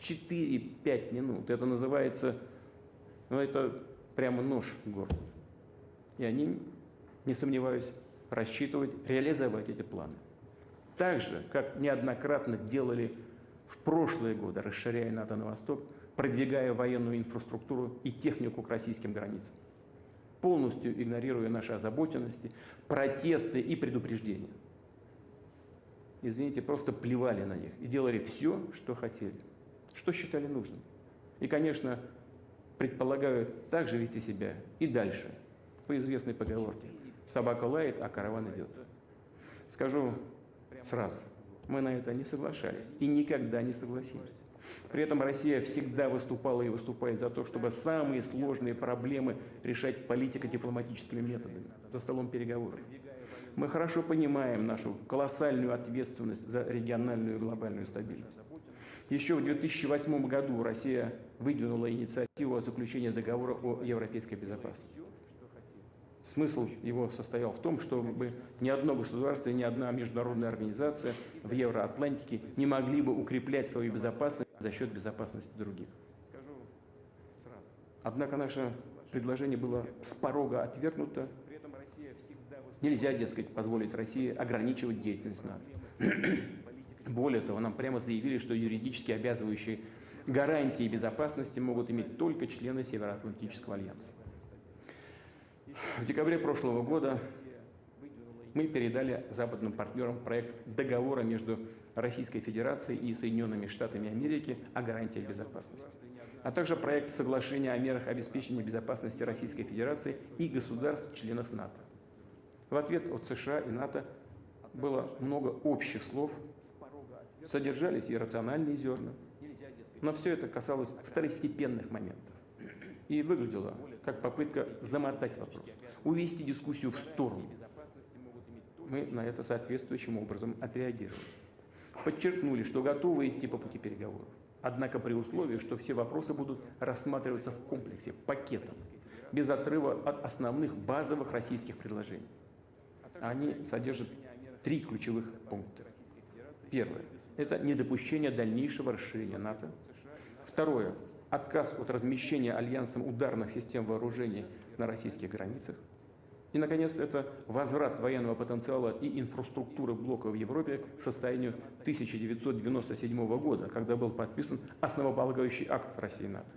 4-5 минут. Это называется, ну это прямо нож в горло. И они, не сомневаюсь, рассчитывают реализовать эти планы. Так же, как неоднократно делали в прошлые годы, расширяя НАТО на восток, продвигая военную инфраструктуру и технику к российским границам, полностью игнорируя наши озабоченности, протесты и предупреждения. Извините, просто плевали на них и делали все, что хотели, что считали нужным. И, конечно, предполагают также вести себя и дальше, по известной поговорке: собака лает, а караван идет. Скажу сразу, мы на это не соглашались и никогда не согласимся. При этом Россия всегда выступала и выступает за то, чтобы самые сложные проблемы решать политико-дипломатическими методами, за столом переговоров. Мы хорошо понимаем нашу колоссальную ответственность за региональную и глобальную стабильность. Еще в 2008 году Россия выдвинула инициативу о заключении договора о европейской безопасности. Смысл его состоял в том, чтобы ни одно государство и ни одна международная организация в Евроатлантике не могли бы укреплять свою безопасность за счет безопасности других. Однако наше предложение было с порога отвергнуто. Нельзя, дескать, позволить России ограничивать деятельность НАТО. Более того, нам прямо заявили, что юридически обязывающие гарантии безопасности могут иметь только члены Североатлантического альянса. В декабре прошлого года мы передали западным партнерам проект договора между Российской Федерацией и Соединенными Штатами Америки о гарантиях безопасности, а также проект соглашения о мерах обеспечения безопасности Российской Федерации и государств-членов НАТО. В ответ от США и НАТО было много общих слов, содержались и рациональные зерна, но все это касалось второстепенных моментов и выглядело как попытка замотать вопрос, увести дискуссию в сторону. Мы на это соответствующим образом отреагировали. Подчеркнули, что готовы идти по пути переговоров, однако при условии, что все вопросы будут рассматриваться в комплексе, пакетом, без отрыва от основных базовых российских предложений. Они содержат 3 ключевых пункта. Первое – это недопущение дальнейшего расширения НАТО. Второе – отказ от размещения альянсом ударных систем вооружений на российских границах. И, наконец, это возврат военного потенциала и инфраструктуры блока в Европе к состоянию 1997 года, когда был подписан основополагающий акт России и НАТО.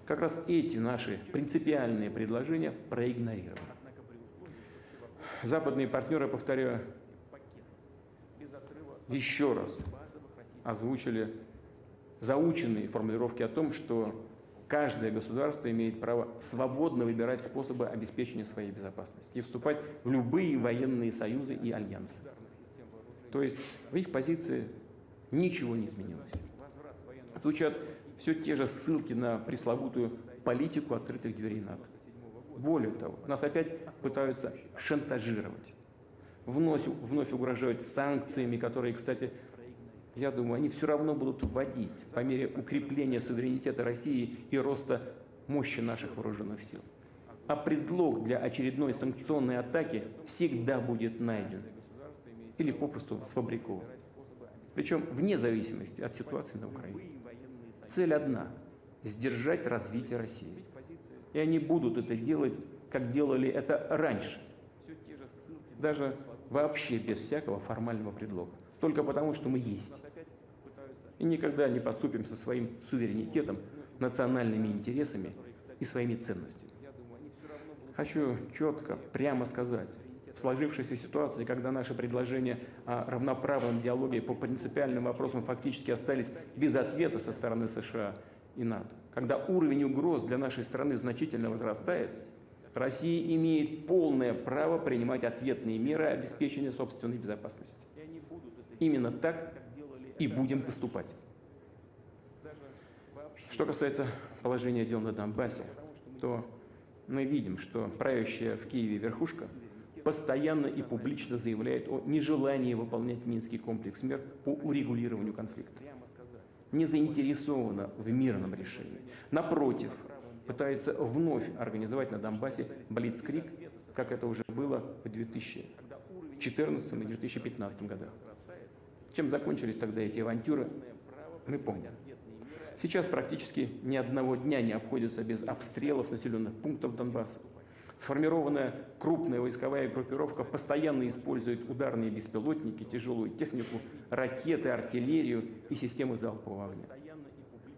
Как раз эти наши принципиальные предложения проигнорированы. Западные партнеры, повторяю, еще раз озвучили заученные формулировки о том, что каждое государство имеет право свободно выбирать способы обеспечения своей безопасности и вступать в любые военные союзы и альянсы. То есть в их позиции ничего не изменилось. Звучат все те же ссылки на пресловутую политику открытых дверей НАТО. Более того, нас опять пытаются шантажировать. Вновь угрожают санкциями, которые, кстати, я думаю, они все равно будут вводить по мере укрепления суверенитета России и роста мощи наших вооруженных сил. А предлог для очередной санкционной атаки всегда будет найден или попросту сфабрикован. Причем вне зависимости от ситуации на Украине. Цель одна – сдержать развитие России. И они будут это делать, как делали это раньше. Даже вообще без всякого формального предлога. Только потому, что мы есть. И никогда не поступим со своим суверенитетом, национальными интересами и своими ценностями. Хочу четко, прямо сказать, в сложившейся ситуации, когда наши предложения о равноправном диалоге по принципиальным вопросам фактически остались без ответа со стороны США и НАТО, когда уровень угроз для нашей страны значительно возрастает, Россия имеет полное право принимать ответные меры обеспечения собственной безопасности. Именно так и будем поступать. Что касается положения дел на Донбассе, то мы видим, что правящая в Киеве верхушка постоянно и публично заявляет о нежелании выполнять Минский комплекс мер по урегулированию конфликта. Не заинтересована в мирном решении. Напротив, пытается вновь организовать на Донбассе блицкриг, как это уже было в 2014 и 2015 годах. Чем закончились тогда эти авантюры, мы помним. Сейчас практически ни одного дня не обходится без обстрелов населенных пунктов Донбасса. Сформированная крупная войсковая группировка постоянно использует ударные беспилотники, тяжелую технику, ракеты, артиллерию и системы залпового огня.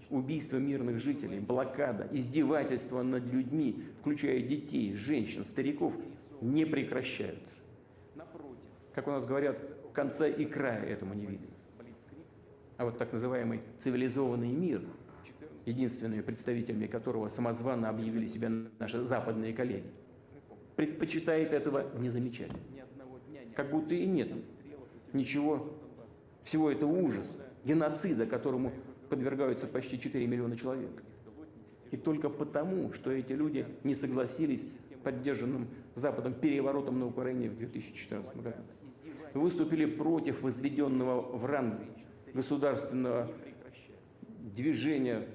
Убийства мирных жителей, блокада, издевательства над людьми, включая детей, женщин, стариков, не прекращаются. Как у нас говорят, конца и края этому не видно. А вот так называемый цивилизованный мир, единственными представителями которого самозванно объявили себя наши западные коллеги, предпочитает этого не замечать. Как будто и нет ничего, всего этого ужаса, геноцида, которому подвергаются почти 4 миллиона человек. И только потому, что эти люди не согласились с поддержанным Западом переворотом на Украине в 2014 году. Выступили против возведенного в ранг государственного движения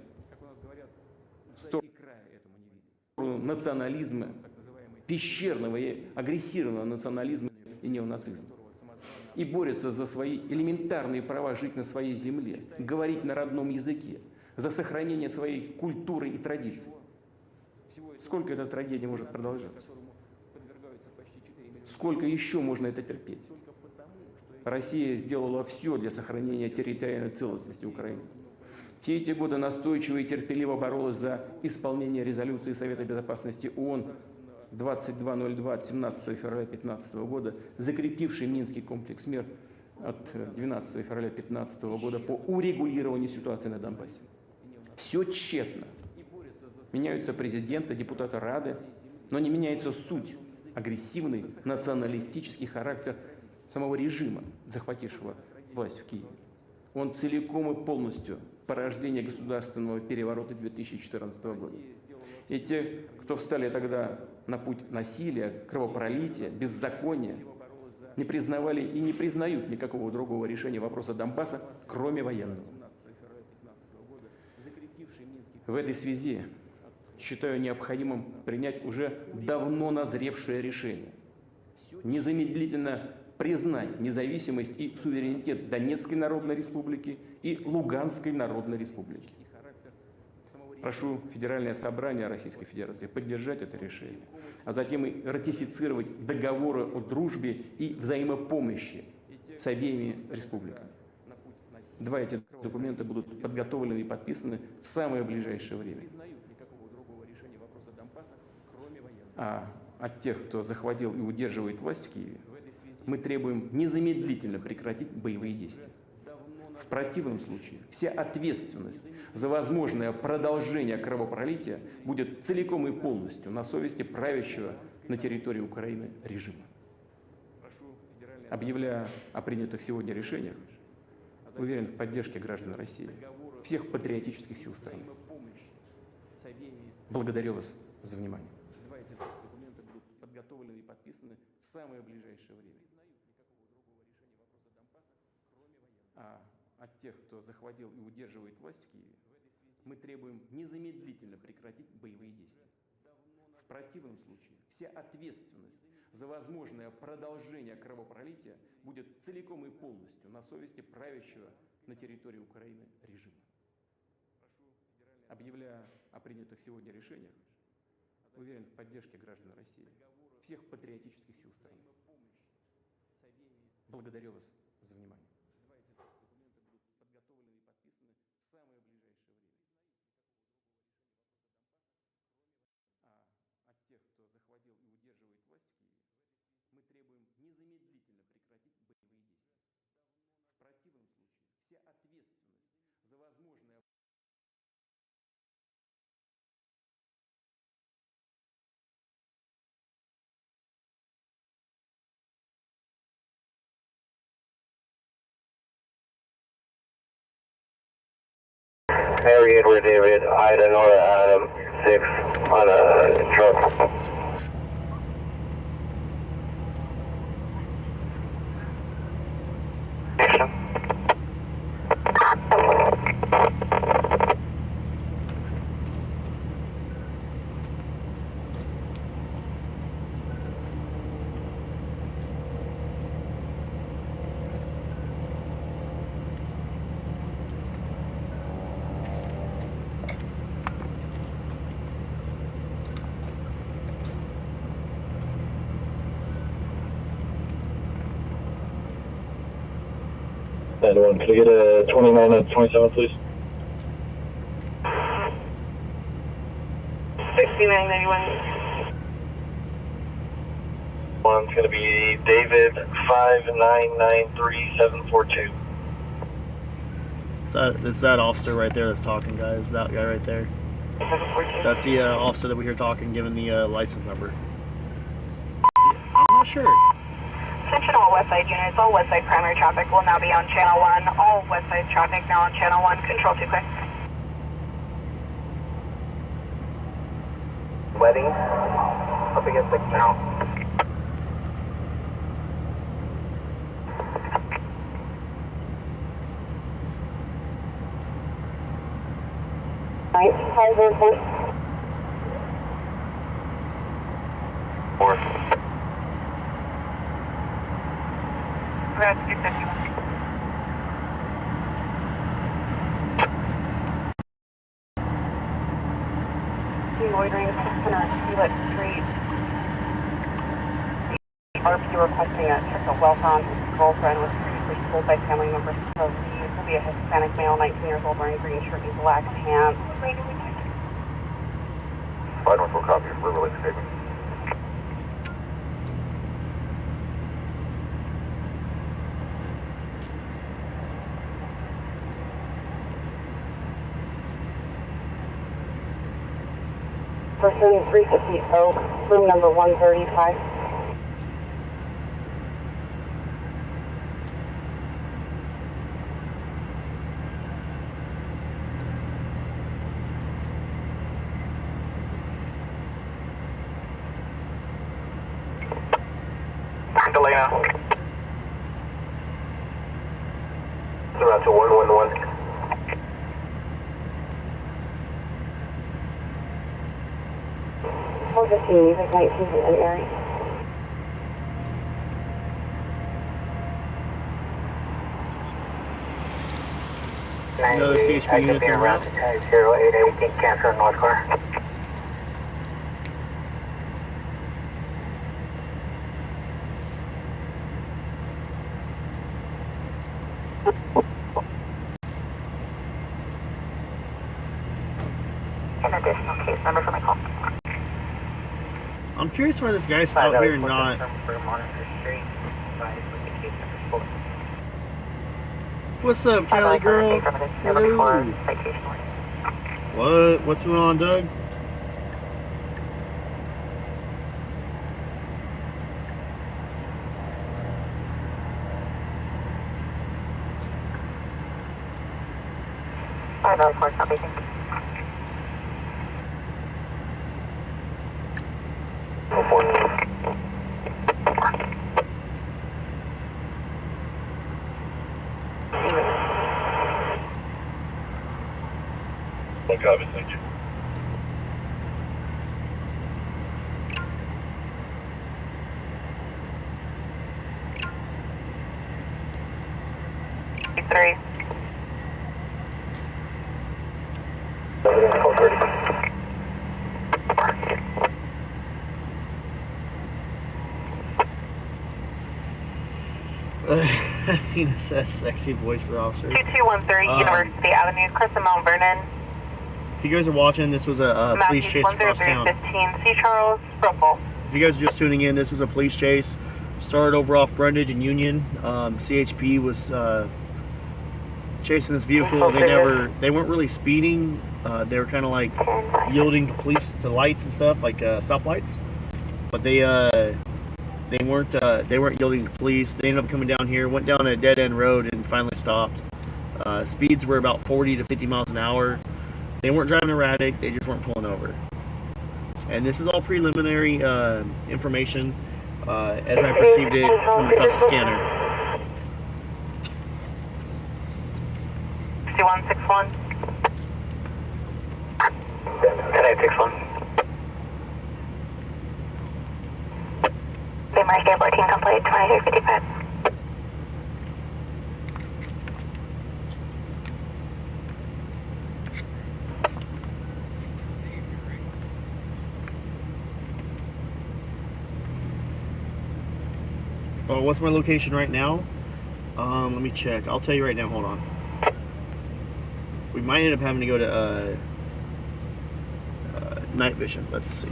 в сторону национализма, пещерного и агрессивного национализма и неонацизма. И борются за свои элементарные права жить на своей земле, говорить на родном языке, за сохранение своей культуры и традиций. Сколько эта трагедия может продолжаться? Сколько еще можно это терпеть? Россия сделала все для сохранения территориальной целостности Украины. Все эти годы настойчиво и терпеливо боролась за исполнение резолюции Совета Безопасности ООН 2202 от 17 февраля 2015 года, закрепивший Минский комплекс мер от 12 февраля 2015 года по урегулированию ситуации на Донбассе. Все тщетно. Меняются президенты, депутаты Рады, но не меняется суть, агрессивный националистический характер самого режима, захватившего власть в Киеве. Он целиком и полностью порождение государственного переворота 2014 года. И те, кто встали тогда на путь насилия, кровопролития, беззакония, не признавали и не признают никакого другого решения вопроса Донбасса, кроме военного. В этой связи считаю необходимым принять уже давно назревшее решение. Незамедлительно признать независимость и суверенитет Донецкой Народной Республики и Луганской Народной Республики. Прошу Федеральное собрание Российской Федерации поддержать это решение, а затем и ратифицировать договоры о дружбе и взаимопомощи с обеими республиками. Два эти документа будут подготовлены и подписаны в самое ближайшее время. А от тех, кто захватил и удерживает власть в Киеве, мы требуем незамедлительно прекратить боевые действия. В противном случае вся ответственность за возможное продолжение кровопролития будет целиком и полностью на совести правящего на территории Украины режима. Объявляя о принятых сегодня решениях, уверен в поддержке граждан России, всех патриотических сил страны. Благодарю вас за внимание. Два эти документа будут подготовлены и подписаны в самое ближайшее время. А от тех, кто захватил и удерживает власть в Киеве, мы требуем незамедлительно прекратить боевые действия. В противном случае вся ответственность за возможное продолжение кровопролития будет целиком и полностью на совести правящего на территории Украины режима. Объявляя о принятых сегодня решениях, уверен в поддержке граждан России, всех патриотических сил страны. Благодарю вас за внимание. Мы требуем незамедлительно прекратить боевые действия. В противном случае вся ответственность за возможное Harry Edward David, Ida Nora Adam, 6 on a truck. 91, could I get a 29 and 27, please? 6991. One's going to be David 5993742. It's that officer right there that's talking, guys. That guy right there. That's the officer that we hear talking, giving the license number. I'm not sure. Attention all Westside units, all Westside primary traffic will now be on channel 1. All Westside traffic now on channel 1. Control 2 quick. Wedding, up against 6 now. Right, 504. 4. That's 251. Loitering center, Hewlett Street. RP requesting a trip to Welcome. His girlfriend was previously told by family members to leave. Will be a Hispanic male, 19 years old, wearing green shirt and black pants. 514 copy, we're releasing statement. Person 350 Oak, room number 135. Delay now. Around to 111. Hold the scene, music 19 and Mary. Another CHP units are around. 0818 Cancer North Car. An additional case number for my call. I'm curious why this guy's out here not. What's up, Cali girl? Hello. What? What's going on, Doug? Copy, thank you. Three. 430. Athena says sexy voice for officer. 2213 University Avenue, Crescent Mount Vernon. If you guys are watching, this was a police chase across town. 10315 C. Charles, Ruffle. If you guys are just tuning in, this was a police chase. Started over off Brundage and Union. CHP was chasing this vehicle. They weren't really speeding. They were kind of like yielding to police, to lights and stuff, like stoplights. But they weren't yielding to police. They ended up coming down here, went down a dead end road, and finally stopped. Speeds were about 40 to 50 miles an hour. They weren't driving erratic, they just weren't pulling over. And this is all preliminary information as I perceived it coming across the scanner. 6161. 10861. They marked Air 14 complete, 2355. What's my location right now? Let me check. I'll tell you right now. Hold on. We might end up having to go to night vision. Let's see.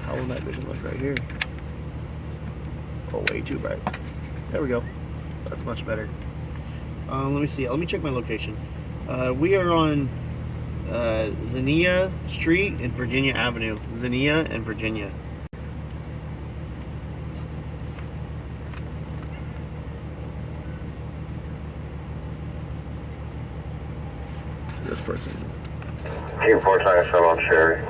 How will night vision look right here? Oh, way too bright. There we go. That's much better. Let me see. Let me check my location. We are on Xenia Street and Virginia Avenue. Xenia and Virginia. This person. Team 497 on Sherry.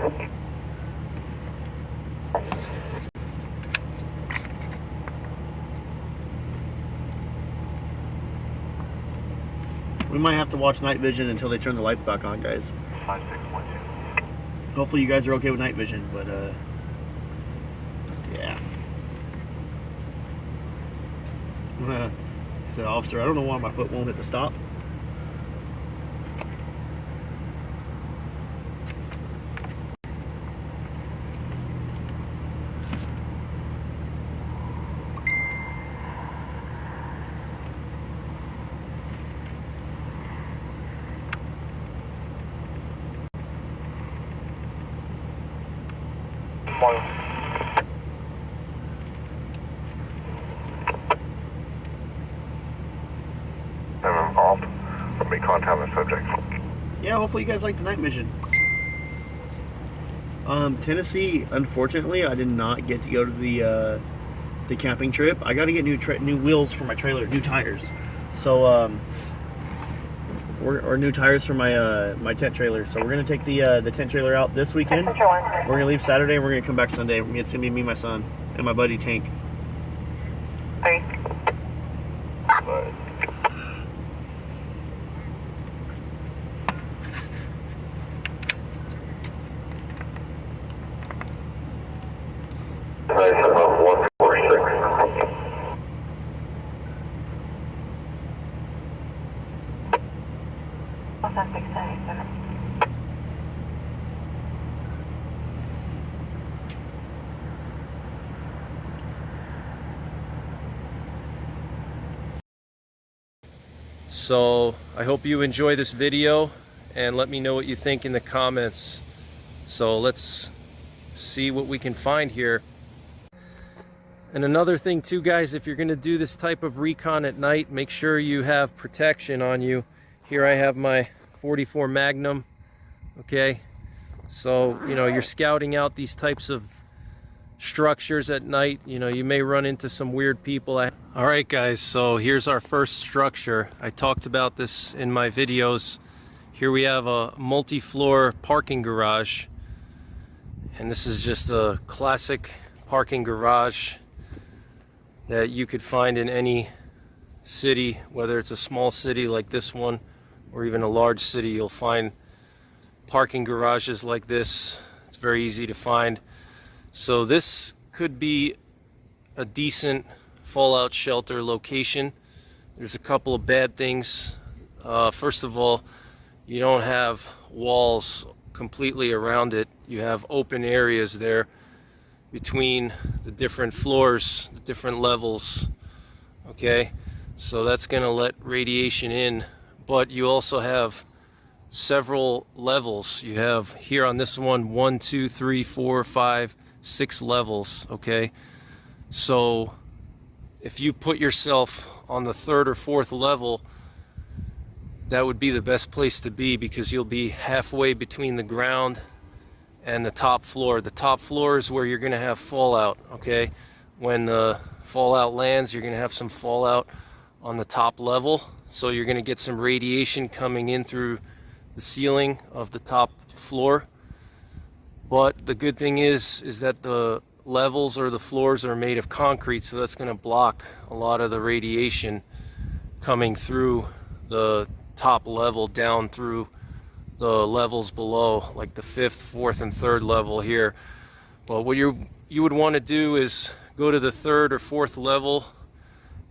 We might have to watch night vision until they turn the lights back on, guys. 5612. Hopefully you guys are okay with night vision, but yeah. I said, officer, I don't know why my foot won't hit the stop. I'm involved. Let me contact the subject. Yeah, hopefully you guys like the night vision. Tennessee, unfortunately, I did not get to go to the camping trip. I got to get new wheels for my trailer, new tires. So, or new tires for my my tent trailer. So we're gonna take the tent trailer out this weekend. We're gonna leave Saturday and we're gonna come back Sunday. It's gonna be me, my son, and my buddy Tank. Three. But 146. What's that 677? So I hope you enjoy this video and let me know what you think in the comments. So let's see what we can find here. And another thing too, guys, if you're going to do this type of recon at night, make sure you have protection on you. Here I have my 44 Magnum. Okay, so you're scouting out these types of structures at night. You may run into some weird people. All right, guys, so here's our first structure. I talked about this in my videos. Here we have a multi-floor parking garage, and this is just a classic parking garage that you could find in any city, whether it's a small city like this one or even a large city. You'll find parking garages like this. It's very easy to find. So this could be a decent fallout shelter location. There's a couple of bad things. First of all, you don't have walls completely around it. You have open areas there between the different floors, the different levels. Okay, so that's going to let radiation in, but you also have several levels. You have here on this one 1, 2, 3, 4, 5, 6 levels. Okay, so if you put yourself on the 3rd or 4th level, that would be the best place to be, because you'll be halfway between the ground and the top floor. The top floor is where you're going to have fallout. Okay, when the fallout lands, you're going to have some fallout on the top level, so you're going to get some radiation coming in through the ceiling of the top floor. But the good thing is that the levels or the floors are made of concrete, so that's going to block a lot of the radiation coming through the top level down through the levels below, like the 5th, 4th, and 3rd level here. But what you would want to do is go to the 3rd or 4th level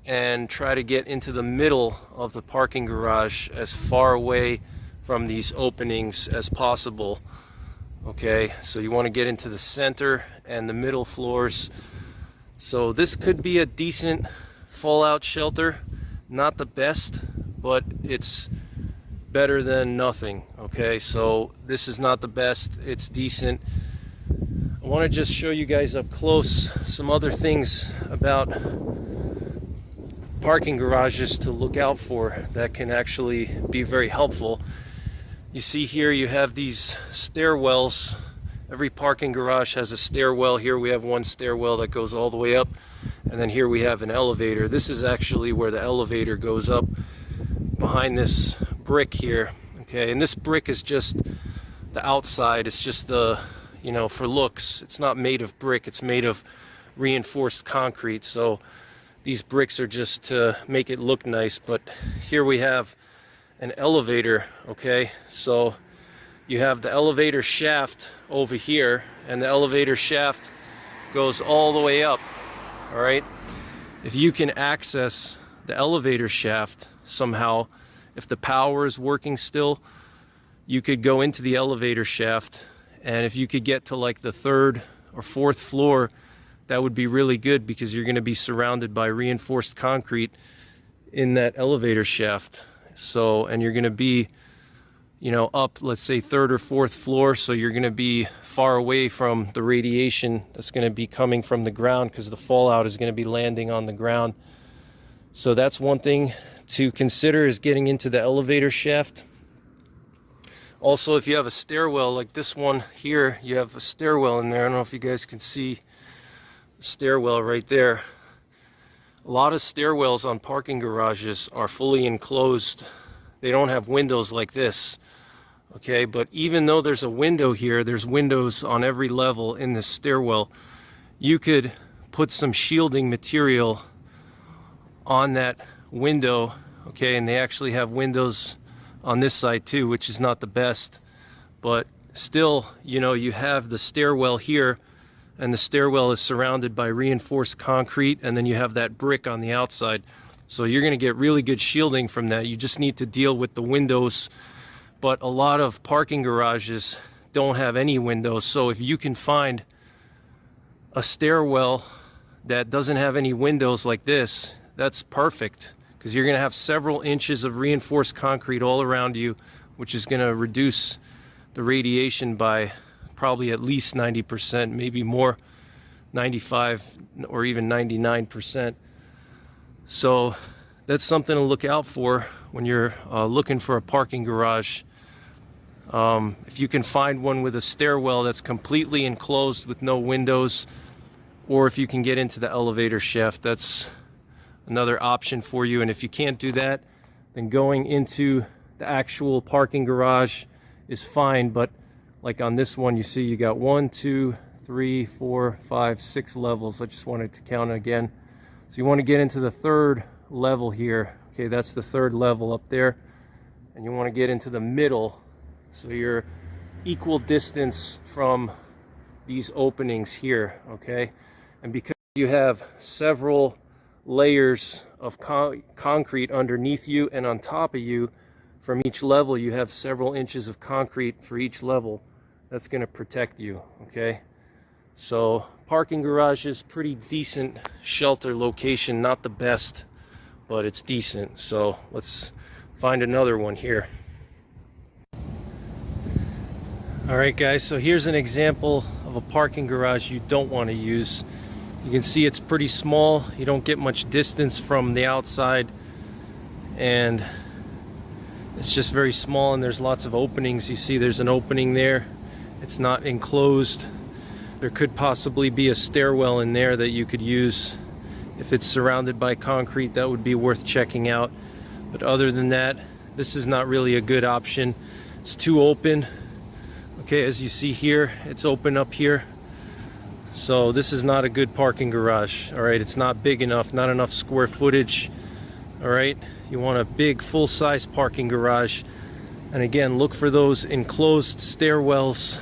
and try to get into the middle of the parking garage, as far away from these openings as possible. Okay, so you want to get into the center and the middle floors. So this could be a decent fallout shelter. Not the best, but it's better than nothing. Okay, so this is not the best, it's decent. I want to just show you guys up close some other things about parking garages to look out for that can actually be very helpful. You see here you have these stairwells. Every parking garage has a stairwell. Here we have one stairwell that goes all the way up, and then here we have an elevator. This is actually where the elevator goes up behind this brick here. Okay, and this brick is just the outside. It's just the, you know, for looks. It's not made of brick, it's made of reinforced concrete. So these bricks are just to make it look nice. But here we have an elevator. Okay, so you have the elevator shaft over here, and the elevator shaft goes all the way up. All right, if you can access the elevator shaft somehow, if the power is working still, you could go into the elevator shaft, and if you could get to like the 3rd or 4th floor, that would be really good, because you're going to be surrounded by reinforced concrete in that elevator shaft. So, and you're going to be, you know, up, let's say 3rd or 4th floor, so you're going to be far away from the radiation that's going to be coming from the ground, because the fallout is going to be landing on the ground. So that's one thing to consider, is getting into the elevator shaft. Also, if you have a stairwell like this one here, you have a stairwell in there. I don't know if you guys can see the stairwell right there. A lot of stairwells on parking garages are fully enclosed. They don't have windows like this. Okay, but even though there's a window here, there's windows on every level in this stairwell. You could put some shielding material on that window. Okay, and they actually have windows on this side too, which is not the best, but still, you know, you have the stairwell here, and the stairwell is surrounded by reinforced concrete, and then you have that brick on the outside. So you're going to get really good shielding from that. You just need to deal with the windows. But a lot of parking garages don't have any windows. So if you can find a stairwell that doesn't have any windows like this, that's perfect, because you're going to have several inches of reinforced concrete all around you, which is going to reduce the radiation by probably at least 90%, maybe more, 95 or even 99%. So that's something to look out for when you're looking for a parking garage. If you can find one with a stairwell that's completely enclosed with no windows, or if you can get into the elevator shaft, that's another option for you. And if you can't do that, then going into the actual parking garage is fine. But like on this one, you see you got 1, 2, 3, 4, 5, 6 levels. I just wanted to count again. So you want to get into the 3rd level here. Okay, that's the 3rd level up there. And you want to get into the middle, so you're equal distance from these openings here. Okay, and because you have several layers of concrete underneath you and on top of you, from each level you have several inches of concrete for each level. That's going to protect you. Okay, so parking garage is pretty decent shelter location. Not the best, but it's decent. So let's find another one here. All right guys, so here's an example of a parking garage you don't want to use. You can see it's pretty small. You don't get much distance from the outside, and it's just very small, and there's lots of openings. You see there's an opening there. It's not enclosed. There could possibly be a stairwell in there that you could use. If it's surrounded by concrete, that would be worth checking out. But other than that, this is not really a good option. It's too open. Okay, as you see here, it's open up here. So this is not a good parking garage. All right, it's not big enough, not enough square footage. All right, you want a big full-size parking garage. And again, look for those enclosed stairwells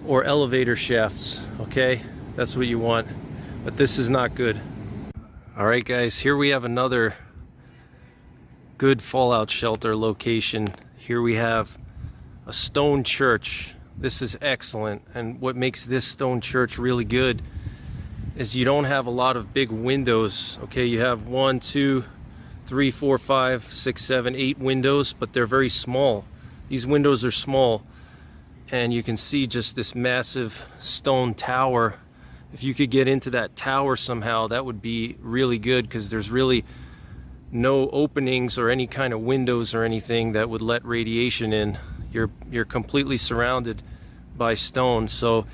or elevator shafts. Okay, that's what you want. But this is not good. All right guys, here we have another good fallout shelter location. Here we have a stone church. This is excellent, and what makes this stone church really good is you don't have a lot of big windows. Okay, you have 1, 2, 3, 4, 5, 6, 7, 8 windows, but they're very small. These windows are small, and you can see just this massive stone tower. If you could get into that tower somehow, that would be really good, because there's really no openings or any kind of windows or anything that would let radiation in. You're completely surrounded by stone. So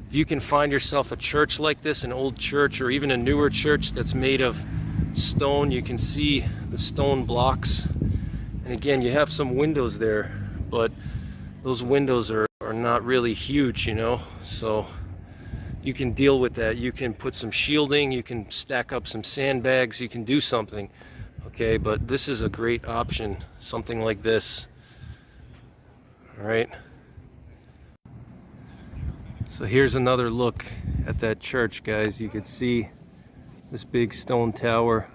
if you can find yourself a church like this, an old church or even a newer church that's made of stone, you can see the stone blocks. And again, you have some windows there, but those windows are not really huge, you know, so you can deal with that. You can put some shielding, you can stack up some sandbags, you can do something. Okay, but this is a great option, something like this. All right. So here's another look at that church, guys. You can see this big stone tower.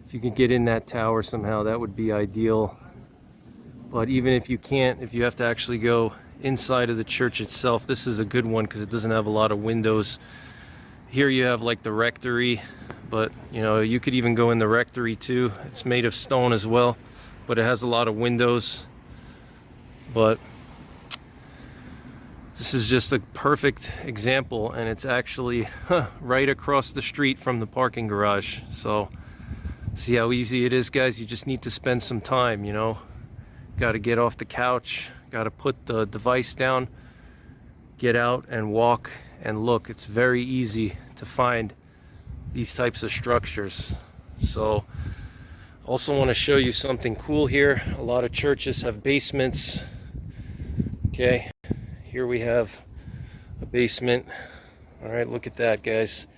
If you can get in that tower somehow, that would be ideal. But even if you can't, if you have to actually go inside of the church itself, this is a good one because it doesn't have a lot of windows. Here you have like the rectory, but you know, you could even go in the rectory too. It's made of stone as well, but it has a lot of windows. But this is just a perfect example, and it's actually right across the street from the parking garage. So see how easy it is, guys? You just need to spend some time, you know. Got to get off the couch, got to put the device down, get out and walk and look. It's very easy to find these types of structures. So also want to show you something cool here. A lot of churches have basements. Okay, here we have a basement. All right, look at that, guys.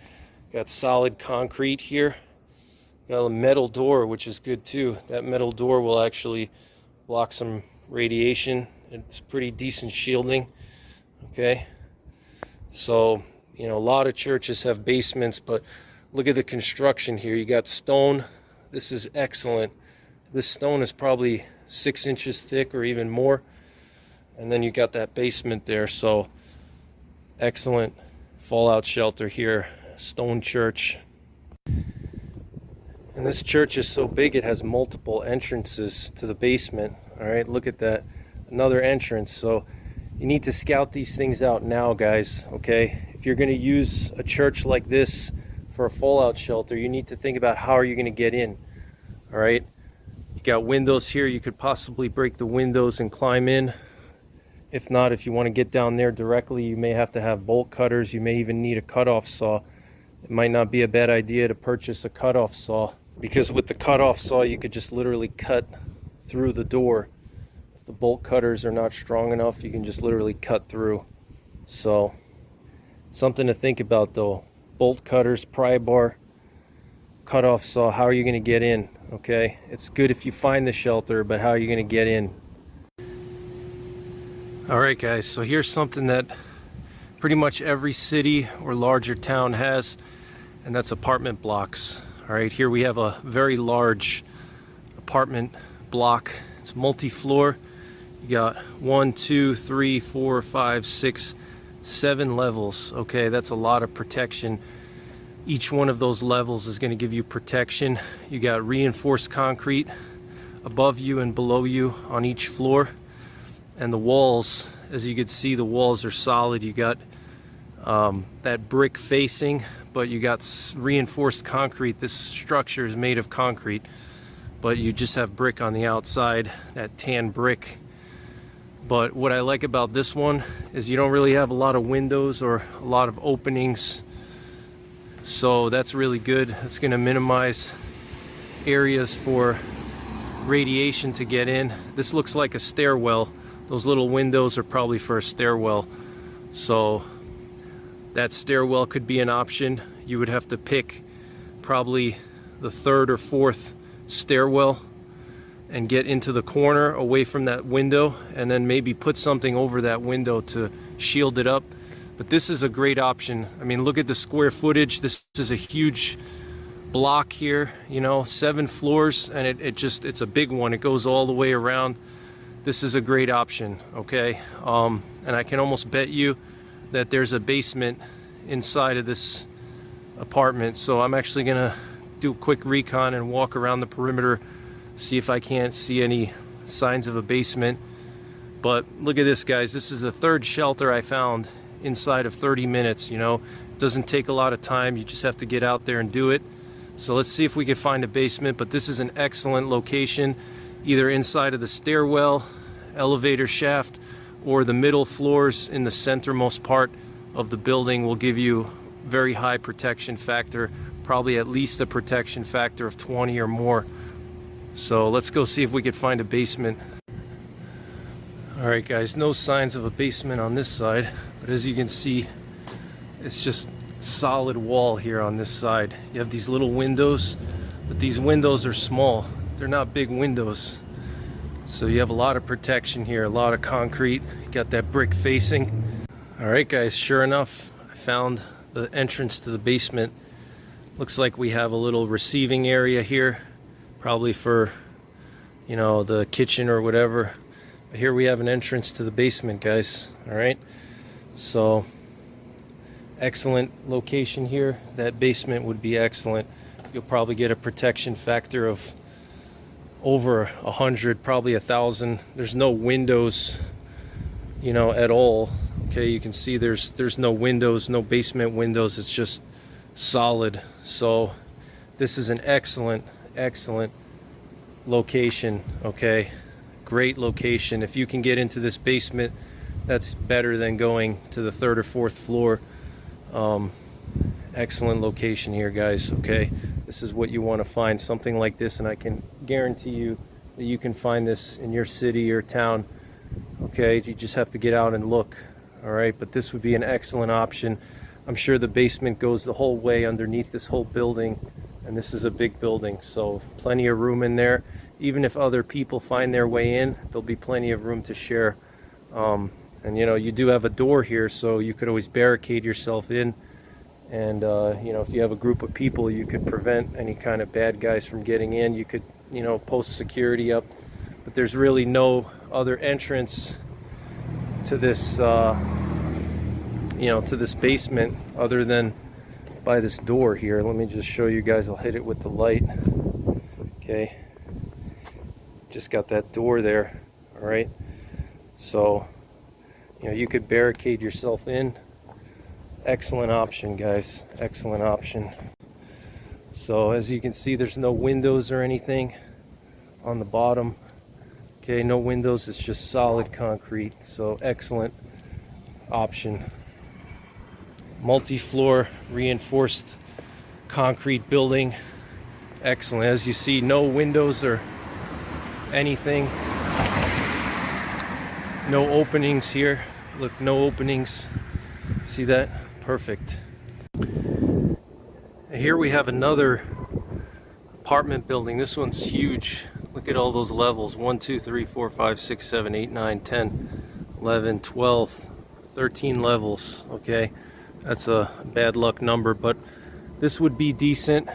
Got solid concrete here. Got a metal door, which is good too. That metal door will actually block some radiation. It's pretty decent shielding. Okay, so you know, a lot of churches have basements, but look at the construction here. You got stone. This is excellent. This stone is probably 6 inches thick or even more, and then you got that basement there. So excellent fallout shelter here. Stone church. And this church is so big it has multiple entrances to the basement. All right, look at that, another entrance. So you need to scout these things out now, guys. Okay, if you're going to use a church like this for a fallout shelter, you need to think about how are you going to get in. All right, you got windows here. You could possibly break the windows and climb in. If not, if you want to get down there directly, you may have to have bolt cutters. You may even need a cutoff saw. It might not be a bad idea to purchase a cutoff saw, because with the cutoff saw you could just literally cut through the door. If the bolt cutters are not strong enough, you can just literally cut through. So something to think about though. Bolt cutters, pry bar, cutoff saw. How are you going to get in? Okay, it's good if you find the shelter, but how are you going to get in? All right, guys, so here's something that pretty much every city or larger town has, and that's apartment blocks. All right, here we have a very large apartment block. It's multi-floor. You got 1, 2, 3, 4, 5, 6, 7 levels. Okay, that's a lot of protection. Each one of those levels is going to give you protection. You got reinforced concrete above you and below you on each floor. And the walls, as you can see, the walls are solid. You got that brick facing, but you got reinforced concrete. This structure is made of concrete, but you just have brick on the outside, that tan brick. But what I like about this one is you don't really have a lot of windows or a lot of openings, so that's really good. It's going to minimize areas for radiation to get in. This looks like a stairwell. Those little windows are probably for a stairwell, so that stairwell could be an option. You would have to pick probably the 3rd or 4th stairwell and get into the corner away from that window, and then maybe put something over that window to shield it up. But this is a great option. I mean, look at the square footage. This is a huge block here, you know, 7 floors, and it's a big one. It goes all the way around. This is a great option, okay? And I can almost bet you that there's a basement inside of this apartment. So I'm actually gonna do a quick recon and walk around the perimeter, see if I can't see any signs of a basement. But look at this, guys. This is the third shelter I found inside of 30 minutes. You know, it doesn't take a lot of time. You just have to get out there and do it. So let's see if we can find a basement. But this is an excellent location, either inside of the stairwell, elevator shaft, or the middle floors in the centermost part of the building will give you very high protection factor, probably at least a protection factor of 20 or more. So let's go see if we could find a basement. All right, guys, no signs of a basement on this side, but as you can see, it's just solid wall here on this side. You have these little windows, but these windows are small. They're not big windows. So you have a lot of protection here, a lot of concrete. You got that brick facing. All right, guys, sure enough, I found the entrance to the basement. Looks like we have a little receiving area here, probably for, you know, the kitchen or whatever. But here we have an entrance to the basement, guys. All right, so excellent location here. That basement would be excellent. You'll probably get a protection factor of over 100, probably 1,000. There's no windows, you know, at all. Okay, you can see there's no windows, no basement windows. It's just solid. So this is an excellent location. Okay, great location. If you can get into this basement, that's better than going to the 3rd or 4th floor. Excellent location here, guys. Okay, this is what you want to find, something like this, and I can guarantee you that you can find this in your city or town. Okay, you just have to get out and look. All right, but this would be an excellent option. I'm sure the basement goes the whole way underneath this whole building, and this is a big building, so plenty of room in there. Even if other people find their way in, there'll be plenty of room to share. And you know, you do have a door here, so you could always barricade yourself in. And you know, if you have a group of people, you could prevent any kind of bad guys from getting in. You could, you know, post security up, but there's really no other entrance to this, you know, to this basement other than by this door here. Let me just show you guys. I'll hit it with the light. Okay, just got that door there. All right, so you know, you could barricade yourself in. Excellent option, guys. Excellent option. So as you can see, there's no windows or anything on the bottom. Okay, no windows. It's just solid concrete. So excellent option. Multi-floor reinforced concrete building. Excellent. As you see, no windows or anything. No openings here. Look, no openings. See that? Perfect. Here we have another apartment building. This one's huge. Look at all those levels. 1, 2, 3, 4, 5, 6, 7, 8, 9, 10, 11, 12, 13 levels. Okay, that's a bad luck number, but this would be decent.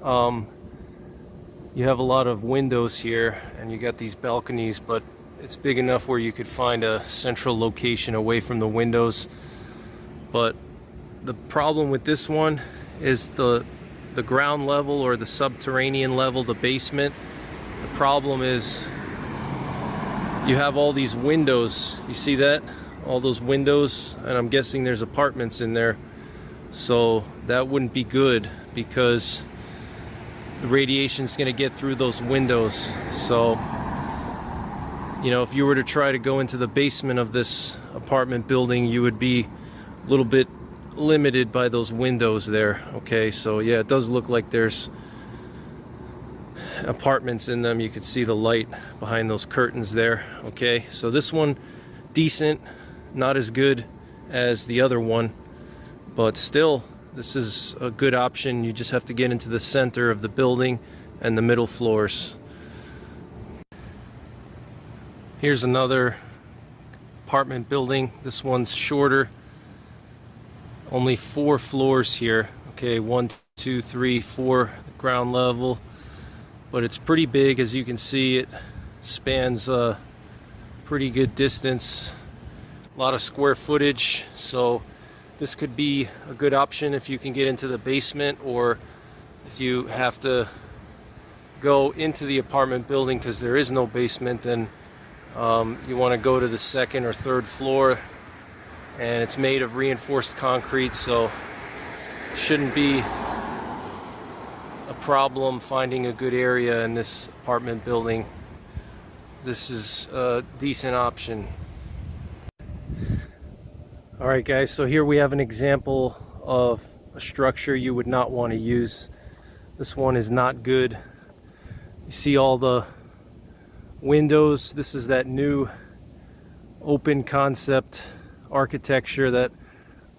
You have a lot of windows here, and you got these balconies, but it's big enough where you could find a central location away from the windows. But the problem with this one is the ground level, or the subterranean level, the basement. The problem is you have all these windows. You see that? All those windows, and I'm guessing there's apartments in there. So that wouldn't be good, because the radiation's going to get through those windows. So, you know, if you were to try to go into the basement of this apartment building, you would be a little bit limited by those windows there. Okay, so yeah, it does look like there's apartments in them. You could see the light behind those curtains there. Okay, so this one, decent, not as good as the other one, but still, this is a good option. You just have to get into the center of the building and the middle floors. Here's another apartment building. This one's shorter. Only 4 floors here. Okay, 1, 2, 3, 4 ground level. But it's pretty big, as you can see. It spans a pretty good distance. A lot of square footage, so this could be a good option if you can get into the basement, or if you have to go into the apartment building because there is no basement, then you want to go to the second or third floor, and it's made of reinforced concrete, so shouldn't be a problem finding a good area in this apartment building. This is a decent option. Alright guys, so here we have an example of a structure you would not want to use. This one is not good. You see all the windows. This is that new open concept architecture that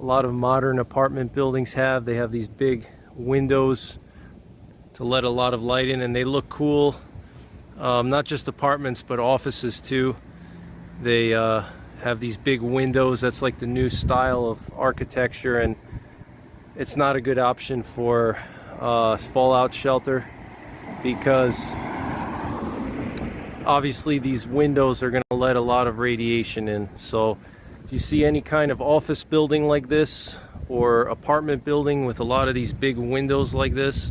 a lot of modern apartment buildings have. They have these big windows to let a lot of light in, and they look cool. Not just apartments, but offices too. They have these big windows. That's like the new style of architecture, and it's not a good option for fallout shelter, because obviously these windows are going to let a lot of radiation in. So if you see any kind of office building like this or apartment building with a lot of these big windows like this,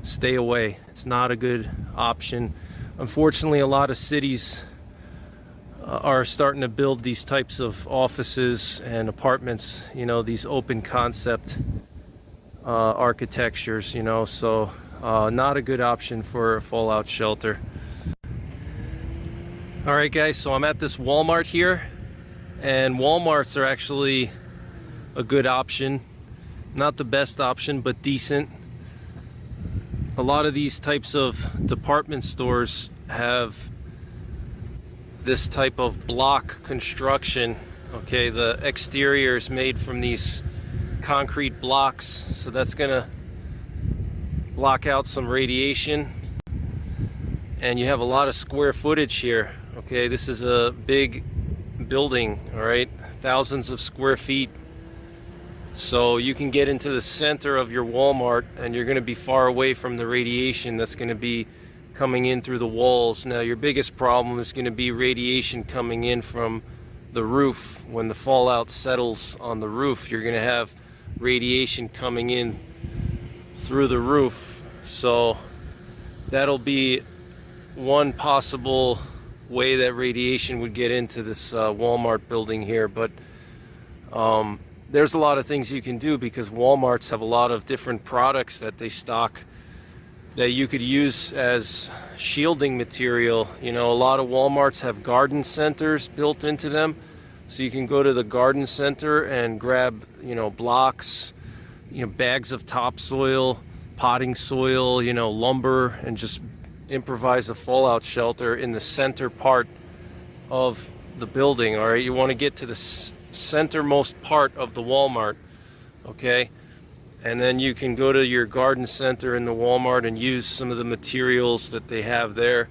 stay away. It's not a good option. Unfortunately, a lot of cities are starting to build these types of offices and apartments, you know, these open concept architectures, you know, so not a good option for a fallout shelter. All right guys, so I'm at this Walmart here, and Walmarts are actually a good option. Not the best option, but decent. A lot of these types of department stores have this type of block construction. Okay, the exterior is made from these concrete blocks, so that's gonna block out some radiation, and you have a lot of square footage here. Okay, this is a big building, all right, thousands of square feet. So you can get into the center of your Walmart, and you're going to be far away from the radiation that's going to be coming in through the walls. Now your biggest problem is going to be radiation coming in from the roof. When the fallout settles on the roof, you're going to have radiation coming in through the roof. So that'll be one possible way that radiation would get into this Walmart building here. But there's a lot of things you can do, because Walmarts have a lot of different products that they stock that you could use as shielding material. You know, a lot of Walmarts have garden centers built into them, so you can go to the garden center and grab, you know, blocks, you know, bags of topsoil, potting soil, you know, lumber, and just improvise a fallout shelter in the center part of the building. All right, you want to get to the centermost part of the Walmart, okay, and then you can go to your garden center in the Walmart and use some of the materials that they have there.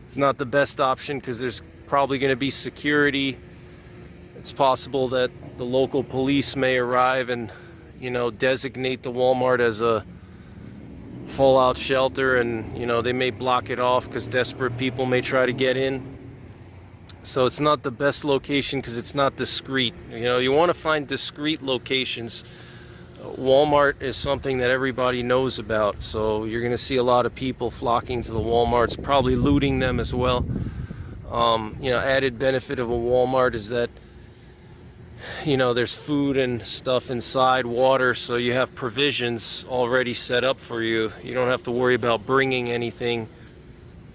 It's not the best option because there's probably going to be security. It's possible that the local police may arrive and, you know, designate the Walmart as a fallout shelter, and, you know, they may block it off because desperate people may try to get in. So it's not the best location because it's not discreet. You know, you want to find discreet locations. Walmart is something that everybody knows about, so you're going to see a lot of people flocking to the Walmarts, probably looting them as well. You know, added benefit of a Walmart is that, you know, there's food and stuff inside, water, so you have provisions already set up for you. You don't have to worry about bringing anything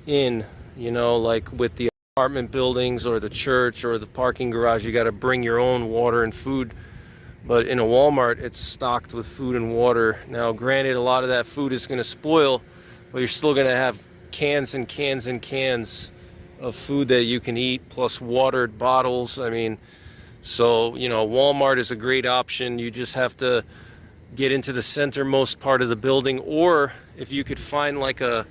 in, you know, like with the apartment buildings or the church or the parking garage. You got to bring your own water and food. But in a Walmart, it's stocked with food and water. Now, granted, a lot of that food is going to spoil, but you're still going to have cans and cans and cans of food that you can eat, plus watered bottles. I mean, so, you know, Walmart is a great option. You just have to get into the centermost part of the building, or if you could find like a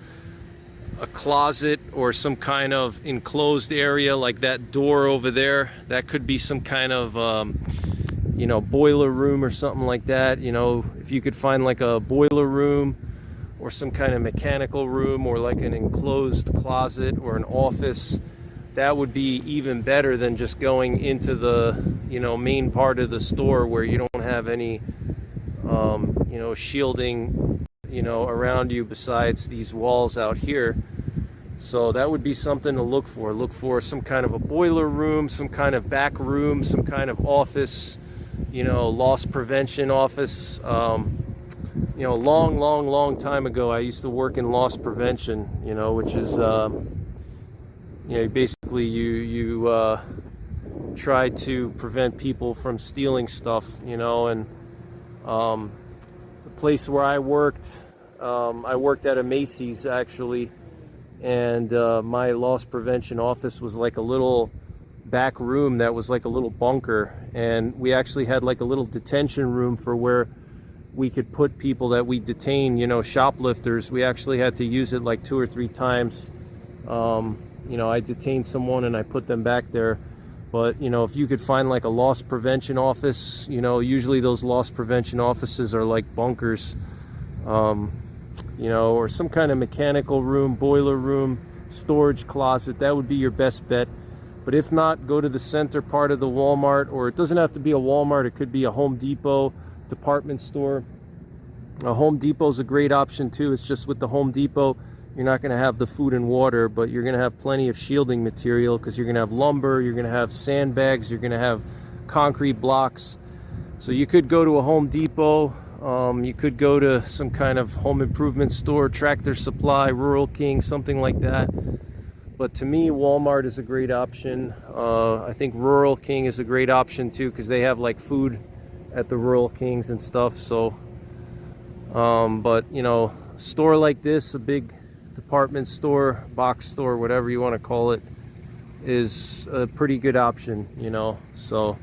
closet or some kind of enclosed area like that door over there, that could be some kind of you know, boiler room or something like that. You know, if you could find like a boiler room or some kind of mechanical room, or like an enclosed closet or an office that would be even better than just going into the, you know, main part of the store where you don't have any, you know, shielding, you know, around you besides these walls out here. So that would be something to look for. Look for some kind of a boiler room, some kind of back room, some kind of office, you know, loss prevention office. You know, long time ago, I used to work in loss prevention, you know, which is, you know, basically you try to prevent people from stealing stuff, you know. And the place where I worked at a Macy's actually, and my loss prevention office was like a little back room that was like a little bunker, and we actually had like a little detention room for where we could put people that we detain, you know, shoplifters. We actually had to use it like 2 or 3 times. You know, I detained someone and I put them back there. But, you know, if you could find like a loss prevention office, you know, usually those loss prevention offices are like bunkers, you know, or some kind of mechanical room, boiler room, storage closet. That would be your best bet. But if not, go to the center part of the Walmart, or it doesn't have to be a Walmart. It could be a Home Depot department store. A Home Depot is a great option too. It's just with the Home Depot, you're not going to have the food and water, but you're going to have plenty of shielding material, because you're going to have lumber, you're going to have sandbags, you're going to have concrete blocks. So you could go to a Home Depot. You could go to some kind of home improvement store, Tractor Supply, Rural King, something like that. But to me, Walmart is a great option. I think Rural King is a great option too, because they have like food at the Rural Kings and stuff. So but you know, a store like this, a big department store, box store, whatever you want to call it, is a pretty good option, you know. So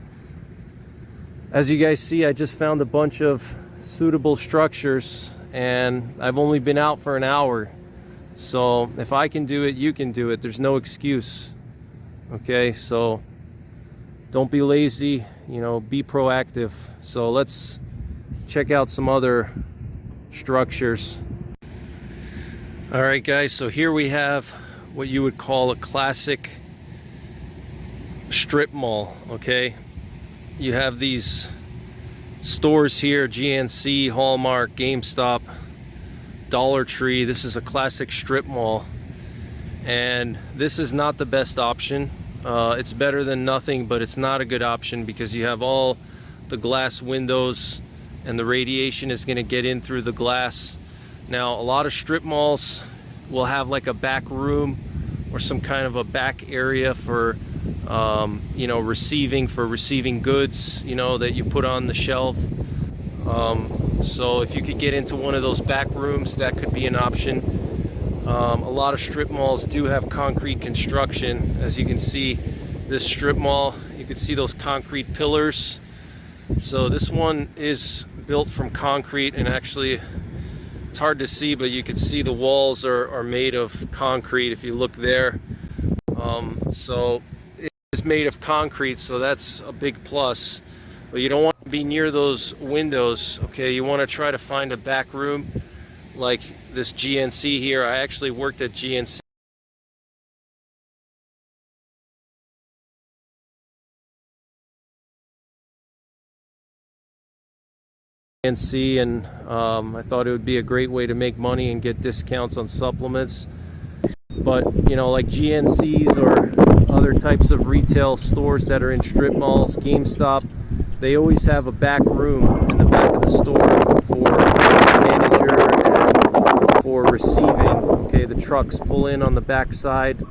as you guys see, I just found a bunch of suitable structures, and I've only been out for an hour. So if I can do it, you can do it. There's no excuse. Okay, so don't be lazy, you know, be proactive. So let's check out some other structures. All right, guys, so here we have what you would call a classic strip mall. Okay, you have these stores here: GNC, Hallmark, GameStop, Dollar Tree. This is a classic strip mall, and this is not the best option. It's better than nothing, but it's not a good option because you have all the glass windows and the radiation is going to get in through the glass. Now, a lot of strip malls will have like a back room or some kind of a back area for you know, receiving goods, you know, that you put on the shelf. So if you could get into one of those back rooms, that could be an option. A lot of strip malls do have concrete construction. As you can see, this strip mall, you can see those concrete pillars. So this one is built from concrete, and actually it's hard to see, but you can see the walls are made of concrete if you look there. So it is made of concrete, so that's a big plus. But you don't want to be near those windows. Okay, you want to try to find a back room like this GNC here. I actually worked at GNC. And I thought it would be a great way to make money and get discounts on supplements. But you know, like GNCs or other types of retail stores that are in strip malls, GameStop, they always have a back room in the back of the store for manager and for receiving. Okay, the trucks pull in on the back side.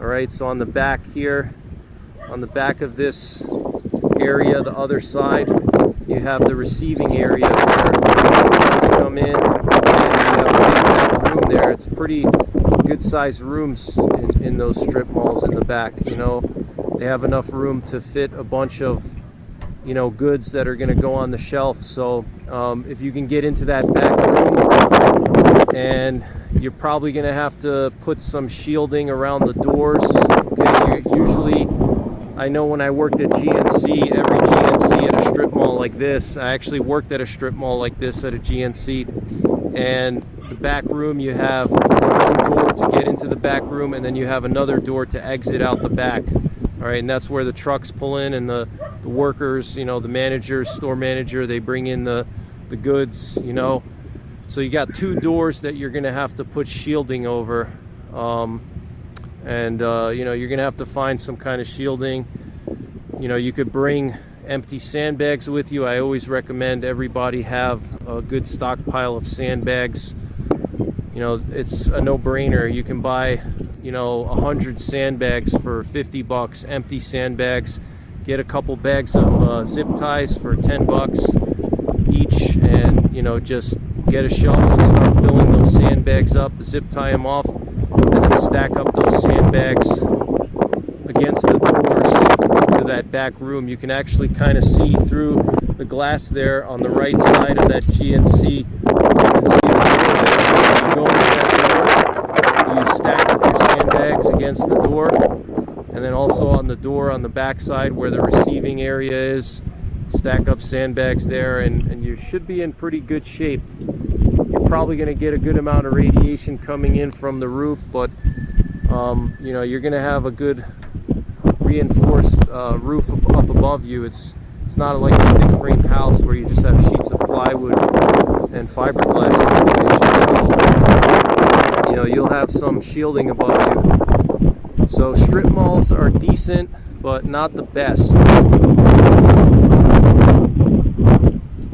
All right, so on the back here, on the back of this area, the other side, you have the receiving area where trucks come in, and you have a big back room there. It's pretty good sized rooms in those strip malls in the back. You know, they have enough room to fit a bunch of, you know, goods that are going to go on the shelf. So if you can get into that back room, and you're probably going to have to put some shielding around the doors. Okay, usually, I know when I worked at GNC, every GNC at a strip mall like this, I actually worked at a strip mall like this at a GNC, and the back room, you have one door to get into the back room, and then you have another door to exit out the back. All right, and that's where the trucks pull in, and the workers, you know, the manager, store manager, they bring in the goods, you know. So you got two doors that you're gonna have to put shielding over, and you know, you're gonna have to find some kind of shielding. You know, you could bring empty sandbags with you. I always recommend everybody have a good stockpile of sandbags. You know, it's a no-brainer. You can buy, you know, 100 sandbags for 50 bucks, empty sandbags. Get a couple bags of zip ties for 10 bucks each, and, you know, just get a shovel and start filling those sandbags up, zip tie them off, and then stack up those sandbags against the doors to that back room. You can actually kind of see through the glass there on the right side of that GNC. You can see the door there. You go into that door, you stack up your sandbags against the door, and then also on the door on the back side where the receiving area is, stack up sandbags there, and you should be in pretty good shape. You're probably going to get a good amount of radiation coming in from the roof, but you know, you're going to have a good reinforced roof up above you. It's not like a stick frame house where you just have sheets of plywood and fiberglass insulation. So, you know, you'll have some shielding above you. So strip malls are decent, but not the best.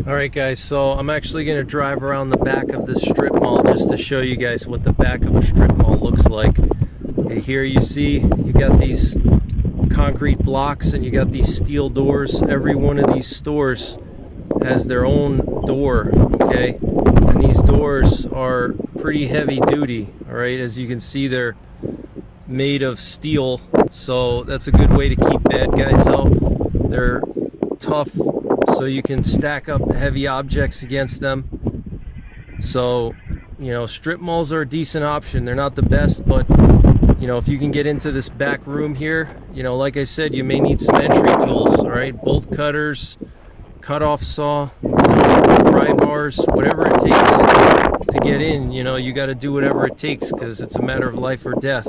Alright guys, so I'm actually going to drive around the back of this strip mall just to show you guys what the back of a strip mall looks like. Okay, here you see you got these concrete blocks and you got these steel doors. Every one of these stores has their own door, okay? And these doors are pretty heavy duty, alright? As you can see, they're made of steel, so that's a good way to keep bad guys out. They're tough, so you can stack up heavy objects against them. So, you know, strip malls are a decent option. They're not the best, but, you know, if you can get into this back room here, you know, like I said, you may need some entry tools, all right? Bolt cutters, cut-off saw, you know, pry bars, whatever it takes to get in. You know, you got to do whatever it takes because it's a matter of life or death.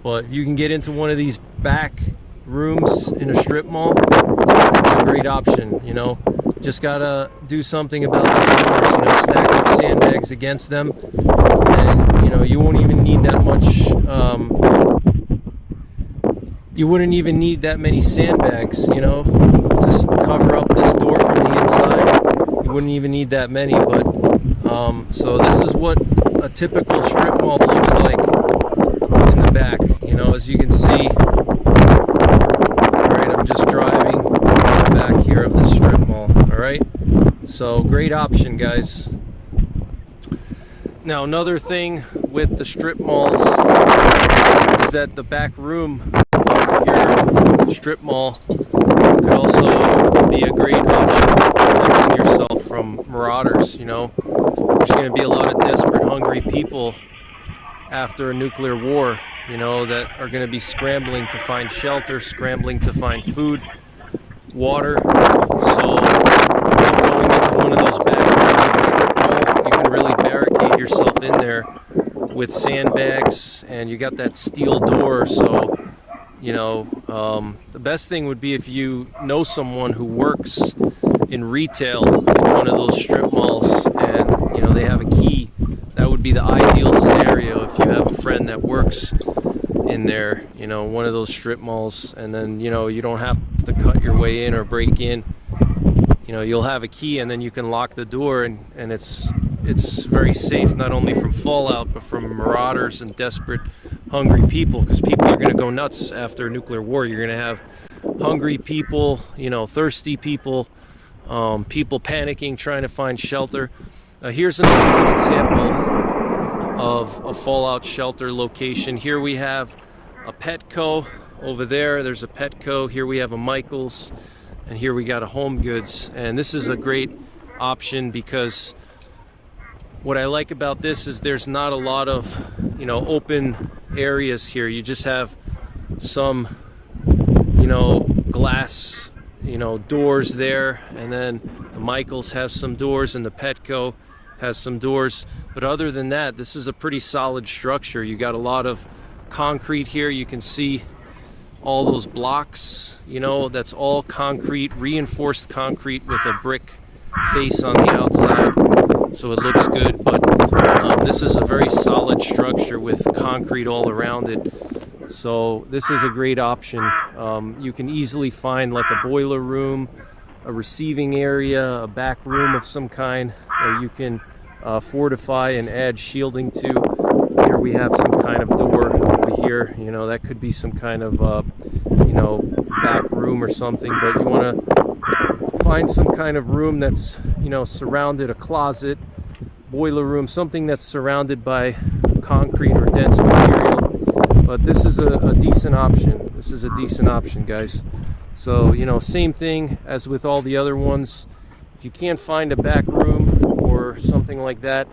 But if you can get into one of these back rooms in a strip mall, it's a great option, you know. Just gotta do something about those doors, you know, stack up sandbags against them, and, you know, you won't even need that much, you wouldn't even need that many sandbags, you know, just cover up this door from the inside. You wouldn't even need that many, but, so this is what a typical strip mall looks like in the back, you know, as you can see. I'm just driving in the back here of this strip mall. Alright, so great option, guys. Now another thing with the strip malls is that the back room of your strip mall could also be a great option for protecting yourself from marauders. You know, there's going to be a lot of desperate, hungry people after a nuclear war, you know, that are going to be scrambling to find shelter, scrambling to find food, water. So going into one of those back rooms of a strip mall, you can really barricade yourself in there with sandbags, and you got that steel door. So, you know, the best thing would be if you know someone who works in retail in one of those strip malls and, you know, they have a key. That would be the ideal scenario if you have a friend that works in there, you know, one of those strip malls, and then, you know, you don't have to cut your way in or break in. You know, you'll have a key, and then you can lock the door, and it's very safe, not only from fallout, but from marauders and desperate, hungry people, because people are going to go nuts after a nuclear war. You're going to have hungry people, you know, thirsty people, people panicking, trying to find shelter. Here's another good example of a fallout shelter location. Here we have a Petco. Over there's a Petco. Here we have a Michaels, and here we got a Home Goods. And this is a great option because what I like about this is there's not a lot of, you know, open areas here. You just have some, you know, glass, you know, doors there, and then the Michaels has some doors, and the Petco has some doors, but other than that, this is a pretty solid structure. You got a lot of concrete here. You can see all those blocks, you know, that's all concrete, reinforced concrete with a brick face on the outside, so it looks good. But this is a very solid structure with concrete all around it, so this is a great option. You can easily find like a boiler room, a receiving area, a back room of some kind that you can fortify and add shielding to. Here we have some kind of door over here, you know, that could be some kind of you know, back room or something, but you want to find some kind of room that's, you know, surrounded, a closet, boiler room, something that's surrounded by concrete or dense material. But this is a decent option. This is a decent option, guys. So, you know, same thing as with all the other ones. If you can't find a back room or something like that,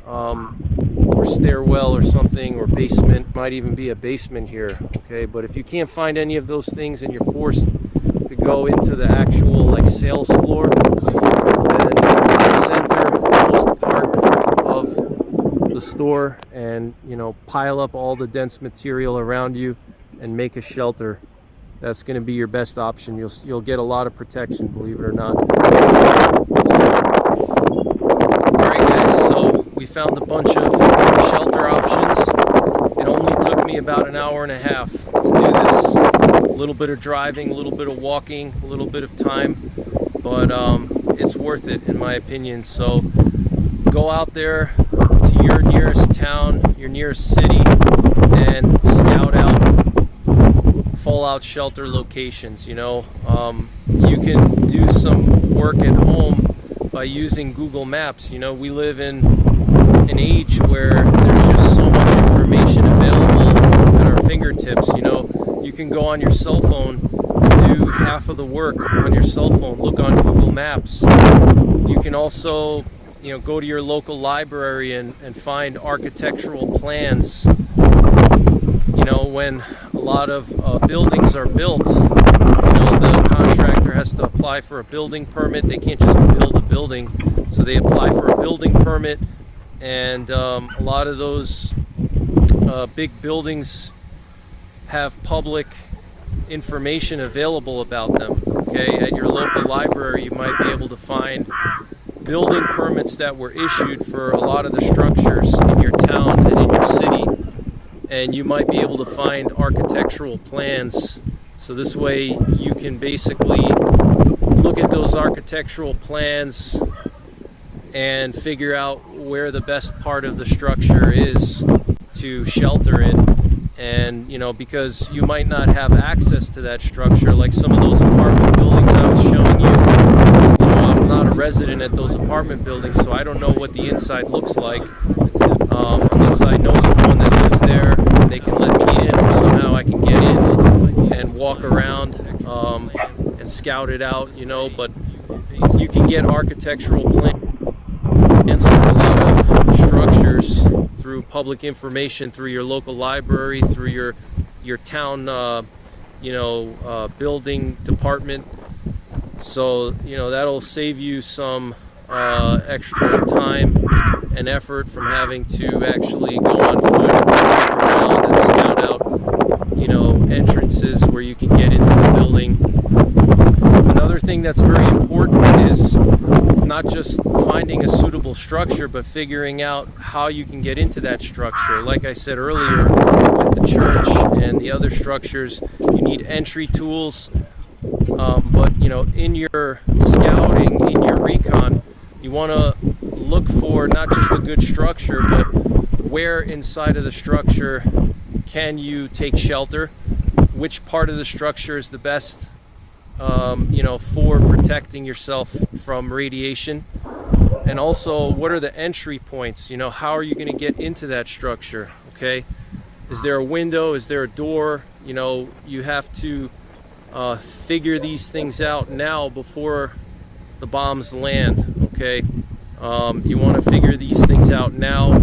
or stairwell or something, or basement, might even be a basement here, okay? But if you can't find any of those things and you're forced to go into the actual like sales floor, then you center most part of the store and, you know, pile up all the dense material around you and make a shelter. That's going to be your best option. You'll get a lot of protection, believe it or not. Alright guys, so we found a bunch of shelter options. It only took me about an hour and a half to do this. A little bit of driving, a little bit of walking, a little bit of time, but it's worth it in my opinion. So go out there to your nearest town, your nearest city, and scout out fallout shelter locations. You know, you can do some work at home by using Google Maps. You know, we live in an age where there's just so much information available at our fingertips. You know, you can go on your cell phone, do half of the work on your cell phone, look on Google Maps. You can also, you know, go to your local library and find architectural plans. You know, when a lot of buildings are built, you know, the contractor has to apply for a building permit. They can't just build a building, so they apply for a building permit, and a lot of those big buildings have public information available about them. Okay, at your local library you might be able to find building permits that were issued for a lot of the structures in your town and in your city, and you might be able to find architectural plans. So this way you can basically look at those architectural plans and figure out where the best part of the structure is to shelter in. And, you know, because you might not have access to that structure, like some of those apartment buildings I was showing you. You know, I'm not a resident at those apartment buildings, so I don't know what the inside looks like. Unless I know someone that lives there, they can let me in, or somehow I can get in and walk around and scout it out, you know. But you can get architectural plans for a lot of structures through public information, through your local library, through your town you know, building department. So, you know, that'll save you some extra time and effort from having to actually go on foot and walk around and scout out, you know, entrances where you can get into the building. Another thing that's very important is not just finding a suitable structure, but figuring out how you can get into that structure. Like I said earlier, with the church and the other structures, you need entry tools. But, you know, in your scouting, in your recon, you want to look for not just a good structure, but where inside of the structure can you take shelter, which part of the structure is the best, you know, for protecting yourself from radiation, and also what are the entry points. You know, how are you going to get into that structure? Okay, is there a window, is there a door? You know, you have to figure these things out now before the bombs land. Okay, you want to figure these things out now.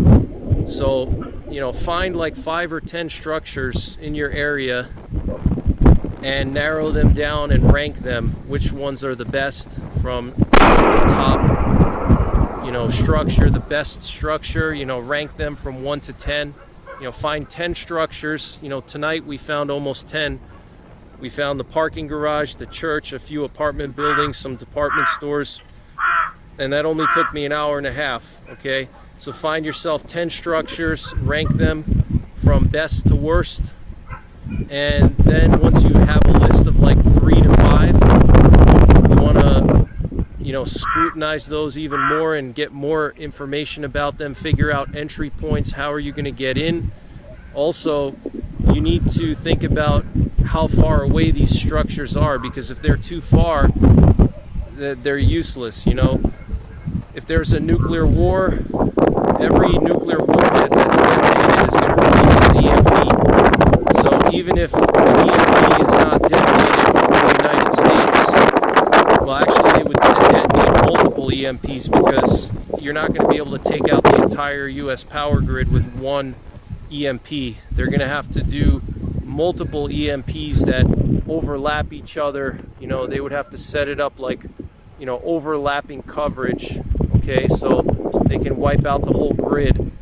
So, you know, find like 5 or 10 structures in your area and narrow them down and rank them, which ones are the best from the top structure, the best structure, rank them from 1 to 10. Find 10 structures. Tonight we found almost 10. We found the parking garage, the church, a few apartment buildings, some department stores, and that only took me an hour and a half, okay? So find yourself 10 structures, rank them from best to worst, and then once you have a list of like 3 to 5, you want to scrutinize those even more and get more information about them, figure out entry points, how are you going to get in. Also, you need to think about how far away these structures are, because if they're too far, they're useless. If there's a nuclear war, every nuclear warhead that's detonated is going to release an EMP. So even if an EMP is not detonated in the United States, well, actually they would detonate multiple EMPs, because you're not going to be able to take out the entire U.S. power grid with one EMP. They're going to have to do multiple EMPs that overlap each other. They would have to set it up like, overlapping coverage, okay, so they can wipe out the whole grid.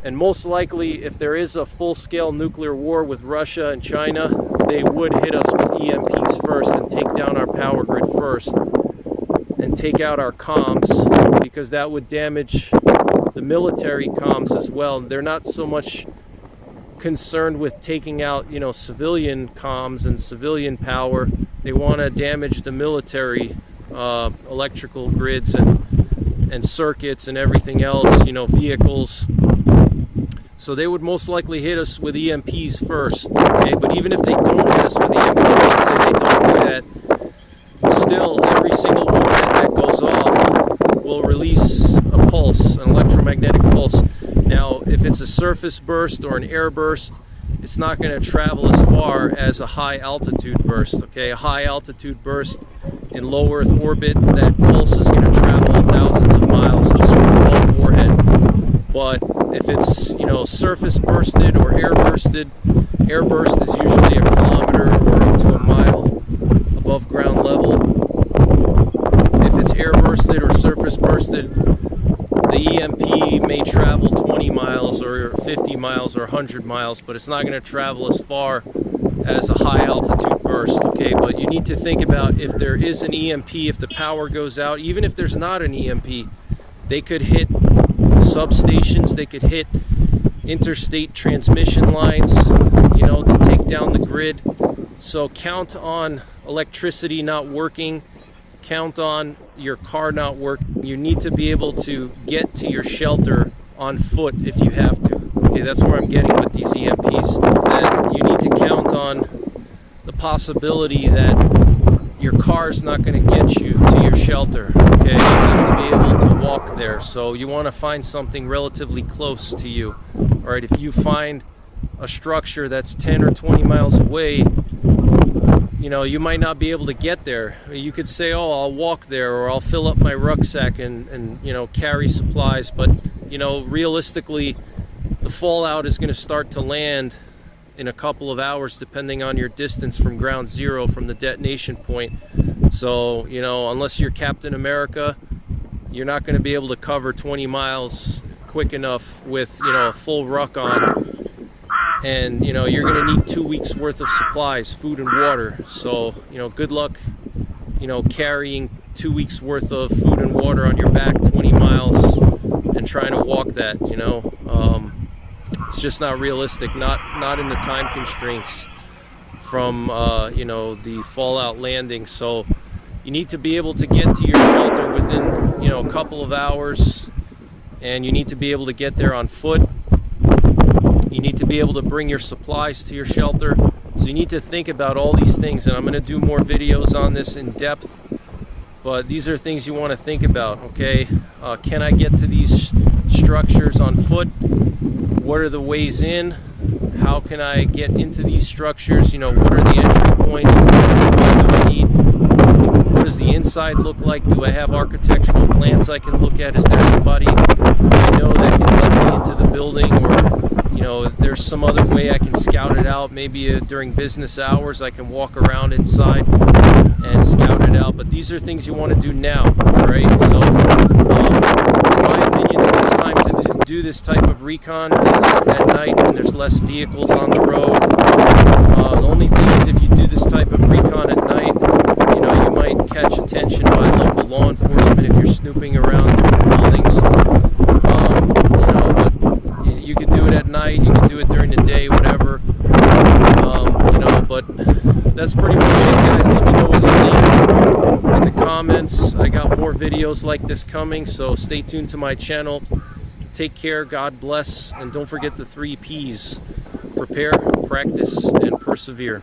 And most likely, if there is a full-scale nuclear war with Russia and China, they would hit us with EMPs first and take down our power grid first and take out our comms, because that would damage the military comms as well. They're not so much concerned with taking out, civilian comms and civilian power. They want to damage the military electrical grids and circuits and everything else, vehicles. So they would most likely hit us with EMPs first, okay? But even if they don't hit us with EMPs, let's say they don't do that, still every single warhead that goes off will release a pulse, an electromagnetic pulse. Now, if it's a surface burst or an air burst, it's not going to travel as far as a high altitude burst, okay? A high altitude burst in low Earth orbit, that pulse is going to travel thousands of miles just from one warhead. But if it's, surface bursted or air bursted, air burst is usually 1 kilometer or up to 1 mile above ground level. If it's air bursted or surface bursted, the EMP may travel 20 miles or 50 miles or 100 miles, but it's not going to travel as far as a high altitude burst, okay? But you need to think about, if there is an EMP, if the power goes out, even if there's not an EMP, they could hit substations, they could hit interstate transmission lines, to take down the grid. So count on electricity not working, count on your car not working. You need to be able to get to your shelter on foot if you have to. Okay, that's where I'm getting with these EMPs. Then you need to count on the possibility that your car's not going to get you to your shelter. Okay, you have to be able to walk there. So you want to find something relatively close to you. All right, if you find a structure that's 10 or 20 miles away, you might not be able to get there. You could say, oh, I'll walk there, or I'll fill up my rucksack and carry supplies. But, realistically, the fallout is going to start to land in a couple of hours, depending on your distance from ground zero, from the detonation point. So, unless you're Captain America, you're not going to be able to cover 20 miles quick enough with, a full ruck on. And you're going to need 2 weeks worth of supplies, food and water. So good luck carrying 2 weeks worth of food and water on your back 20 miles and trying to walk that. It's just not realistic, not in the time constraints from the fallout landing. So you need to be able to get to your shelter within a couple of hours, and you need to be able to get there on foot. You need to be able to bring your supplies to your shelter. So you need to think about all these things, and I'm going to do more videos on this in depth, but these are things you want to think about, okay? Can I get to these structures on foot? What are the ways in? How can I get into these structures? What are the entry points? What do I need? What does the inside look like? Do I have architectural plans I can look at? Is there somebody I know that can let me into the building? Or if there's some other way I can scout it out, maybe during business hours I can walk around inside and scout it out. But these are things you want to do now, right? So do this type of recon is at night when there's less vehicles on the road. The only thing is if you do this type of recon at night, you know, you might catch attention by local law enforcement if you're snooping around different buildings. You know, but you could do it at night, you could do it during the day, whatever. You know, but that's pretty much it, guys. Let me know what you think in the comments. I got more videos like this coming, so stay tuned to my channel. Take care, God bless, and don't forget the 3 P's: prepare, practice, and persevere.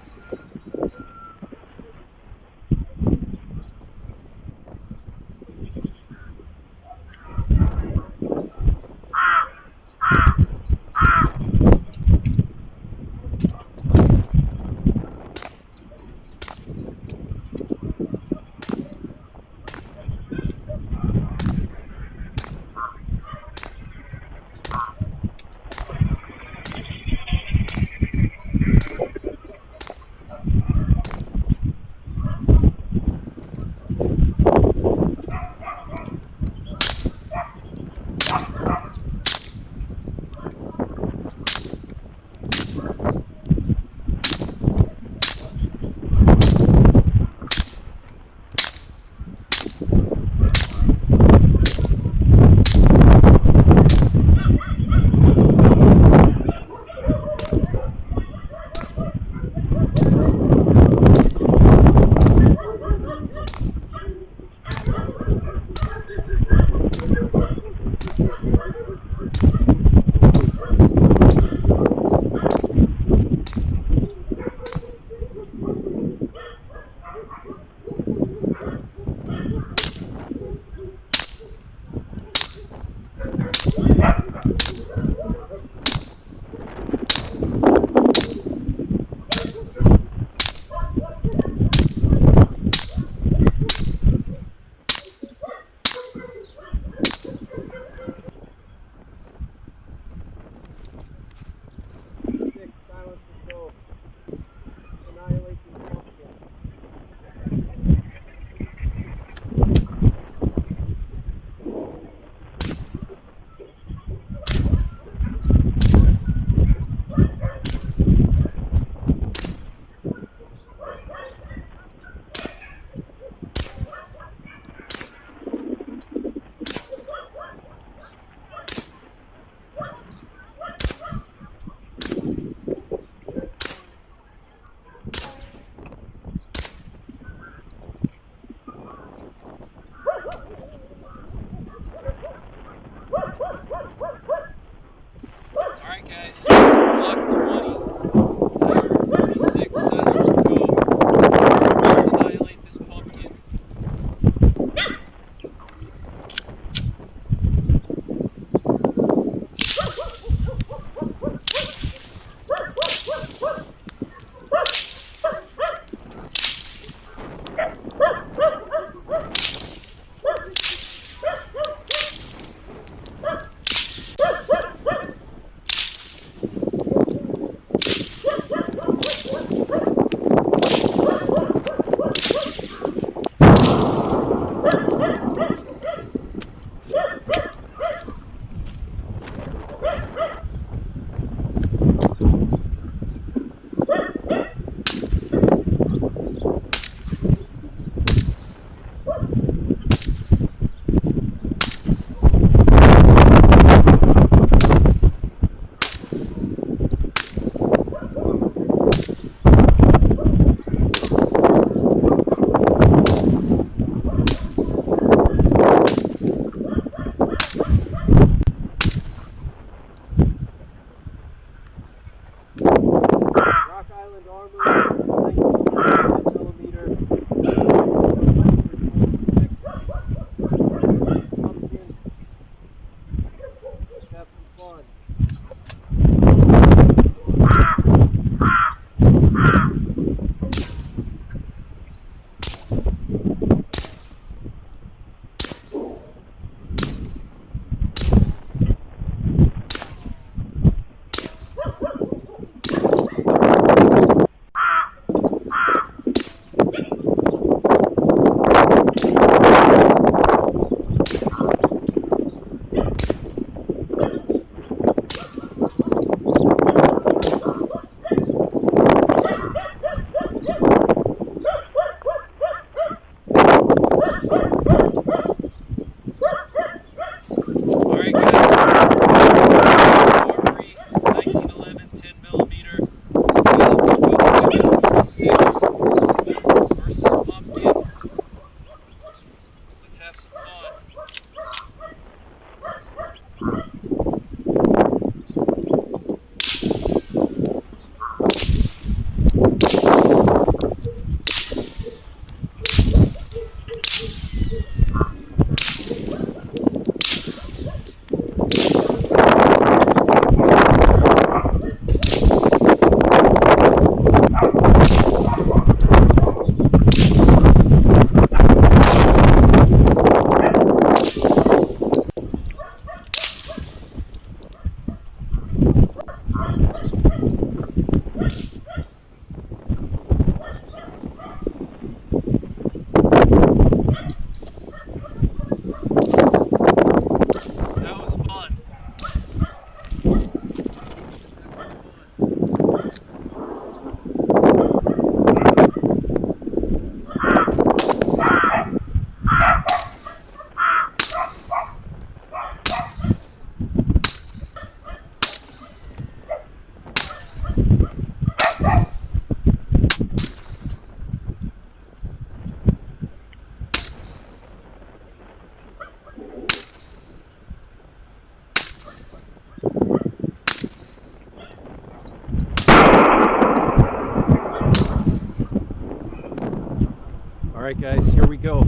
Alright guys, here we go.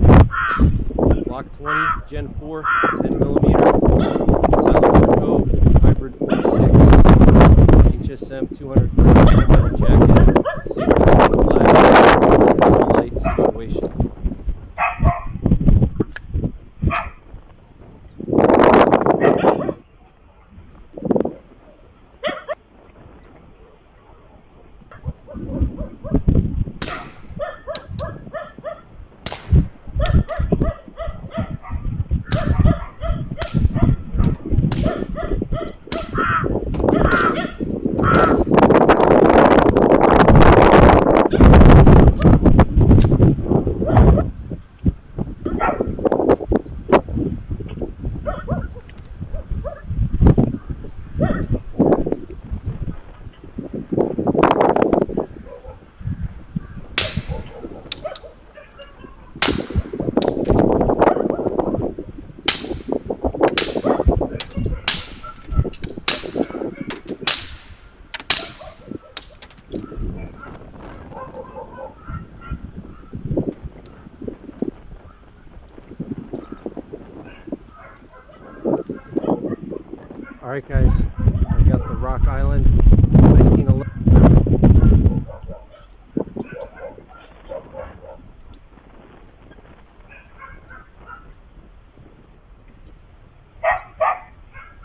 Glock 20, Gen 4, 10mm, silencer code, hybrid 46, HSM 230 jacket, safety flag, light situation. Alright guys, so I got the Rock Island 1911.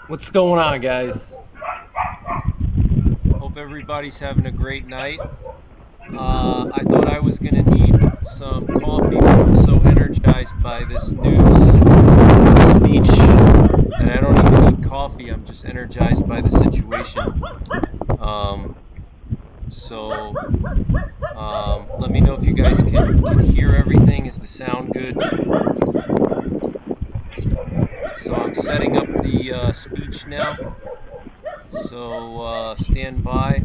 What's going on guys? Hope everybody's having a great night. I thought I was going to need some coffee, but I'm so energized by this news speech, and I don't even need coffee. I'm just energized by the situation. Let me know if you guys can hear everything. Is the sound good? So I'm setting up the speech now. So stand by.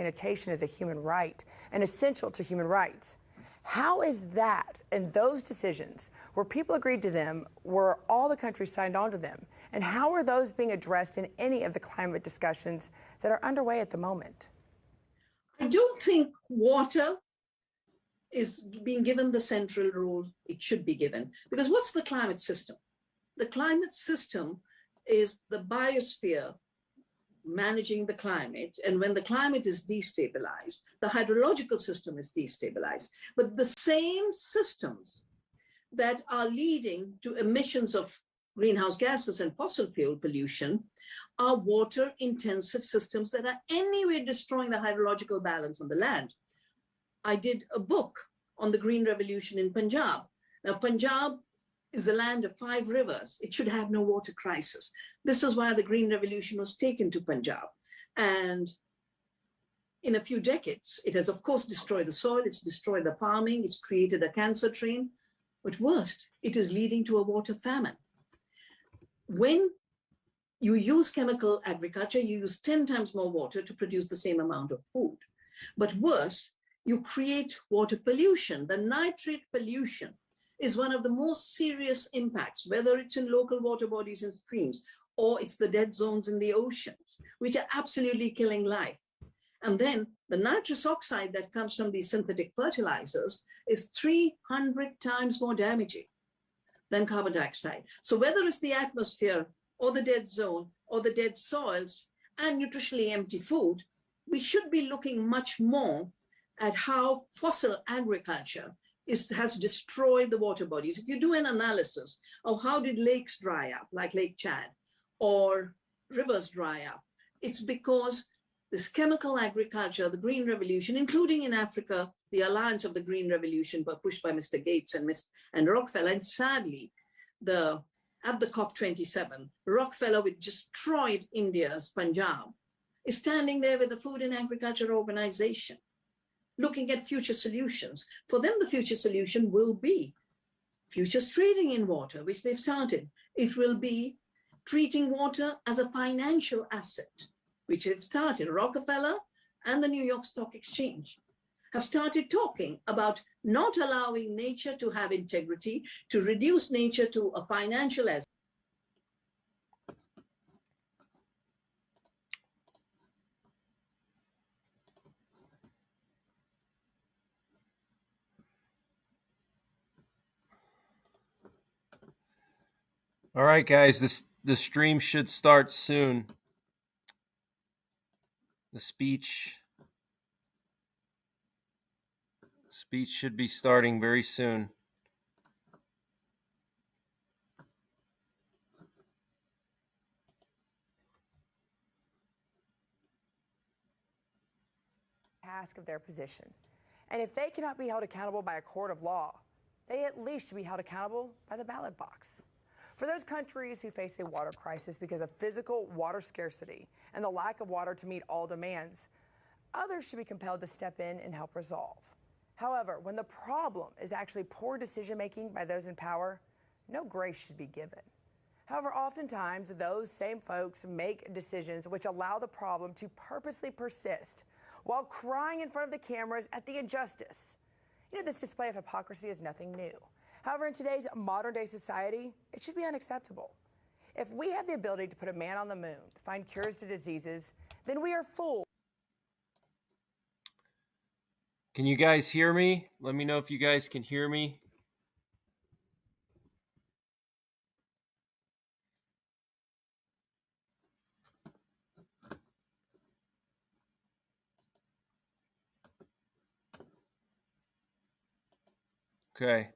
sanitation is a human right and essential to human rights. How is that and those decisions, where people agreed to them, where all the countries signed on to them, and how are those being addressed in any of the climate discussions that are underway at the moment? I don't think water is being given the central role it should be given. Because what's the climate system? The climate system is the biosphere managing the climate. And when the climate is destabilized, the hydrological system is destabilized. But the same systems that are leading to emissions of greenhouse gases and fossil fuel pollution are water intensive systems that are anyway destroying the hydrological balance on the land. I did a book on the Green Revolution in Punjab. Now, Punjab is the land of 5 rivers. It should have no water crisis. This is why the Green Revolution was taken to Punjab. And in a few decades, it has, of course, destroyed the soil, it's destroyed the farming, it's created a cancer train. But worst, it is leading to a water famine. When you use chemical agriculture, you use 10 times more water to produce the same amount of food. But worse, you create water pollution. The nitrate pollution is one of the most serious impacts, whether it's in local water bodies and streams, or it's the dead zones in the oceans, which are absolutely killing life. And then the nitrous oxide that comes from these synthetic fertilizers is 300 times more damaging than carbon dioxide. So whether it's the atmosphere or the dead zone or the dead soils and nutritionally empty food, we should be looking much more at how fossil agriculture has destroyed the water bodies. If you do an analysis of how did lakes dry up, like Lake Chad, or rivers dry up, it's because this chemical agriculture, the Green Revolution, including in Africa, the alliance of the Green Revolution, but pushed by Mr. Gates and Rockefeller, and sadly, at the COP27, Rockefeller, which destroyed India's Punjab, is standing there with the Food and Agriculture Organization, looking at future solutions. For them, the future solution will be futures trading in water, which they've started. It will be treating water as a financial asset, which they've started. Rockefeller and the New York Stock Exchange have started talking about not allowing nature to have integrity, to reduce nature to a financial asset. All right, guys, the stream should start soon. The speech should be starting very soon. Task of their position. And if they cannot be held accountable by a court of law, they at least should be held accountable by the ballot box. For those countries who face a water crisis because of physical water scarcity and the lack of water to meet all demands, others should be compelled to step in and help resolve. However, when the problem is actually poor decision-making by those in power, no grace should be given. However, oftentimes those same folks make decisions which allow the problem to purposely persist while crying in front of the cameras at the injustice. You know, this display of hypocrisy is nothing new. However, in today's modern-day society, it should be unacceptable. If we have the ability to put a man on the moon, to find cures to diseases, then we are fools. Can you guys hear me? Let me know if you guys can hear me. Okay.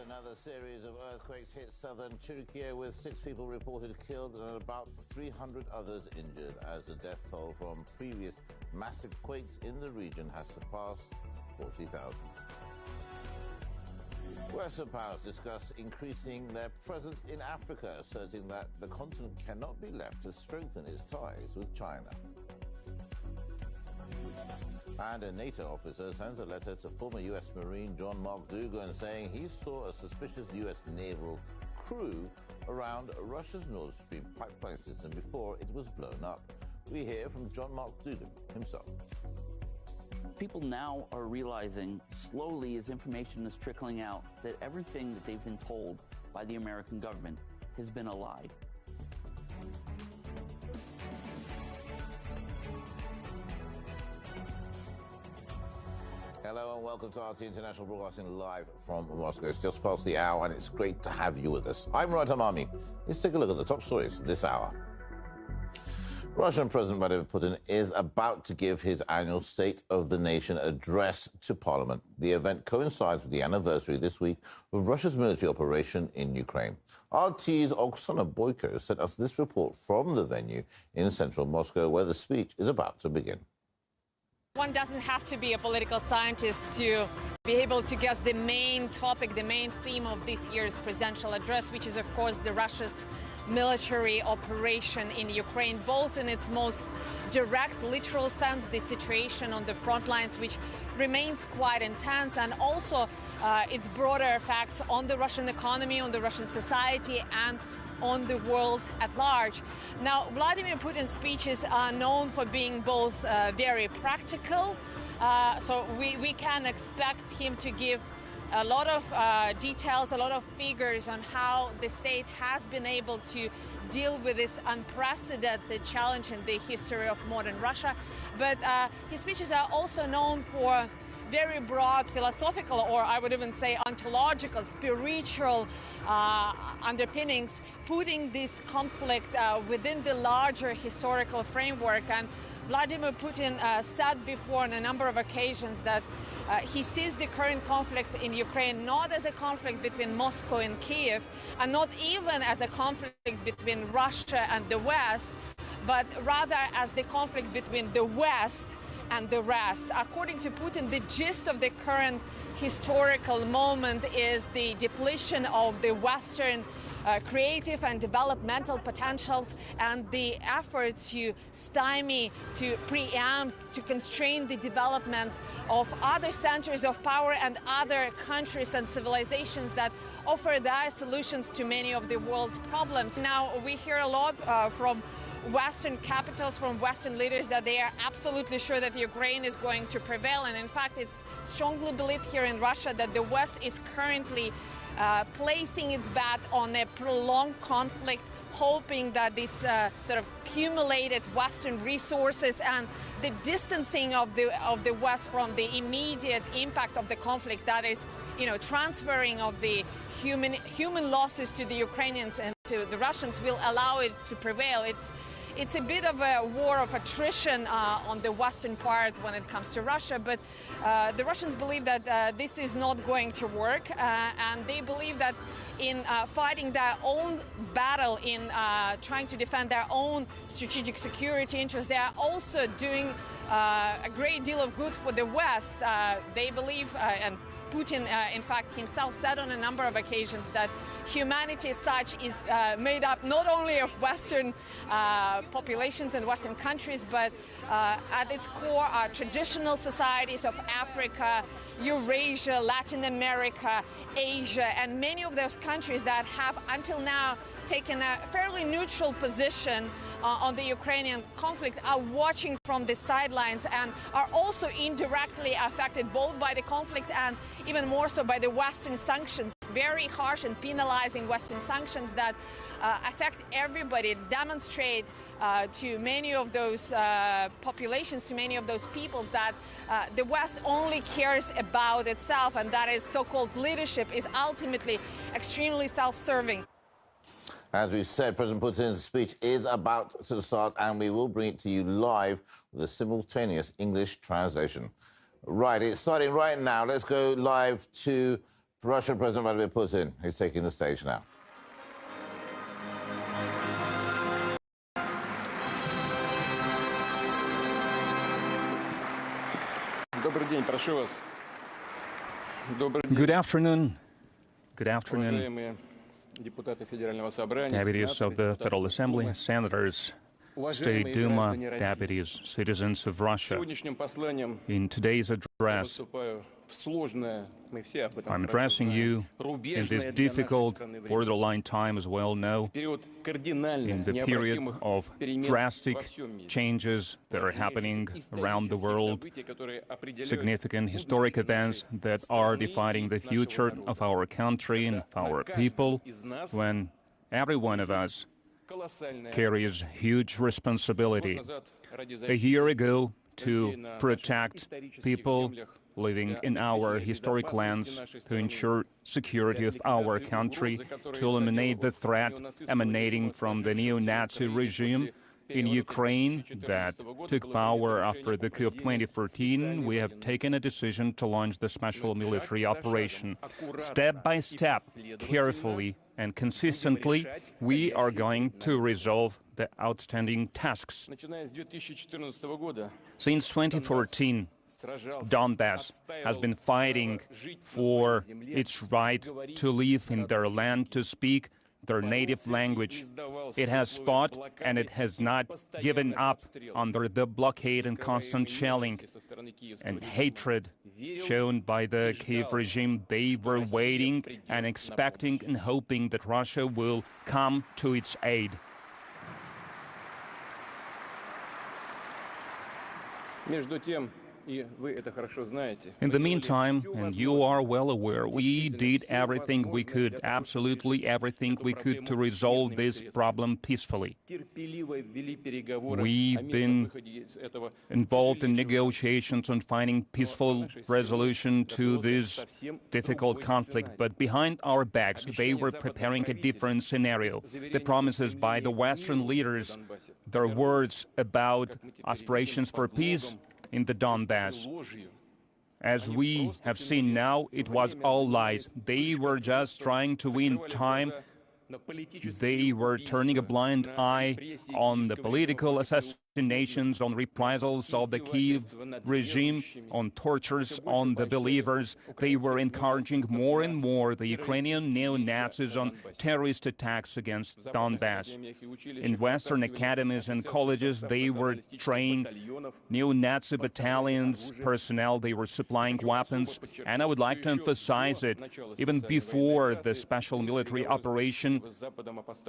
Another series of earthquakes hit southern Turkey with 6 people reported killed and about 300 others injured as the death toll from previous massive quakes in the region has surpassed 40,000. Western powers discuss increasing their presence in Africa, asserting that the continent cannot be left to strengthen its ties with China. And a NATO officer sends a letter to former U.S. Marine John Mark Dougan saying he saw a suspicious U.S. naval crew around Russia's Nord Stream pipeline system before it was blown up. We hear from John Mark Dougan himself. People now are realizing slowly as information is trickling out that everything that they've been told by the American government has been a lie. Hello and welcome to RT International Broadcasting live from Moscow. It's just past the hour and it's great to have you with us. I'm Right Army. Let's take a look at the top stories this hour. Russian President Vladimir Putin is about to give his annual State of the Nation address to Parliament. The event coincides with the anniversary this week of Russia's military operation in Ukraine. RT's Oksana Boyko sent us this report from the venue in central Moscow where the speech is about to begin. One doesn't have to be a political scientist to be able to guess the main topic, the main theme of this year's presidential address, which is, of course, Russia's military operation in Ukraine, both in its most direct, literal sense, the situation on the front lines, which remains quite intense, and also its broader effects on the Russian economy, on the Russian society, and on the world at large. Now, Vladimir Putin's speeches are known for being both very practical, so we can expect him to give a lot of details, a lot of figures on how the state has been able to deal with this unprecedented challenge in the history of modern Russia. But his speeches are also known for very broad philosophical, or I would even say ontological, spiritual underpinnings, putting this conflict within the larger historical framework. And Vladimir Putin said before on a number of occasions that he sees the current conflict in Ukraine not as a conflict between Moscow and Kiev, and not even as a conflict between Russia and the West, but rather as the conflict between the West and the rest. According to Putin, the gist of the current historical moment is the depletion of the Western creative and developmental potentials and the effort to stymie, to preempt, to constrain the development of other centers of power and other countries and civilizations that offer their solutions to many of the world's problems. Now, we hear a lot from Western capitals, from Western leaders, that they are absolutely sure that Ukraine is going to prevail. And in fact, it's strongly believed here in Russia that the West is currently placing its bet on a prolonged conflict, hoping that this sort of accumulated Western resources and the distancing of the West from the immediate impact of the conflict, that is, transferring of the human losses to the Ukrainians and to the Russians, will allow it to prevail. It's a bit of a war of attrition on the western part when it comes to Russia, but the Russians believe that this is not going to work, and they believe that in fighting their own battle, in trying to defend their own strategic security interests, they are also doing a great deal of good for the West. They believe, and Putin, in fact, himself said on a number of occasions that humanity as such is made up not only of Western populations and Western countries, but at its core are traditional societies of Africa, Eurasia, Latin America, Asia, and many of those countries that have until now taken a fairly neutral position on the Ukrainian conflict are watching from the sidelines and are also indirectly affected both by the conflict and even more so by the Western sanctions, very harsh and penalizing Western sanctions that affect everybody, demonstrate to many of those populations, to many of those peoples, that the West only cares about itself, and that is so-called leadership is ultimately extremely self-serving. As we've said, President Putin's speech is about to start, and we will bring it to you live with a simultaneous English translation. Right, it's starting right now. Let's go live to Russian President Vladimir Putin is taking the stage now. Good afternoon. Good afternoon, deputies of the Federal Assembly, senators, State Duma, deputies, citizens of Russia. In today's address, I'm addressing you in this difficult borderline time, as well know, in the period of drastic changes that are happening around the world, significant historic events that are defining the future of our country and our people, when every one of us carries huge responsibility. A year ago, to protect people living in our historic lands, to ensure security of our country, to eliminate the threat emanating from the neo-Nazi regime in Ukraine that took power after the coup of 2014, we have taken a decision to launch the special military operation. Step by step, carefully and consistently, we are going to resolve the outstanding tasks. Since 2014, Donbass has been fighting for its right to live in their land, to speak their native language. It has fought and it has not given up under the blockade and constant shelling and hatred shown by the Kiev regime. They were waiting and expecting and hoping that Russia will come to its aid. In the meantime, and you are well aware, we did everything we could, absolutely everything we could, to resolve this problem peacefully. We've been involved in negotiations on finding peaceful resolution to this difficult conflict, but behind our backs, they were preparing a different scenario. The promises by the Western leaders, their words about aspirations for peace in the Donbass. As we have seen now, it was all lies. They were just trying to win time. They were turning a blind eye on the political assassinations, on reprisals of the Kiev regime, on tortures on the believers. They were encouraging more and more the Ukrainian neo-Nazis on terrorist attacks against Donbass. In Western academies and colleges, they were training neo-Nazi battalions, personnel. They were supplying weapons. And I would like to emphasize it, even before the special military operation,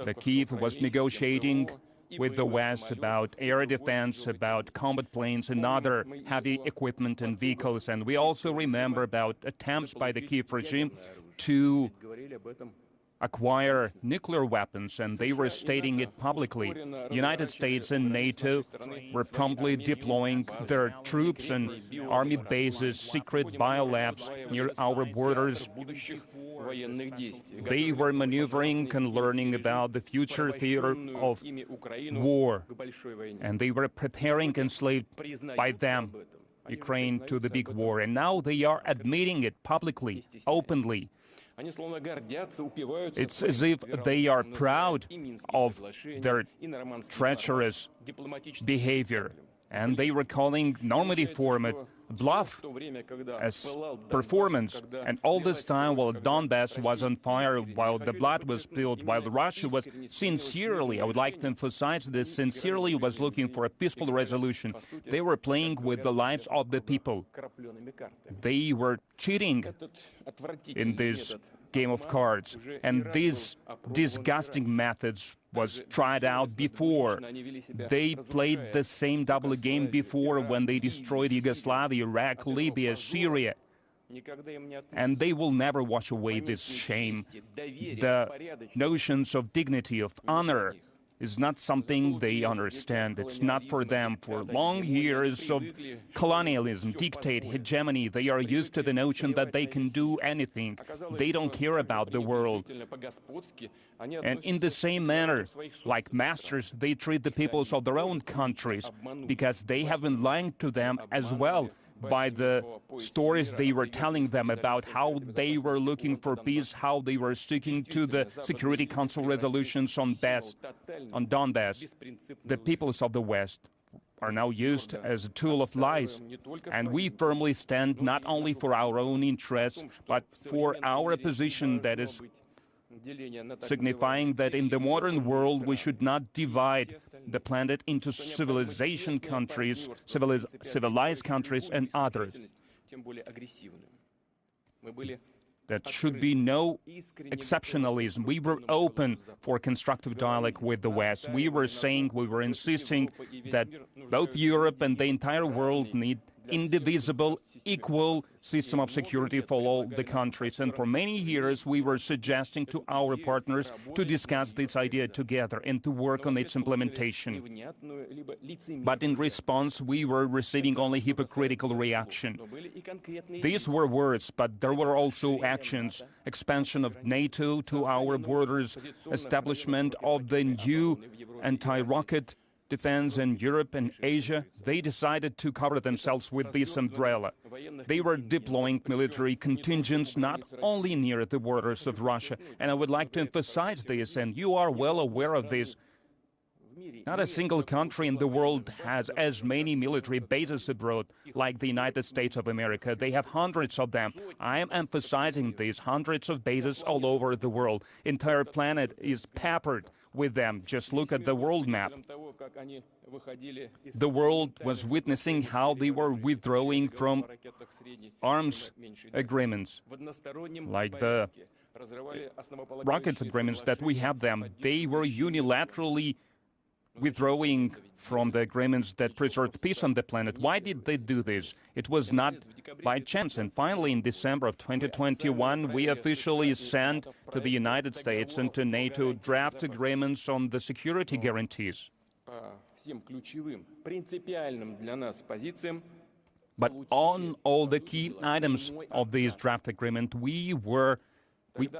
the Kiev was negotiating with the West about air defense, about combat planes and other heavy equipment and vehicles. And we also remember about attempts by the Kiev regime to acquire nuclear weapons, and they were stating it publicly. United States and NATO were promptly deploying their troops and army bases, secret biolabs near our borders. They were maneuvering and learning about the future theater of war, and they were preparing, enslaved by them, Ukraine to the big war. And now they are admitting it publicly, openly. It's as if they are proud of their treacherous behavior, and they were calling Normandy format bluff as performance. And all this time, while Donbass was on fire, while the blood was spilled, while Russia was sincerely, I would like to emphasize this, sincerely was looking for a peaceful resolution, they were playing with the lives of the people. They were cheating in this game of cards, and these disgusting methods was tried out before. They played the same double game before when they destroyed Yugoslavia, Iraq, Libya, Syria. And they will never wash away this shame. The notions of dignity, of honor, is not something they understand. It's not for them. For long years of colonialism, dictate, hegemony, they are used to the notion that they can do anything. They don't care about the world. And in the same manner, like masters, they treat the peoples of their own countries, because they have been lying to them as well. by the stories they were telling them about how they were looking for peace, how they were sticking to the Security Council resolutions on Donbass. The peoples of the West are now used as a tool of lies. And we firmly stand not only for our own interests, but for our position that is signifying that in the modern world we should not divide the planet into civilized countries, and others. There should be no exceptionalism. We were open for constructive dialogue with the West. We were insisting that both Europe and the entire world need indivisible, equal system of security for all the countries. And for many years, we were suggesting to our partners to discuss this idea together and to work on its implementation. But in response, we were receiving only hypocritical reaction. These were words, but there were also actions: expansion of NATO to our borders, establishment of the new anti-rocket defense in Europe and Asia. They decided to cover themselves with this umbrella. They were deploying military contingents not only near the borders of Russia, and I would like to emphasize this, and you are well aware of this. Not a single country in the world has as many military bases abroad like the United States of America. They have hundreds of them. I am emphasizing these hundreds of bases all over the world. Entire planet is peppered with them. Just look at the world map. The world was witnessing how they were withdrawing from arms agreements, like the rocket agreements that we have them. They were unilaterally withdrawing from the agreements that preserved peace on the planet. Why did they do this? It was not by chance. And finally, in December of 2021, we officially sent to the United States and to NATO draft agreements on the security guarantees. But on all the key items of this draft agreement, we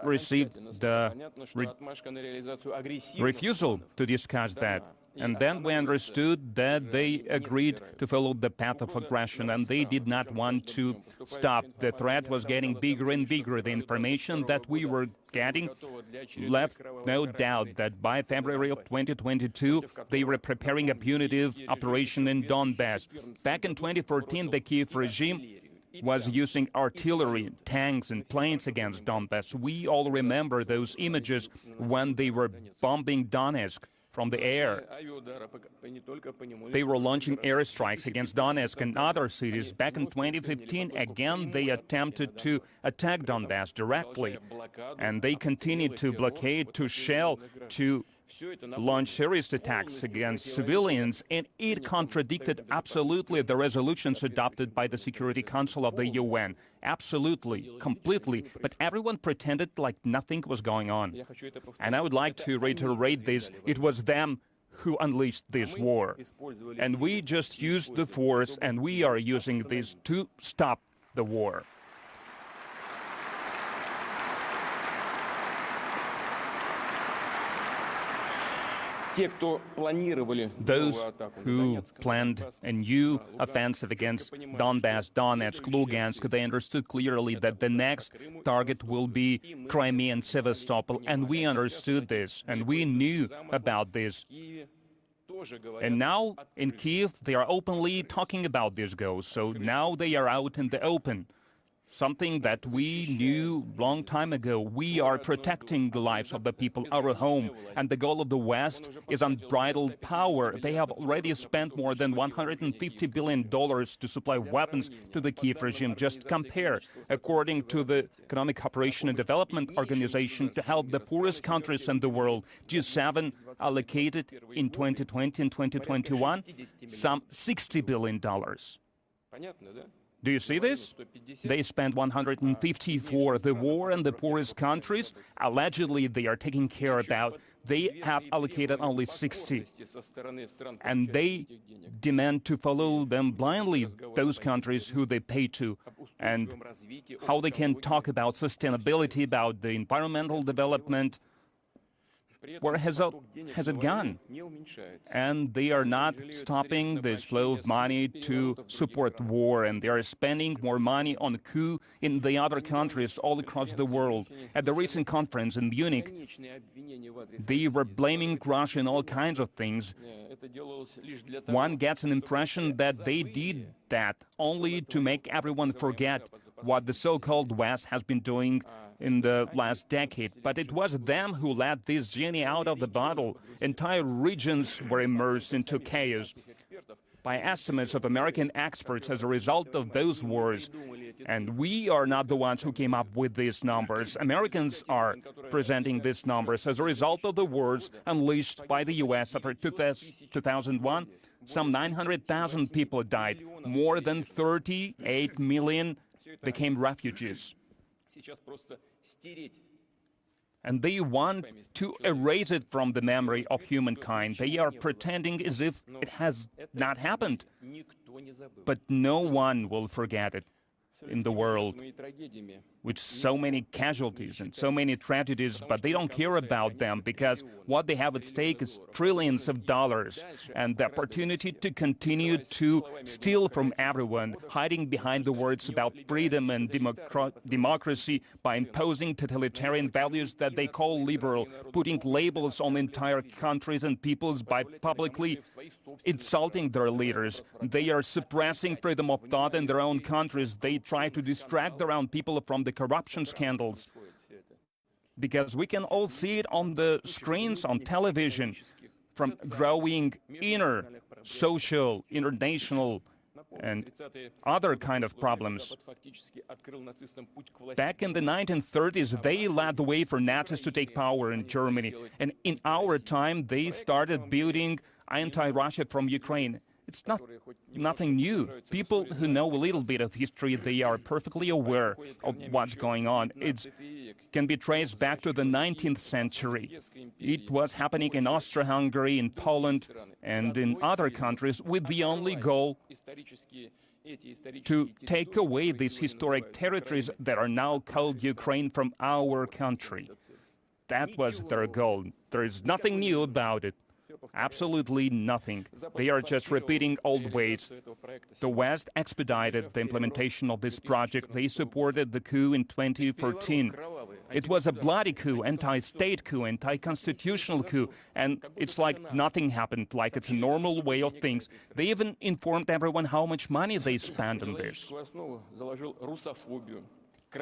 received the refusal to discuss that. And then we understood that they agreed to follow the path of aggression, and they did not want to stop. The threat was getting bigger and bigger. The information that we were getting left no doubt that by February of 2022, they were preparing a punitive operation in Donbass. Back in 2014, the Kiev regime was using artillery, tanks, and planes against Donbass. We all remember those images when they were bombing Donetsk from the air. They were launching airstrikes against Donetsk and other cities. Back in 2015, again, they attempted to attack Donbass directly. And they continued to blockade, to shell, to launch serious attacks against civilians, and it contradicted absolutely the resolutions adopted by the Security Council of the UN. Absolutely, completely. But everyone pretended like nothing was going on. And I would like to reiterate this. It was them who unleashed this war. And we just used the force, and we are using this to stop the war. Those who planned a new offensive against Donbass, Donetsk, Lugansk, they understood clearly that the next target will be Crimea and Sevastopol, and we understood this, and we knew about this. And now, in Kiev, they are openly talking about these goals, so now they are out in the open. Something that we knew a long time ago. We are protecting the lives of the people, our home, and the goal of the West is unbridled power. They have already spent more than $150 billion to supply weapons to the Kiev regime. Just compare. According to the Economic Cooperation and Development Organization, to help the poorest countries in the world, G7 allocated in 2020 and 2021 some $60 billion. Do you see this? They spent 150 for the war and the poorest countries. Allegedly, they are taking care about. They have allocated only 60. And they demand to follow them blindly, those countries who they pay to, and how they can talk about sustainability, about the environmental development. Where has it gone? And they are not stopping this flow of money to support war, and they are spending more money on coup in the other countries all across the world. At the recent conference in Munich, they were blaming Russia in all kinds of things. One gets an impression that they did that only to make everyone forget what the so-called West has been doing in the last decade. But it was them who let this genie out of the bottle. Entire regions were immersed into chaos. By estimates of American experts as a result of those wars, and we are not the ones who came up with these numbers. Americans are presenting these numbers as a result of the wars unleashed by the U.S. after 2001. Some 900,000 people died. More than 38 million became refugees. And they want to erase it from the memory of humankind. They are pretending as if it has not happened. But no one will forget it in the world, with so many casualties and so many tragedies, but they don't care about them because what they have at stake is trillions of dollars and the opportunity to continue to steal from everyone, hiding behind the words about freedom and democracy by imposing totalitarian values that they call liberal, putting labels on entire countries and peoples by publicly insulting their leaders. They are suppressing freedom of thought in their own countries. They try to distract their own people from the corruption scandals. Because we can all see it on the screens, on television, from growing inner, social, international, and other kind of problems. Back in the 1930s, they led the way for Nazis to take power in Germany. And in our time, they started building anti-Russia from Ukraine. It's nothing new. People who know a little bit of history, they are perfectly aware of what's going on. It can be traced back to the 19th century. It was happening in Austria-Hungary, in Poland, and in other countries with the only goal to take away these historic territories that are now called Ukraine from our country. That was their goal. There is nothing new about it. Absolutely nothing. They are just repeating old ways. The West expedited the implementation of this project. They supported the coup in 2014. It was a bloody coup, anti-state coup, anti-constitutional coup, and it's like nothing happened, like it's a normal way of things. They even informed everyone how much money they spent on this.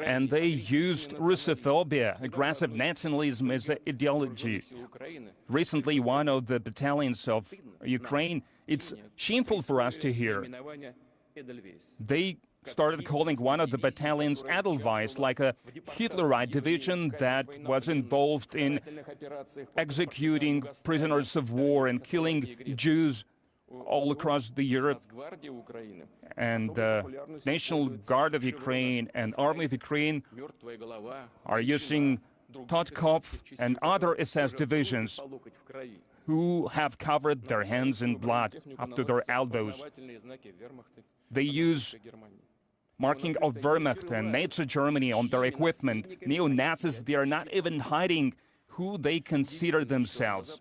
And they used Russophobia, aggressive nationalism as an ideology. Recently, one of the battalions of Ukraine, it's shameful for us to hear, they started calling one of the battalions Edelweiss, like a Hitlerite division that was involved in executing prisoners of war and killing Jews all across Europe. And the National Guard of Ukraine and Army of Ukraine are using Totkov and other SS divisions who have covered their hands in blood up to their elbows. They use marking of Wehrmacht and Nazi Germany on their equipment. Neo-Nazis, they are not even hiding who they consider themselves,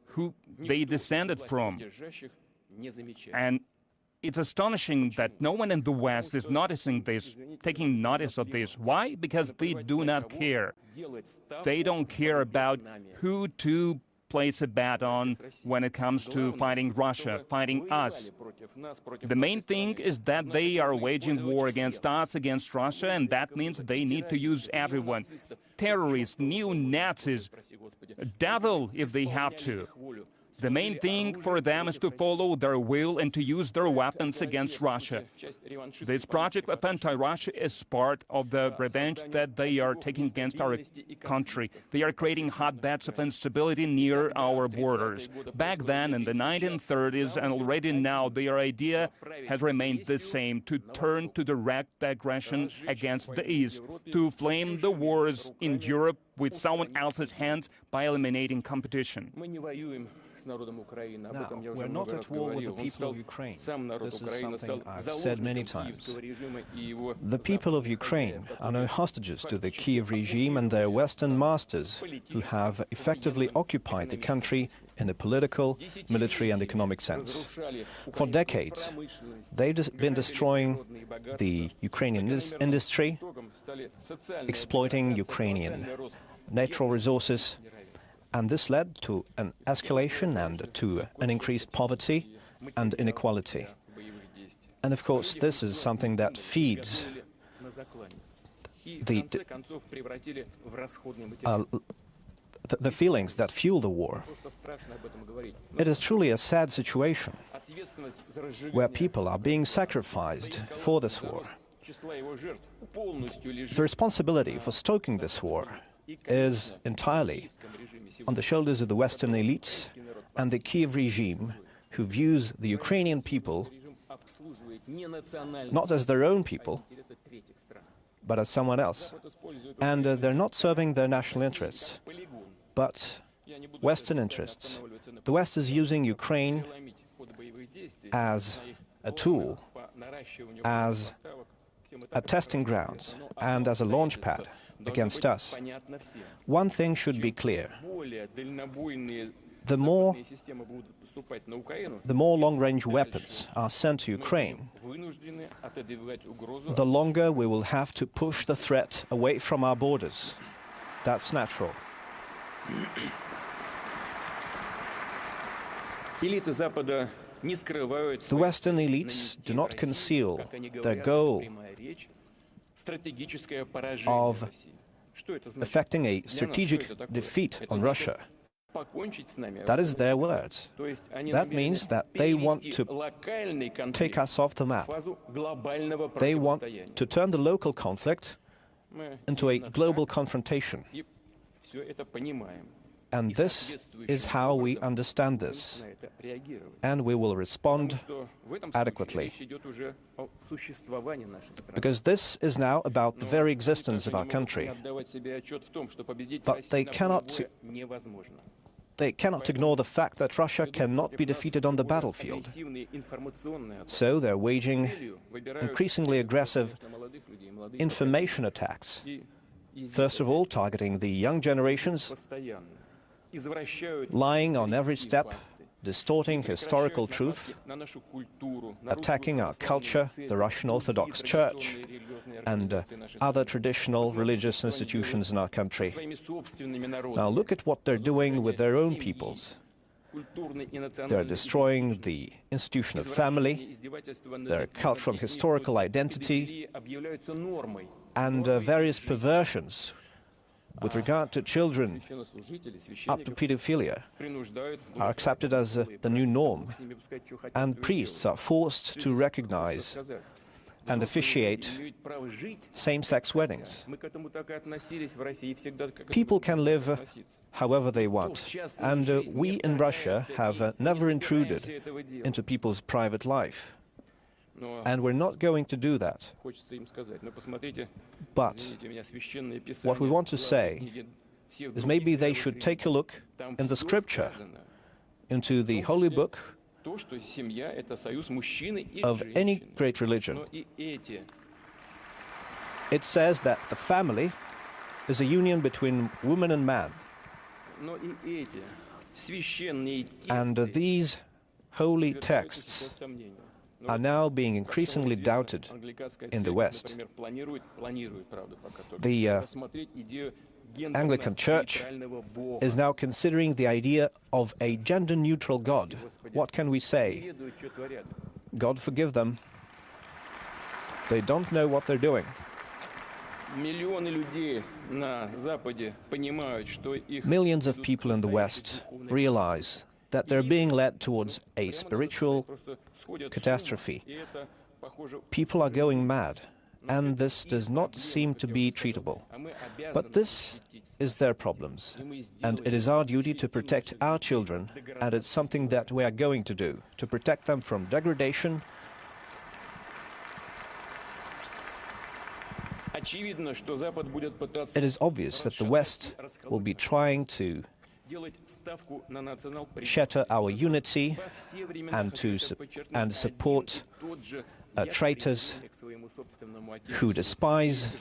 who they descended from. And it's astonishing that no one in the West is noticing this, taking notice of this. Why? Because they do not care. They don't care about who to place a bet on when it comes to fighting Russia, fighting us. The main thing is that they are waging war against us, against Russia, and that means they need to use everyone. Terrorists, neo-Nazis, devil if they have to. The main thing for them is to follow their will and to use their weapons against Russia. This project of anti-Russia is part of the revenge that they are taking against our country. They are creating hotbeds of instability near our borders. Back then, in the 1930s, and already now, their idea has remained the same, to turn to direct aggression against the East, to flame the wars in Europe with someone else's hands by eliminating competition. Now, we're not at war with the people of Ukraine. This is something I've said many times. The people of Ukraine are no hostages to the Kiev regime and their Western masters, who have effectively occupied the country in a political, military and economic sense. For decades, they've been destroying the Ukrainian industry, exploiting Ukrainian natural resources, and this led to an escalation and to an increased poverty and inequality. And of course, this is something that feeds the feelings that fuel the war. It is truly a sad situation where people are being sacrificed for this war. The responsibility for stoking this war is entirely on the shoulders of the Western elites and the Kiev regime, who views the Ukrainian people not as their own people, but as someone else. And they're not serving their national interests, but Western interests. The West is using Ukraine as a tool, as a testing ground, and as a launch pad against us. One thing should be clear. The more long-range weapons are sent to Ukraine, the longer we will have to push the threat away from our borders. That's natural. The Western elites do not conceal their goal of effecting a strategic defeat on Russia. That is their words. That means that they want to take us off the map. They want to turn the local conflict into a global confrontation. And this is how we understand this, and we will respond adequately. Because this is now about the very existence of our country. But they cannot ignore the fact that Russia cannot be defeated on the battlefield. So they're waging increasingly aggressive information attacks, first of all targeting the young generations, lying on every step, distorting historical truth, attacking our culture, the Russian Orthodox Church, and other traditional religious institutions in our country. Now look at what they're doing with their own peoples. They're destroying the institution of family, their cultural and historical identity, and various perversions with regard to children up to pedophilia are accepted as the new norm, and priests are forced to recognize and officiate same-sex weddings. People can live however they want, and we in Russia have never intruded into people's private life. And we're not going to do that. But what we want to say is maybe they should take a look in the scripture, into the holy book of any great religion. It says that the family is a union between woman and man. And these holy texts are now being increasingly doubted in the West. The Anglican Church is now considering the idea of a gender-neutral God. What can we say? God forgive them. They don't know what they're doing. Millions of people in the West realize that they're being led towards a spiritual catastrophe. People are going mad, and this does not seem to be treatable. But this is their problems, and it is our duty to protect our children, and it's something that we are going to do, to protect them from degradation. It is obvious that the West will be trying to shatter our unity and support traitors who despise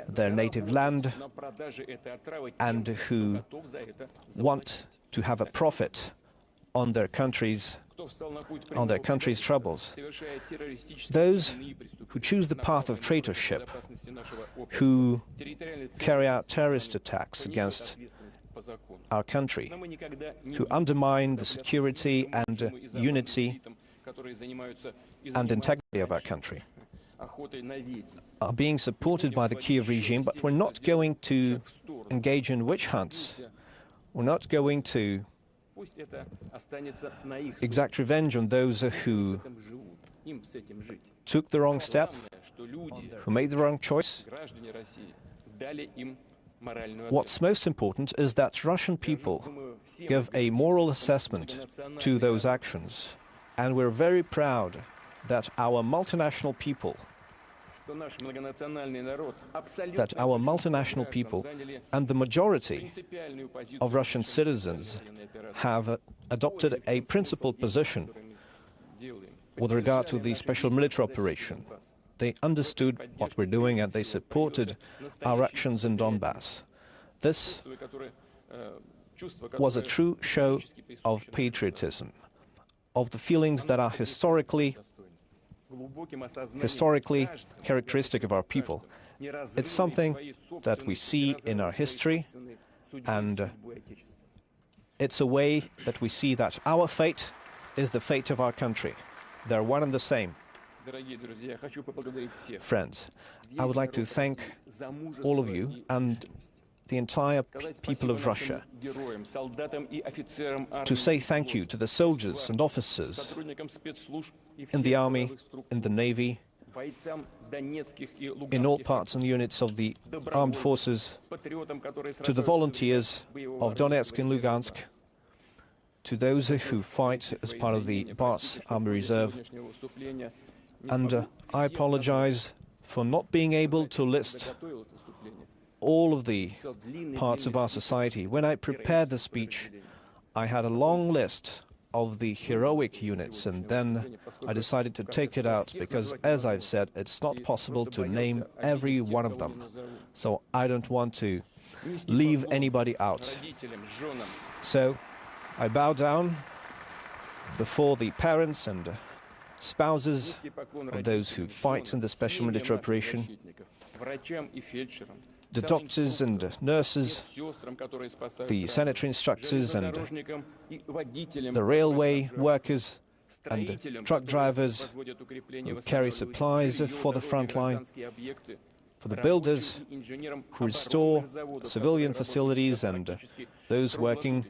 their native land and who want to have a profit on their country's troubles. Those who choose the path of traitorship, who carry out terrorist attacks against our country, who undermine the security and unity and integrity of our country, are being supported by the Kiev regime, but we're not going to engage in witch hunts. We're not going to exact revenge on those who took the wrong step, who made the wrong choice. What's most important is that Russian people give a moral assessment to those actions, and we're very proud that our multinational people and the majority of Russian citizens have adopted a principled position with regard to the special military operation. They understood what we're doing and they supported our actions in Donbass. This was a true show of patriotism, of the feelings that are historically characteristic of our people. It's something that we see in our history, and it's a way that we see that our fate is the fate of our country. They're one and the same. Friends, I would like to thank all of you and the entire people of Russia, to say thank you to the soldiers and officers in the army, in the navy, in all parts and units of the armed forces, to the volunteers of Donetsk and Lugansk, to those who fight as part of the Bars Army Reserve. And I apologize for not being able to list all of the parts of our society. When I prepared the speech, I had a long list of the heroic units, and then I decided to take it out because, as I've said, it's not possible to name every one of them. So I don't want to leave anybody out. So I bow down before the parents and spouses of those who fight in the special military operation, the doctors and nurses, the sanitary instructors and the railway workers and truck drivers who carry supplies for the front line, for the builders who restore civilian facilities and those working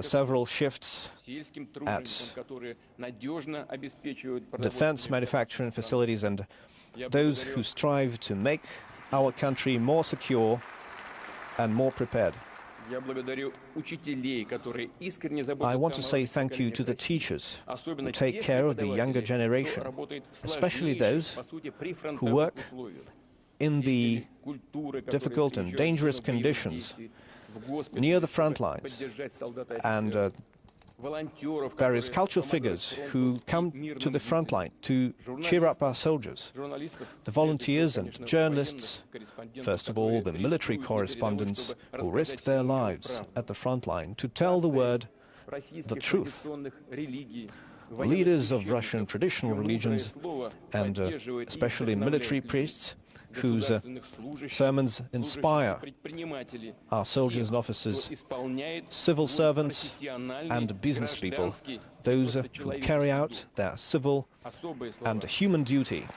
several shifts at defense manufacturing facilities, and those who strive to make our country more secure and more prepared. I want to say thank you to the teachers who take care of the younger generation, especially those who work in the difficult and dangerous conditions near the front lines, and various cultural figures who come to the front line to cheer up our soldiers, the volunteers and journalists, first of all the military correspondents who risk their lives at the front line to tell the world the truth, leaders of Russian traditional religions, and especially military priests whose sermons inspire our soldiers and officers, civil servants and business people, those who carry out their civil and human duty.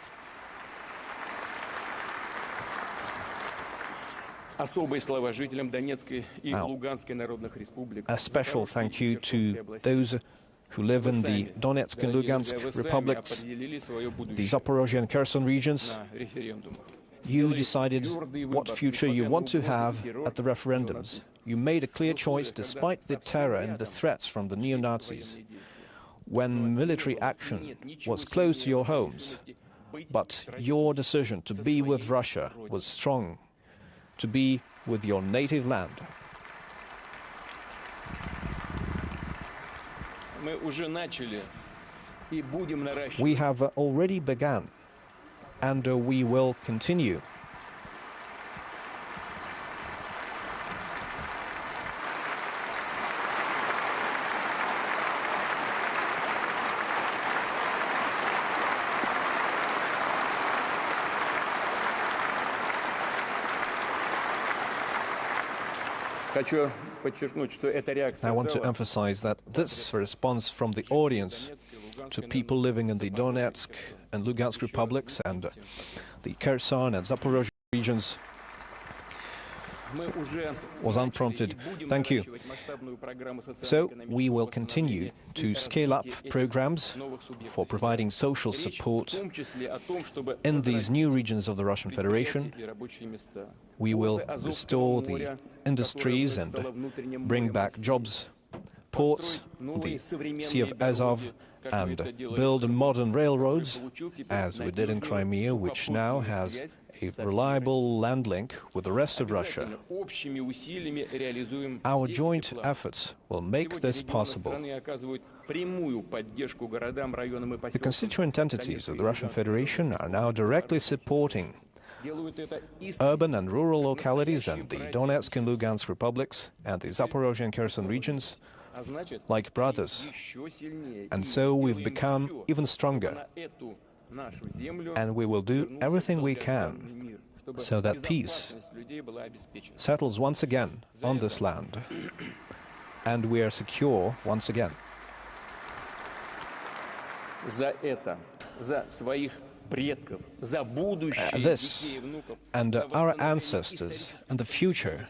Now, a special thank you to those who live in the Donetsk and Lugansk republics, the Zaporozhye and Kherson regions. You decided what future you want to have at the referendums. You made a clear choice despite the terror and the threats from the neo-Nazis. When military action was close to your homes, but your decision to be with Russia was strong, to be with your native land. We have already begun, and we will continue. I want to emphasize that this response from the audience to people living in the Donetsk and Lugansk republics and the Kherson and Zaporozhye regions was unprompted. Thank you. So we will continue to scale up programs for providing social support in these new regions of the Russian Federation. We will restore the industries and bring back jobs, ports, the Sea of Azov, and build modern railroads, as we did in Crimea, which now has a reliable land link with the rest of Russia. Our joint efforts will make this possible. The constituent entities of the Russian Federation are now directly supporting urban and rural localities and the Donetsk and Lugansk republics and the Zaporozhye and Kherson regions like brothers. And so we've become even stronger. And we will do everything we can so that peace settles once again on this land and we are secure once again. This and our ancestors and the future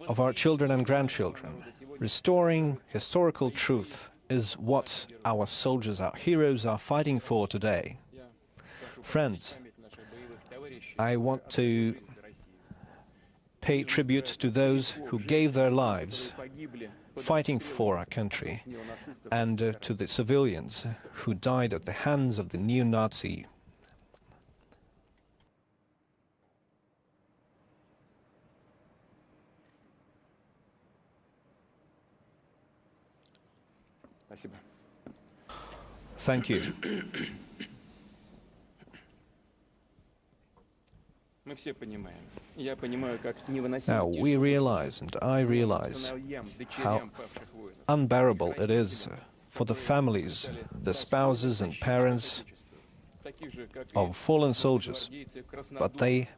of our children and grandchildren, restoring historical truth is what our soldiers, our heroes are fighting for today. Friends, I want to pay tribute to those who gave their lives fighting for our country and to the civilians who died at the hands of the neo-Nazi. Thank you. Now, we realize, and I realize, how unbearable it is for the families, the spouses and parents of fallen soldiers, but they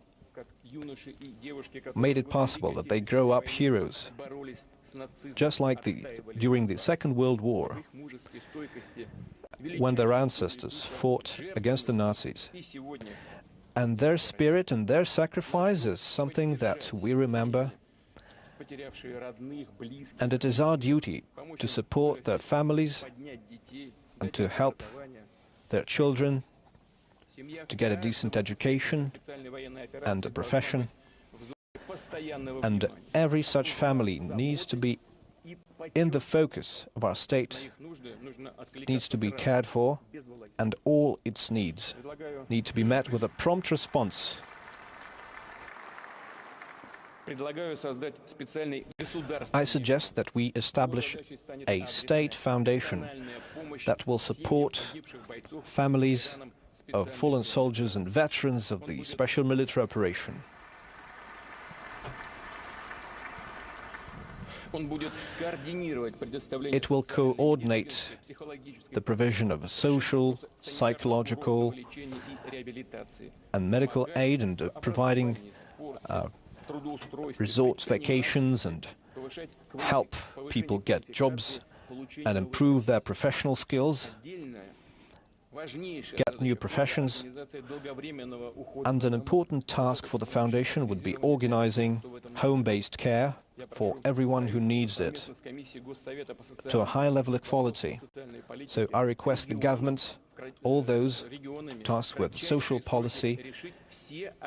made it possible that they grow up heroes, just like during the Second World War, when their ancestors fought against the Nazis. And their spirit and their sacrifice is something that we remember, and it is our duty to support their families and to help their children to get a decent education and a profession. And every such family needs to be in the focus of our state, needs to be cared for, and all its needs need to be met with a prompt response. I suggest that we establish a state foundation that will support families of fallen soldiers and veterans of the special military operation. It will coordinate the provision of social, psychological, and medical aid, and providing resorts, vacations, and help people get jobs and improve their professional skills, get new professions. And an important task for the foundation would be organizing home-based care for everyone who needs it to a high level of quality. So I request the government, all those tasked with social policy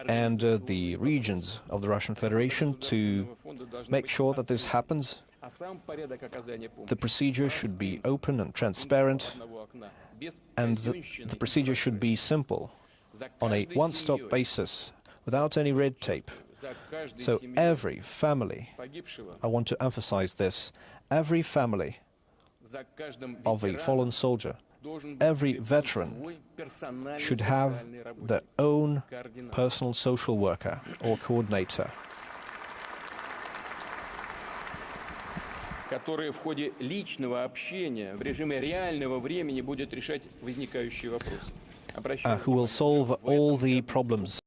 and the regions of the Russian Federation to make sure that this happens. The procedure should be open and transparent, and the procedure should be simple, on a one-stop basis, without any red tape. So every family, I want to emphasize this, every family of a fallen soldier. Every veteran should have their own personal social worker or coordinator. Который в ходе личного общения в режиме реального времени будет решать возникающие вопросы. Who will solve all the problems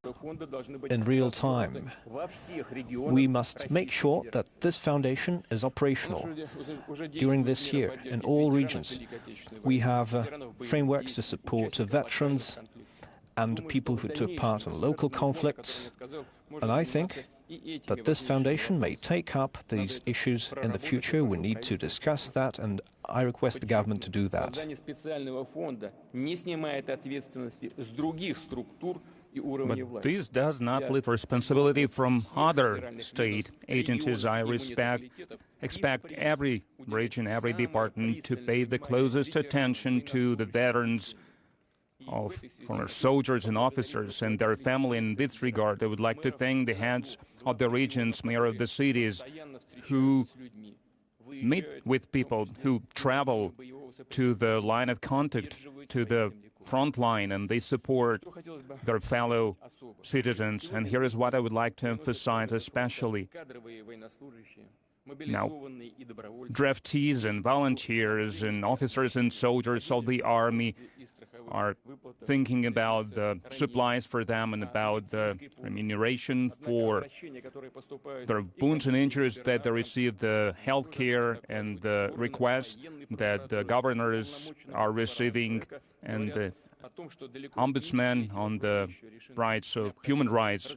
in real time. We must make sure that this foundation is operational during this year in all regions. We have frameworks to support veterans and people who took part in local conflicts, and I think that this foundation may take up these issues in the future. We need to discuss that, and I request the government to do that. But this does not lift responsibility from other state agencies. I expect every region, every department to pay the closest attention to the veterans of former soldiers and officers and their family. In this regard, I would like to thank the heads of the regions, mayor of the cities, who meet with people, who travel to the line of contact, to the front line, and they support their fellow citizens. And here is what I would like to emphasize especially. Now, draftees and volunteers and officers and soldiers of the army are thinking about the supplies for them and about the remuneration for their wounds and injuries that they receive, the health care and the requests that the governors are receiving, and the ombudsman on the rights of human rights.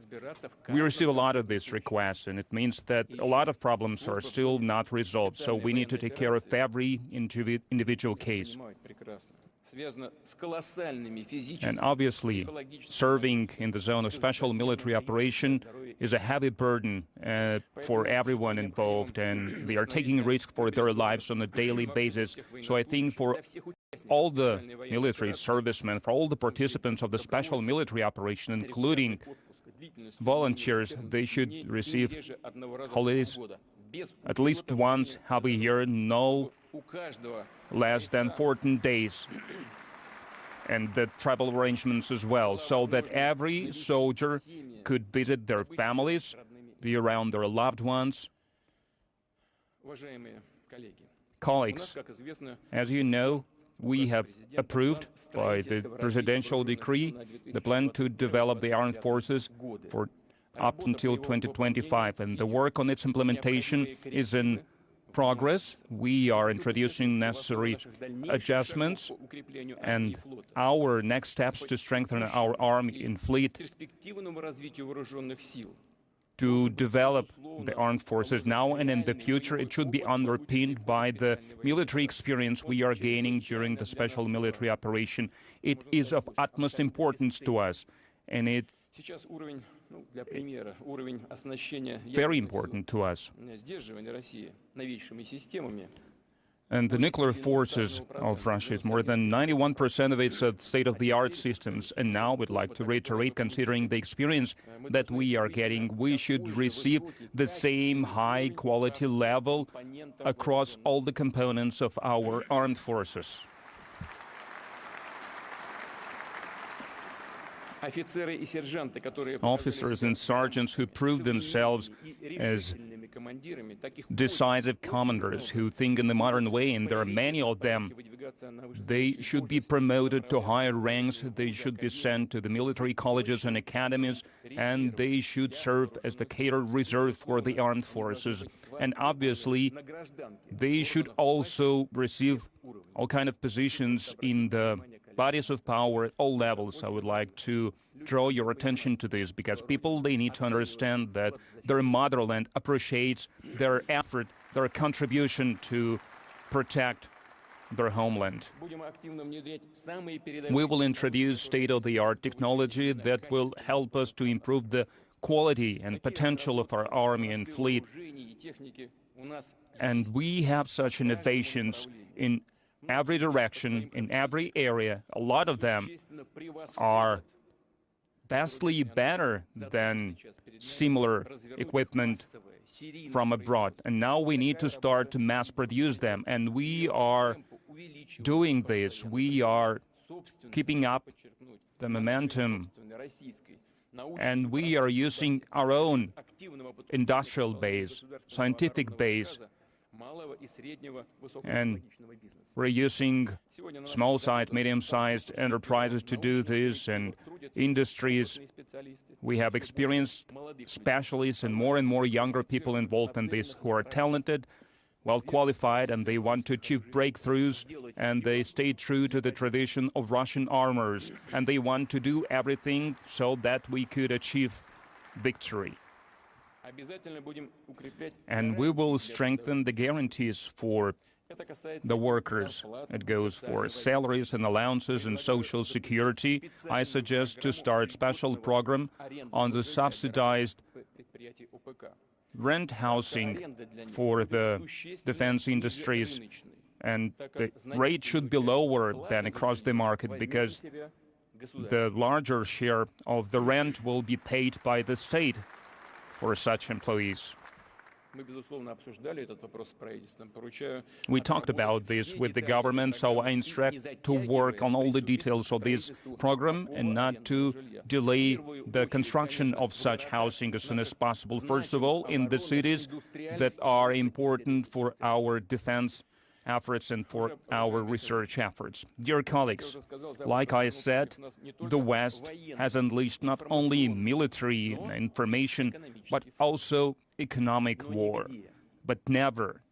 We receive a lot of these requests, and it means that a lot of problems are still not resolved, so we need to take care of every individual case. And obviously, serving in the zone of special military operation is a heavy burden for everyone involved, and they are taking risk for their lives on a daily basis. So I think for all the military servicemen, for all the participants of the special military operation, including volunteers, they should receive holidays at least once a year, no less than 14 days, and the travel arrangements as well, so that every soldier could visit their families, be around their loved ones. Colleagues, as you know, we have approved by the presidential decree the plan to develop the armed forces for up until 2025, and the work on its implementation is in progress. We are introducing necessary adjustments, and our next steps to strengthen our army and fleet, to develop the armed forces now and in the future. It should be underpinned by the military experience we are gaining during the special military operation. It is of utmost importance to us, and it very important to us. And the nuclear forces of Russia is more than 91% of its state-of-the-art systems. And now we'd like to reiterate, considering the experience that we are getting, we should receive the same high-quality level across all the components of our armed forces. Officers and sergeants who prove themselves as decisive commanders who think in the modern way, and there are many of them, they should be promoted to higher ranks, they should be sent to the military colleges and academies, and they should serve as the catered reserve for the armed forces. And obviously, they should also receive all kinds of positions in the bodies of power at all levels. I would like to draw your attention to this, because people, they need to understand that their motherland appreciates their effort, their contribution to protect their homeland. We will introduce state-of-the-art technology that will help us to improve the quality and potential of our army and fleet. And we have such innovations in every direction, in every area. A lot of them are vastly better than similar equipment from abroad, and now we need to start to mass produce them, and we are doing this. We are keeping up the momentum, and we are using our own industrial base, scientific base, and we're using small-sized, medium-sized enterprises to do this, and industries. We have experienced specialists and more younger people involved in this who are talented, well-qualified, and they want to achieve breakthroughs, and they stay true to the tradition of Russian armors, and they want to do everything so that we could achieve victory. And we will strengthen the guarantees for the workers. It goes for salaries and allowances and social security. I suggest to start special program on the subsidized rent housing for the defense industries, and the rate should be lower than across the market because the larger share of the rent will be paid by the state for such employees. We talked about this with the government, so I instruct to work on all the details of this program and not to delay the construction of such housing as soon as possible. First of all, in the cities that are important for our defense efforts and for our research efforts. Dear colleagues, like I said, the West has unleashed not only military information, but also economic war, but never.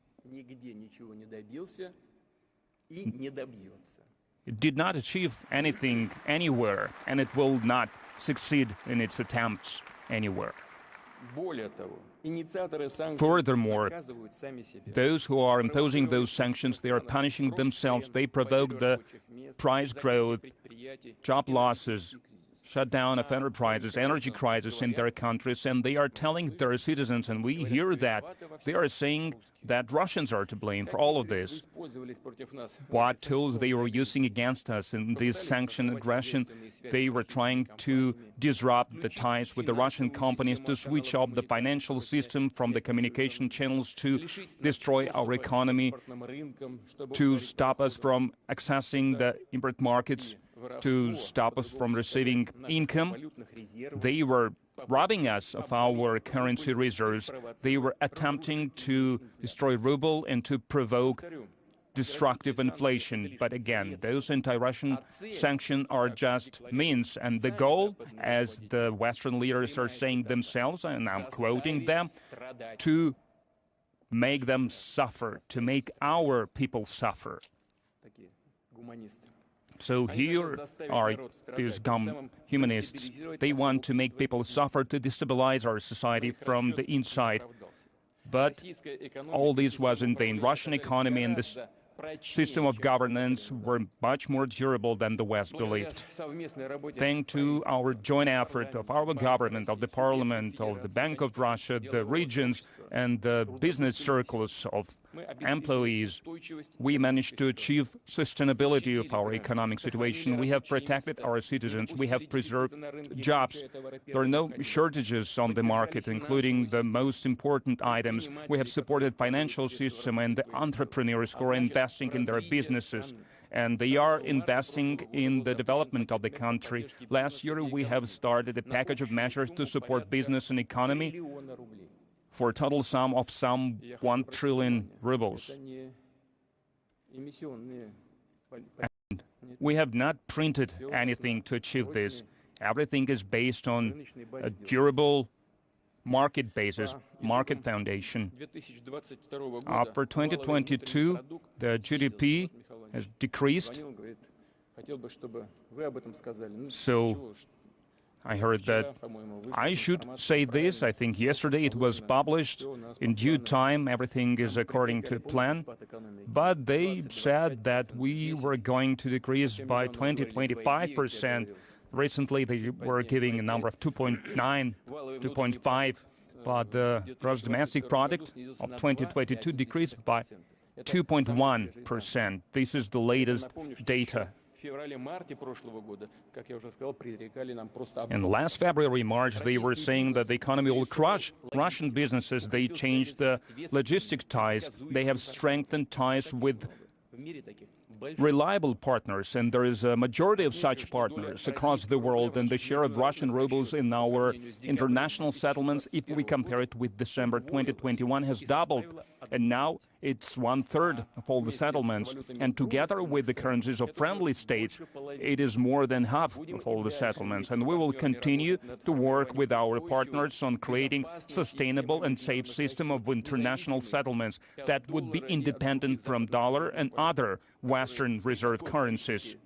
It did not achieve anything anywhere, and it will not succeed in its attempts anywhere. Furthermore, those who are imposing those sanctions, they are punishing themselves. They provoke the price growth, job losses, shutdown of enterprises, energy crisis in their countries, and they are telling their citizens, and we hear that, they are saying that Russians are to blame for all of this. What tools they were using against us in this sanction aggression, they were trying to disrupt the ties with the Russian companies, to switch off the financial system from the communication channels, to destroy our economy, to stop us from accessing the import markets, to stop us from receiving income. They were robbing us of our currency reserves. They were attempting to destroy ruble and to provoke destructive inflation. But again, those anti-Russian sanctions are just means, and the goal, as the Western leaders are saying themselves, and I'm quoting them, to make them suffer, to make our people suffer. So here are these humanists. They want to make people suffer, to destabilize our society from the inside. But all this was in vain. Russian economy and this system of governance were much more durable than the West believed. Thanks to our joint effort of our government, of the parliament, of the Bank of Russia, the regions, and the business circles of employees, we managed to achieve sustainability of our economic situation. We have protected our citizens. We have preserved jobs. There are no shortages on the market, including the most important items. We have supported financial system and the entrepreneurs who are investing in their businesses, and they are investing in the development of the country. Last year, we have started a package of measures to support business and economy for a total sum of some 1 trillion rubles. And we have not printed anything to achieve this. Everything is based on a durable market basis, market foundation. For 2022, the GDP has decreased. So I heard that I should say this. I think yesterday it was published. In due time, everything is according to plan. But they said that we were going to decrease by 20-25%. Recently, they were giving a number of 2.9, 2.5. But the gross domestic product of 2022 decreased by 2.1%. This is the latest data. And last February, March, they were saying that the economy will crush Russian businesses. They changed the logistic ties. They have strengthened ties with reliable partners, and there is a majority of such partners across the world, and the share of Russian rubles in our international settlements, if we compare it with December 2021, has doubled, and now it's 1/3 of all the settlements, and together with the currencies of friendly states, it is more than half of all the settlements, and we will continue to work with our partners on creating sustainable and safe system of international settlements that would be independent from dollar and other Western reserve currencies.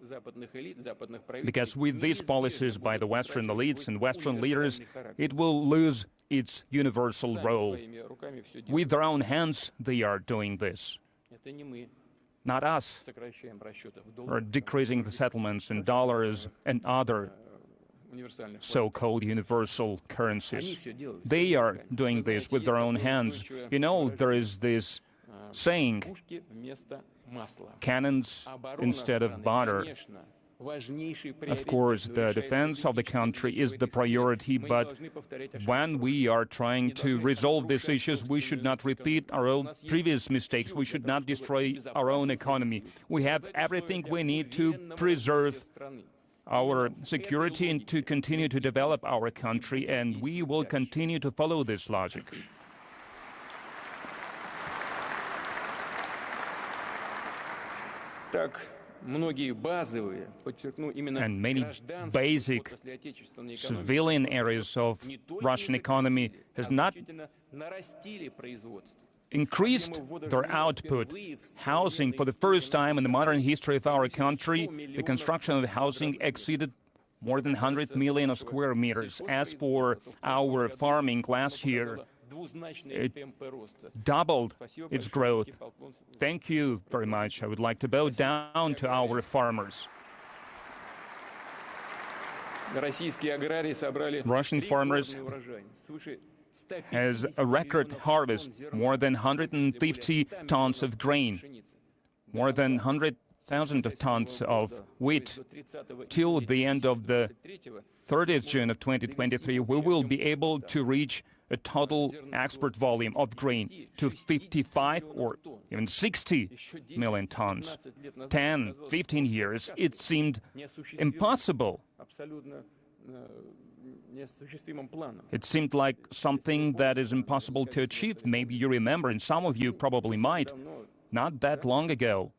Because with these policies by the Western elites and Western leaders, it will lose its universal role. With their own hands, they are doing this. Not us. We're decreasing the settlements in dollars and other so-called universal currencies. They are doing this with their own hands. You know, there is this saying, cannons instead of butter. Of course, the defense of the country is the priority, but when we are trying to resolve these issues, we should not repeat our own previous mistakes. We should not destroy our own economy. We have everything we need to preserve our security and to continue to develop our country, and we will continue to follow this logic. And many basic civilian areas of Russian economy has not increased their output. Housing, for the first time in the modern history of our country, the construction of housing exceeded more than 100 million square meters. As for our farming last year, it doubled its growth. Thank you very much. I would like to bow down to our farmers. Russian farmers has a record harvest, more than 150 tons of grain, more than 100,000 of tons of wheat. Till the end of the 30th June of 2023, we will be able to reach a total export volume of grain to 55 or even 60 million tons. 10, 15 years, it seemed impossible. It seemed like something that is impossible to achieve. Maybe you remember, and some of you probably might, not that long ago.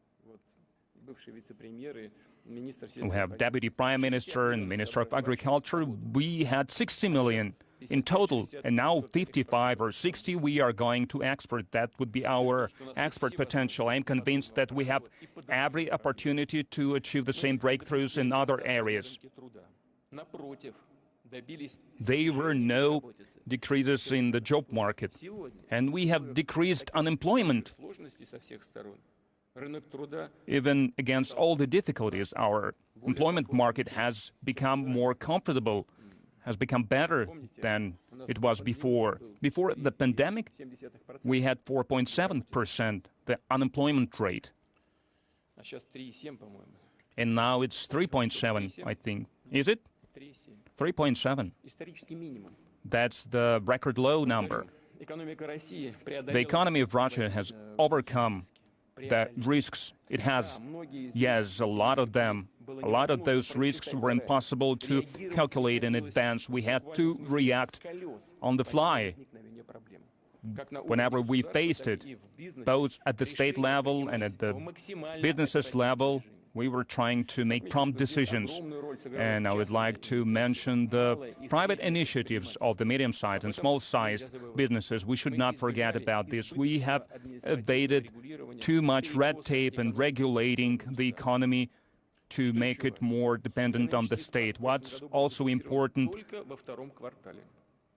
We have Deputy Prime Minister and Minister of Agriculture. We had 60 million in total, and now 55 or 60 we are going to export. That would be our export potential. I am convinced that we have every opportunity to achieve the same breakthroughs in other areas. There were no decreases in the job market, and we have decreased unemployment. Even against all the difficulties, our employment market has become more comfortable, has become better than it was before. Before the pandemic, we had 4.7%, the unemployment rate. And now it's 3.7, I think. Is it? 3.7. That's the record low number. The economy of Russia has overcome the risks it has. Yes, a lot of them. A lot of those risks were impossible to calculate in advance. We had to react on the fly whenever we faced it, both at the state level and at the businesses level. We were trying to make prompt decisions, and I would like to mention the private initiatives of the medium-sized and small-sized businesses. We should not forget about this. We have evaded too much red tape and regulating the economy to make it more dependent on the state. What's also important,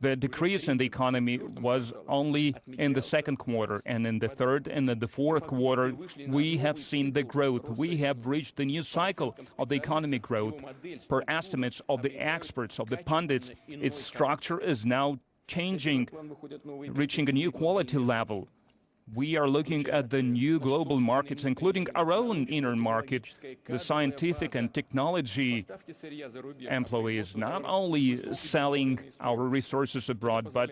the decrease in the economy was only in the second quarter, and in the third and in the fourth quarter, we have seen the growth. We have reached the new cycle of the economic growth. Per estimates of the experts, of the pundits, its structure is now changing, reaching a new quality level. We are looking at the new global markets, including our own inner market, the scientific and technology employees, not only selling our resources abroad, but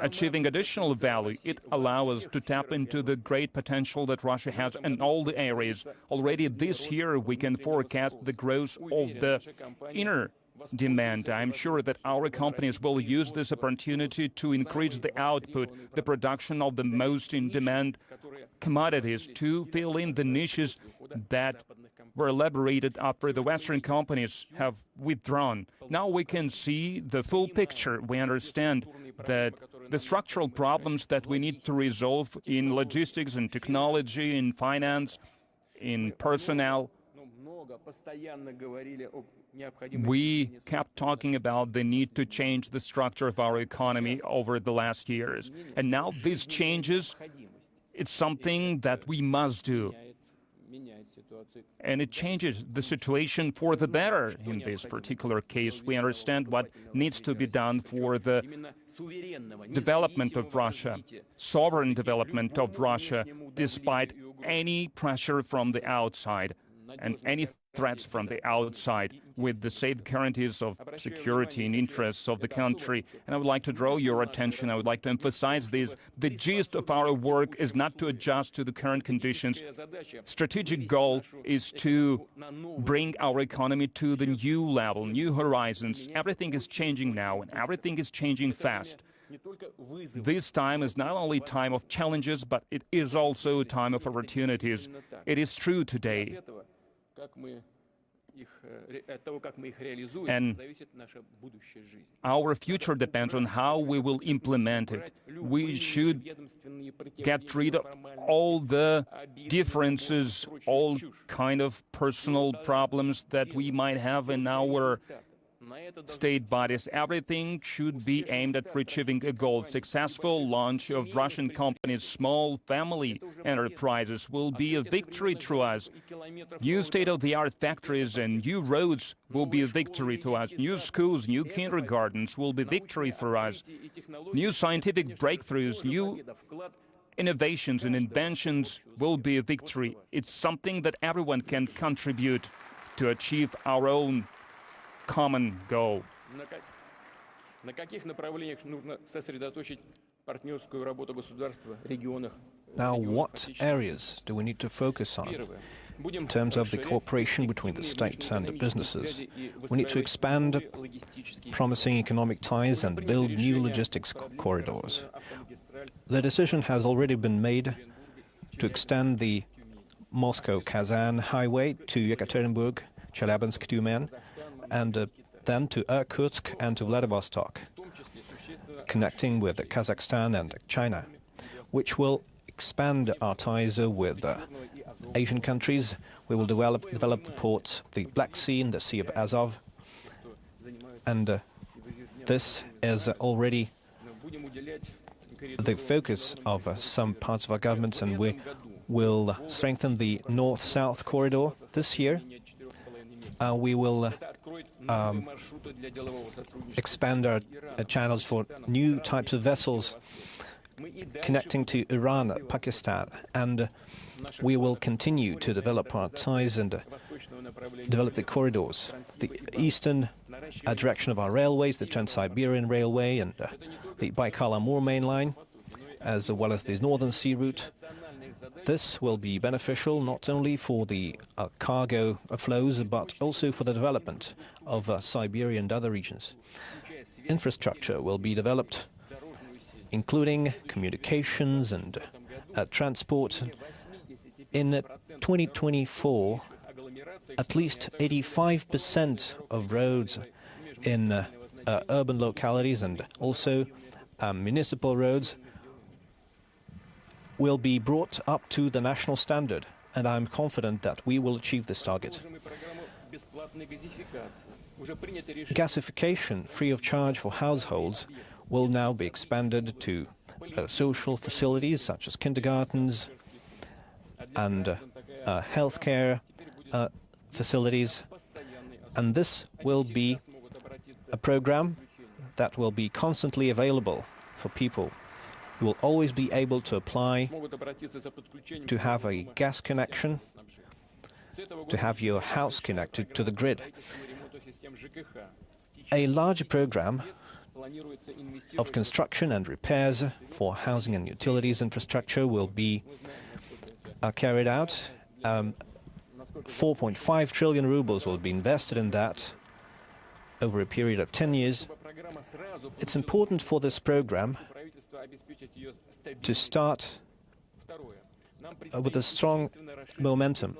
achieving additional value. It allows us to tap into the great potential that Russia has in all the areas. Already this year, we can forecast the growth of the inner demand. I'm sure that our companies will use this opportunity to increase the output, the production of the most in-demand commodities, to fill in the niches that were elaborated after the Western companies have withdrawn. Now we can see the full picture. We understand that the structural problems that we need to resolve in logistics and technology, in finance, in personnel. We kept talking about the need to change the structure of our economy over the last years. And now these changes, it's something that we must do. And it changes the situation for the better in this particular case. We understand what needs to be done for the development of Russia, sovereign development of Russia, despite any pressure from the outside and any threats from the outside, with the safe guarantees of security and interests of the country. And I would like to draw your attention, I would like to emphasize this: the gist of our work is not to adjust to the current conditions. Strategic goal is to bring our economy to the new level, new horizons. Everything is changing now, and everything is changing fast. This time is not only a time of challenges, but it is also a time of opportunities. It is true today. And our future depends on how we will implement it. We should get rid of all the differences, all kind of personal problems that we might have in our state bodies. Everything should be aimed at achieving a goal. Successful launch of Russian companies, small family enterprises, will be a victory to us. New state-of-the-art factories and new roads will be a victory to us. New schools, new kindergartens will be victory for us. New scientific breakthroughs, new innovations and inventions will be a victory. It's something that everyone can contribute to achieve our own common goal. Now, what areas do we need to focus on? In terms of the cooperation between the state and the businesses, we need to expand promising economic ties and build new logistics corridors. The decision has already been made to extend the Moscow-Kazan highway to Yekaterinburg, Chelyabinsk-Tyumen, and then to Irkutsk and to Vladivostok, connecting with Kazakhstan and China, which will expand our ties with Asian countries. We will develop the ports, the Black Sea and the Sea of Azov, and this is already the focus of some parts of our governments, and we will strengthen the North-South corridor this year. We will expand our channels for new types of vessels connecting to Iran, Pakistan, and we will continue to develop our ties and develop the corridors. The eastern direction of our railways, the Trans-Siberian Railway and the Baikal-Amur main line, as well as the Northern Sea route. This will be beneficial not only for the cargo flows, but also for the development of Siberia and other regions. Infrastructure will be developed, including communications and transport. In 2024, at least 85% of roads in urban localities and also municipal roads will be brought up to the national standard, and I'm confident that we will achieve this target. Gasification, free of charge for households, will now be expanded to social facilities such as kindergartens and healthcare facilities, and this will be a program that will be constantly available for people you will always be able to apply to have a gas connection, to have your house connected to the grid. A larger program of construction and repairs for housing and utilities infrastructure will be carried out. 4.5 trillion rubles will be invested in that over a period of 10 years. It's important for this program to start with a strong momentum.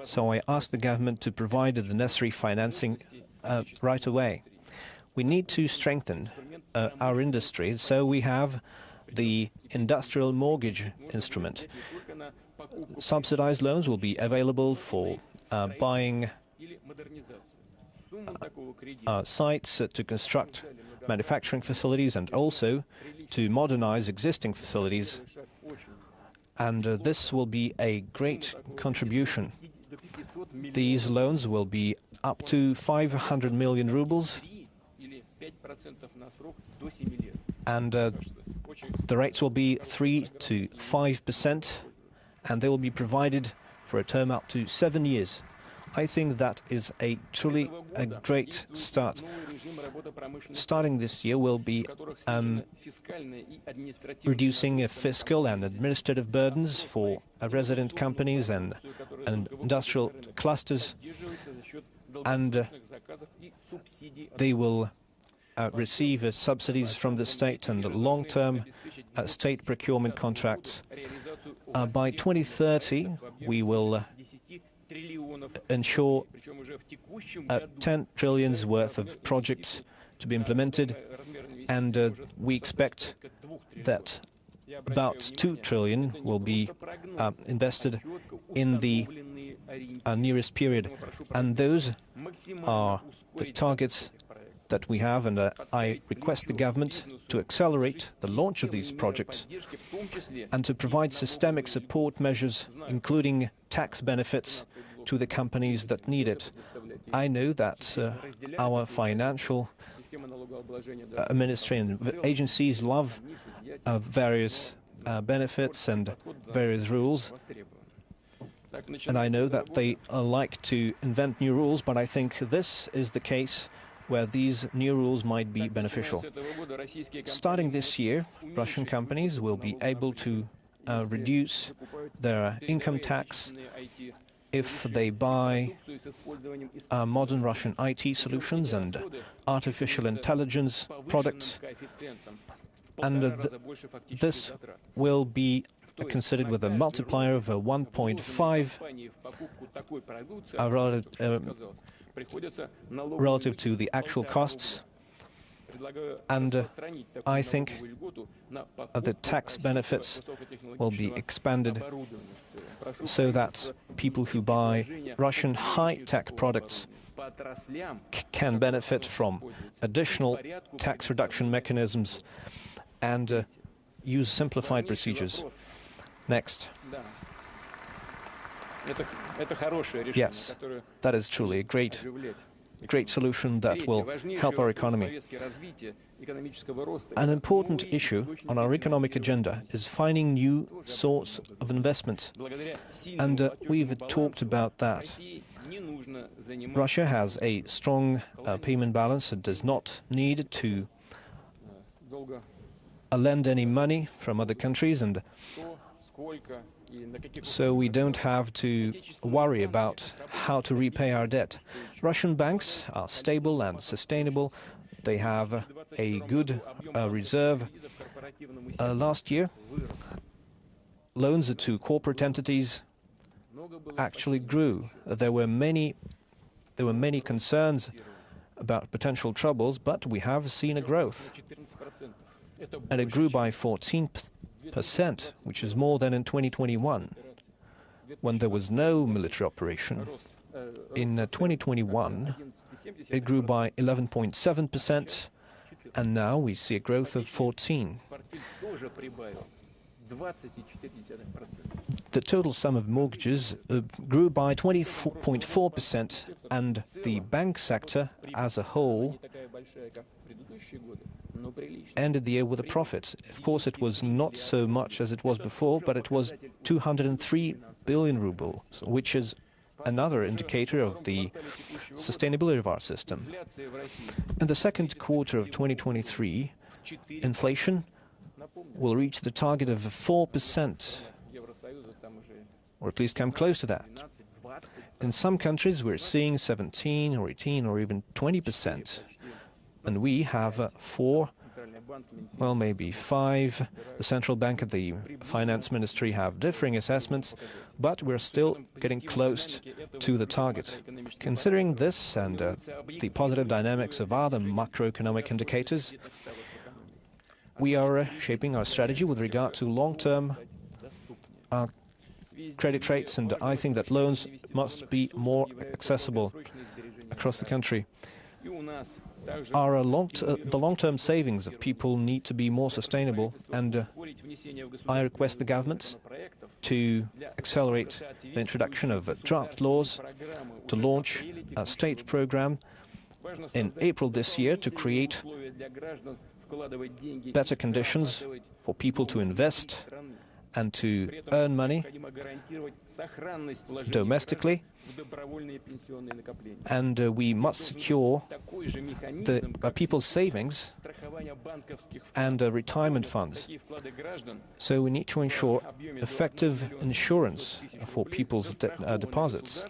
So I ask the government to provide the necessary financing right away. We need to strengthen our industry, so we have the industrial mortgage instrument. Subsidized loans will be available for buying sites to construct manufacturing facilities and also to modernize existing facilities. And this will be a great contribution. These loans will be up to 500 million rubles, and the rates will be 3 to 5%, and they will be provided for a term up to 7 years. I think that is truly a great start. Starting this year, we'll be reducing fiscal and administrative burdens for resident companies and industrial clusters, and they will receive subsidies from the state and long-term state procurement contracts. By 2030, we will ensure 10 trillions worth of projects to be implemented, and we expect that about 2 trillion will be invested in the nearest period. And those are the targets that we have, and I request the government to accelerate the launch of these projects and to provide systemic support measures, including tax benefits, to the companies that need it. I know that our financial ministry and agencies love various benefits and various rules, and I know that they like to invent new rules, but I think this is the case where these new rules might be beneficial. Starting this year, Russian companies will be able to reduce their income tax if they buy modern Russian IT solutions and artificial intelligence products, and this will be considered with a multiplier of 1.5 relative to the actual costs, and I think the tax benefits will be expanded so that people who buy Russian high-tech products can benefit from additional tax reduction mechanisms and use simplified procedures. Next. Yes, that is truly a great solution that will help our economy. An important issue on our economic agenda is finding new sources of investment, and we've talked about that. Russia has a strong payment balance. It does not need to lend any money from other countries, and so we don't have to worry about how to repay our debt. Russian banks are stable and sustainable. They have a good reserve. Last year, loans to corporate entities actually grew. There were many concerns about potential troubles, but we have seen a growth, and it grew by 14%, which is more than in 2021, when there was no military operation. In 2021, it grew by 11.7%, and now we see a growth of 14%. The total sum of mortgages grew by 24.4%, and the bank sector as a whole ended the year with a profit. Of course, it was not so much as it was before, but it was 203 billion rubles, which is another indicator of the sustainability of our system. In the second quarter of 2023, inflation will reach the target of 4%, or at least come close to that. In some countries, we're seeing 17 or 18 or even 20%, and we have 4, well, maybe 5. The central bank and the finance ministry have differing assessments, but we're still getting close to the target. Considering this and the positive dynamics of other macroeconomic indicators, we are shaping our strategy with regard to long-term credit rates, and I think that loans must be more accessible across the country. The long-term savings of people need to be more sustainable, and I request the government to accelerate the introduction of draft laws, to launch a state program in April this year to create better conditions for people to invest and to earn money domestically, and we must secure the people's savings and retirement funds. So we need to ensure effective insurance for people's deposits.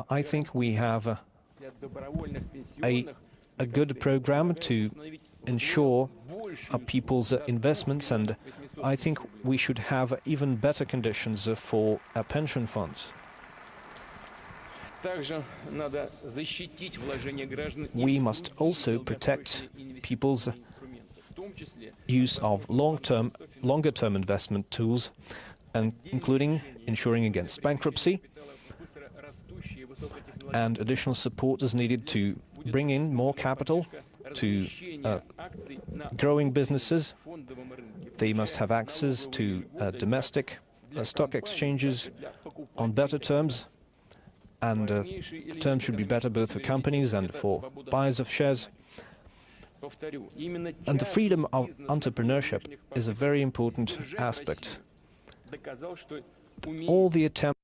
I think we have a good program to ensure people's investments, and I think we should have even better conditions for pension funds. We must also protect people's use of longer-term investment tools, and including ensuring against bankruptcy, and additional support is needed to bring in more capital to growing businesses. They must have access to domestic stock exchanges on better terms, and terms should be better both for companies and for buyers of shares. And the freedom of entrepreneurship is a very important aspect. All the attempts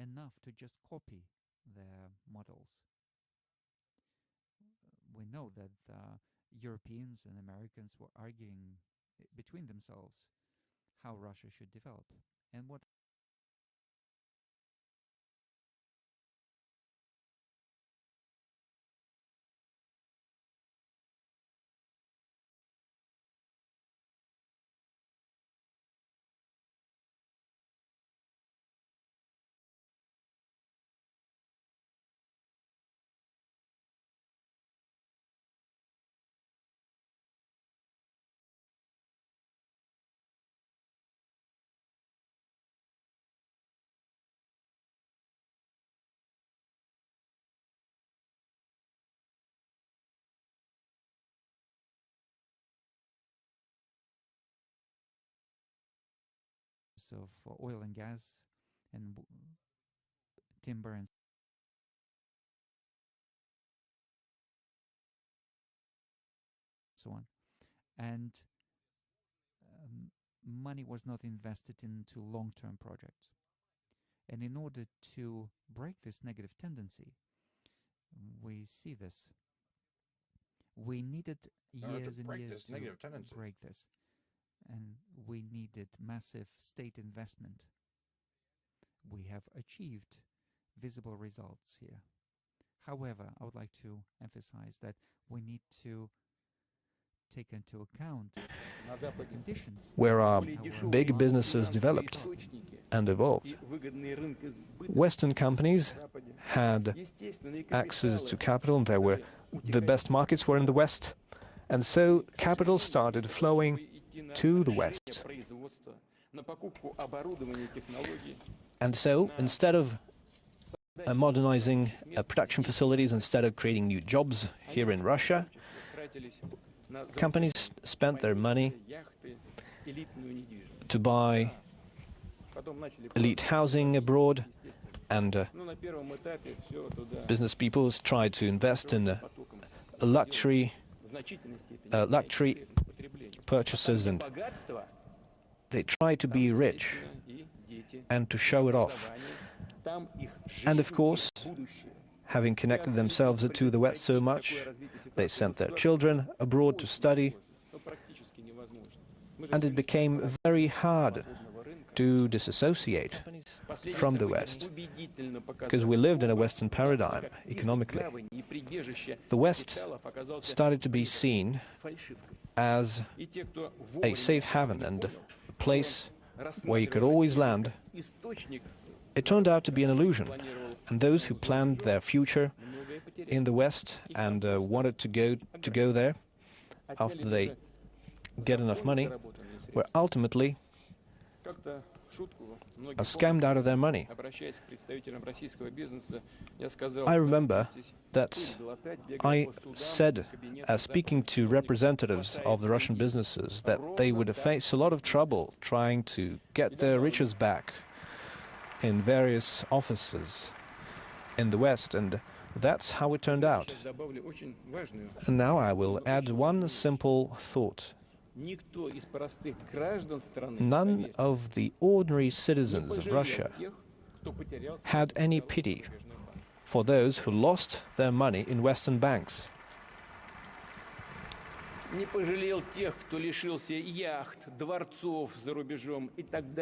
enough to just copy their models. We know that Europeans and Americans were arguing between themselves how Russia should develop. And what of oil and gas and timber and so on. And money was not invested into long-term projects. And in order to break this negative tendency, we see this. We needed years and years to break this. And we needed massive state investment. We have achieved visible results here. However, I would like to emphasize that we need to take into account the conditions where our big businesses developed and evolved. Western companies had access to capital, and the best markets were in the West, and so capital started flowing to the West. And so, instead of modernizing production facilities, instead of creating new jobs here in Russia, companies spent their money to buy elite housing abroad, and business people tried to invest in luxury purchases, and they tried to be rich and to show it off. And of course, having connected themselves to the West so much, they sent their children abroad to study, and it became very hard to disassociate from the West, because we lived in a Western paradigm economically. The West started to be seen as a safe haven and a place where you could always land. It turned out to be an illusion, and those who planned their future in the West and wanted to go there after they get enough money were ultimately scammed out of their money. I remember that I said, speaking to representatives of the Russian businesses, that they would face a lot of trouble trying to get their riches back in various offices in the West, and that's how it turned out. And now I will add one simple thought. None of the ordinary citizens of Russia had any pity for those who lost their money in Western banks. They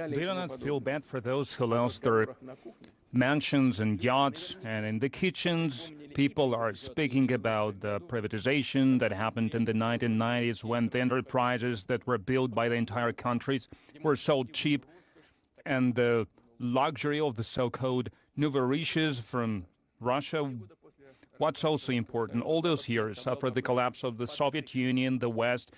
do not feel bad for those who lost their mansions and yachts, and in the kitchens people are speaking about the privatization that happened in the 1990s when the enterprises that were built by the entire countries were sold cheap, and the luxury of the so-called nouveau riches from Russia. What's also important, all those years after the collapse of the Soviet Union, the West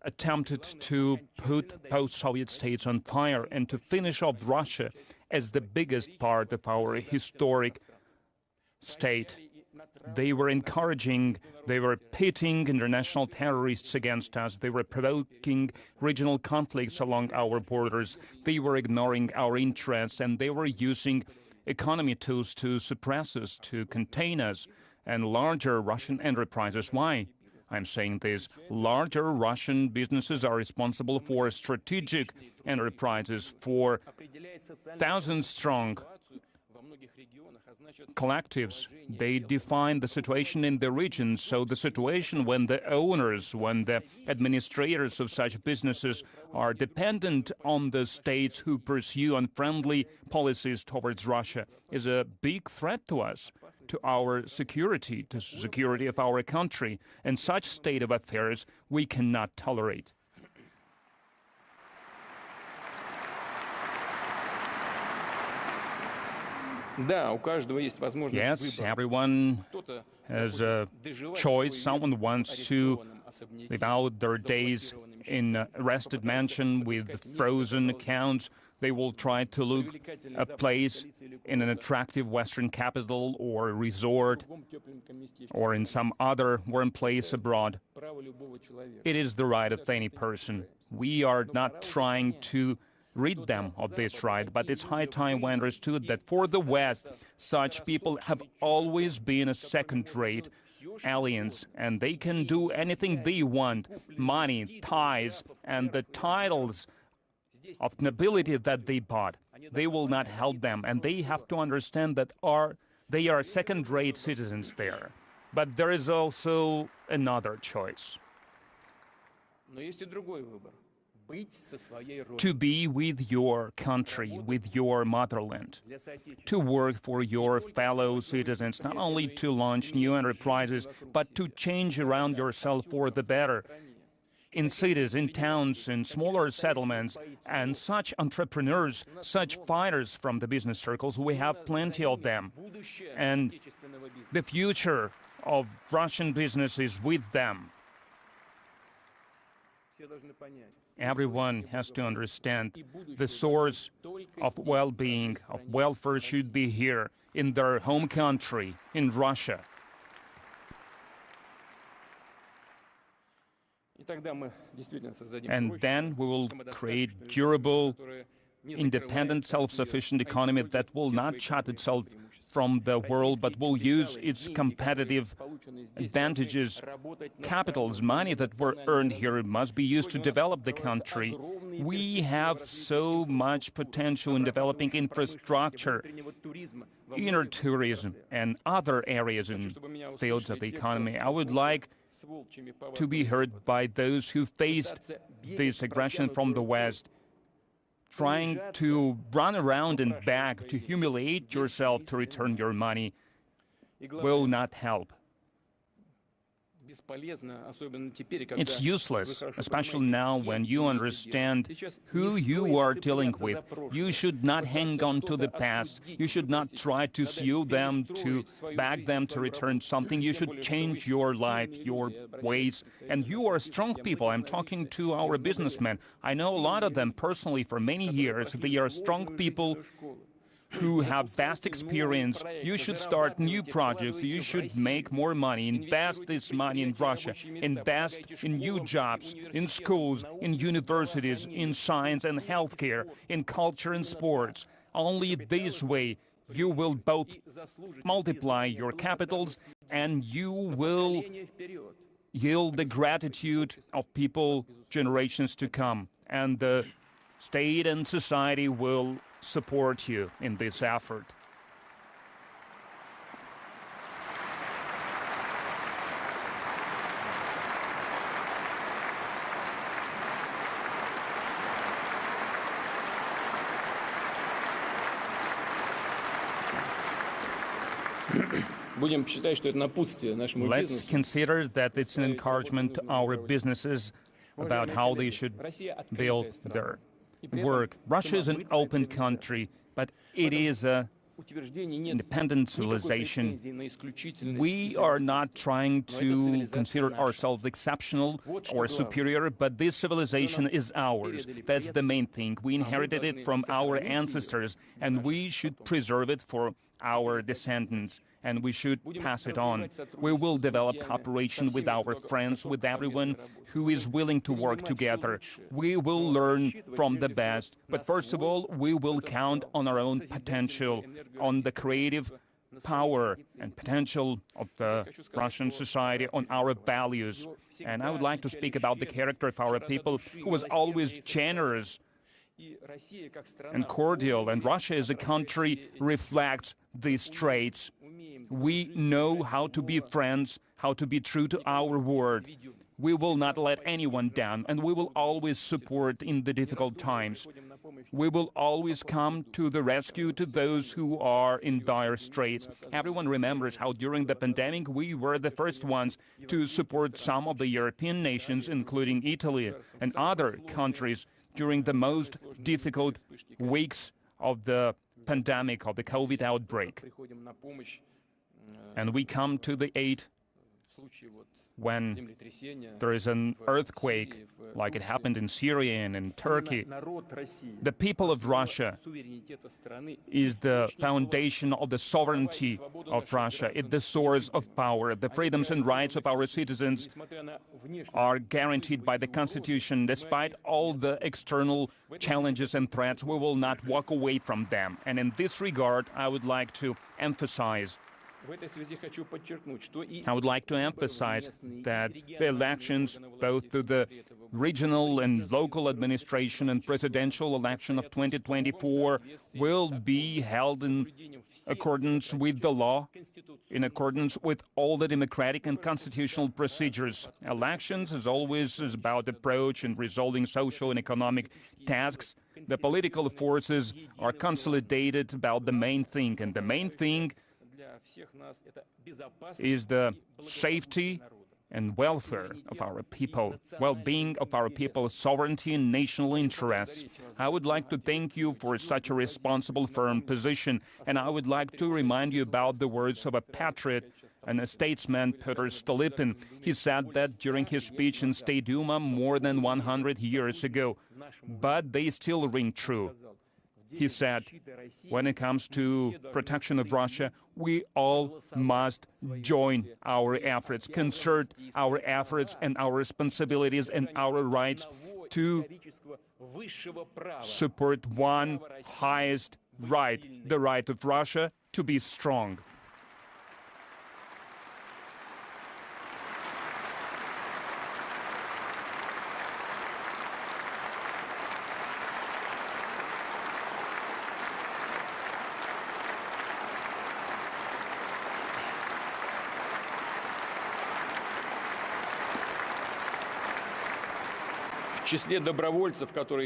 attempted to put post-Soviet states on fire and to finish off Russia as the biggest part of our historic state. They were encouraging, they were pitting international terrorists against us, they were provoking regional conflicts along our borders, they were ignoring our interests, and they were using economy tools to suppress us, to contain us, and larger Russian enterprises. Why? I'm saying this. Larger Russian businesses are responsible for strategic enterprises, for thousand-strong collectives. They define the situation in the region. So the situation when the owners, when the administrators of such businesses are dependent on the states who pursue unfriendly policies towards Russia is a big threat to us, to our security, to the security of our country. And such state of affairs we cannot tolerate. Yes, everyone has a choice. Someone wants to live out their days in a arrested mansion with frozen accounts. They will try to look a place in an attractive Western capital or resort or in some other warm place abroad. It is the right of any person. We are not trying to rid them of this right, but it's high time we understood that for the West, such people have always been a second-rate aliens, and they can do anything they want. Money, ties, and the titles of nobility that they bought, they will not help them, and they have to understand that they are second-rate citizens there. But there is also another choice. To be with your country, with your motherland, to work for your fellow citizens, not only to launch new enterprises, but to change around yourself for the better. In cities, in towns, in smaller settlements, and such entrepreneurs, such fighters from the business circles, we have plenty of them. And the future of Russian business is with them. Everyone has to understand the source of well-being, of welfare should be here, in their home country, in Russia. And then we will create durable, independent, self-sufficient economy that will not shut itself from the world, but will use its competitive advantages. Capitals, money that were earned here must be used to develop the country. We have so much potential in developing infrastructure, inner tourism, and other areas in fields of the economy. I would like to be heard by those who faced this aggression from the West. Trying to run around and beg, to humiliate yourself to return your money will not help. It's useless, especially now when you understand who you are dealing with. You should not hang on to the past. You should not try to sue them, to beg them to return something. You should change your life, your ways. And you are strong people. I'm talking to our businessmen. I know a lot of them personally for many years. They are strong people who have vast experience. You should start new projects. You should make more money, invest this money in Russia, invest in new jobs, in schools, in universities, in science and healthcare, in culture and sports. Only this way you will both multiply your capitals and you will yield the gratitude of people generations to come. And the state and society will support you in this effort. Let's consider that it's an encouragement to our businesses about how they should build their work. Russia is an open country, but it is an independent civilization. We are not trying to consider ourselves exceptional or superior, but this civilization is ours. That's the main thing. We inherited it from our ancestors, and we should preserve it for our descendants, and we should pass it on. We will develop cooperation with our friends, with everyone who is willing to work together. We will learn from the best, but first of all, we will count on our own potential, on the creative power and potential of the Russian society, on our values. And I would like to speak about the character of our people, who was always generous and cordial, and Russia as a country reflects these traits. We know how to be friends, how to be true to our word. We will not let anyone down, and we will always support in the difficult times. We will always come to the rescue to those who are in dire straits. Everyone remembers how during the pandemic we were the first ones to support some of the European nations, including Italy and other countries, during the most difficult weeks of the pandemic, of the COVID outbreak. And we come to the aid when there is an earthquake, like it happened in Syria and in Turkey. The people of Russia is the foundation of the sovereignty of Russia. It's the source of power. The freedoms and rights of our citizens are guaranteed by the Constitution. Despite all the external challenges and threats, we will not walk away from them. And in this regard, I would like to emphasize that the elections, both to the regional and local administration and presidential election of 2024, will be held in accordance with the law, in accordance with all the democratic and constitutional procedures. Elections, as always, is about approach and resolving social and economic tasks. The political forces are consolidated about the main thing, and the main thing is the safety and welfare of our people, well-being of our people, sovereignty and national interests. I would like to thank you for such a responsible, firm position, and I would like to remind you about the words of a patriot and a statesman, Peter Stolypin. He said that during his speech in State Duma more than 100 years ago, but they still ring true. He said, when it comes to protection of Russia, we all must join our efforts, concert our efforts and our responsibilities and our rights to support one highest right, the right of Russia to be strong.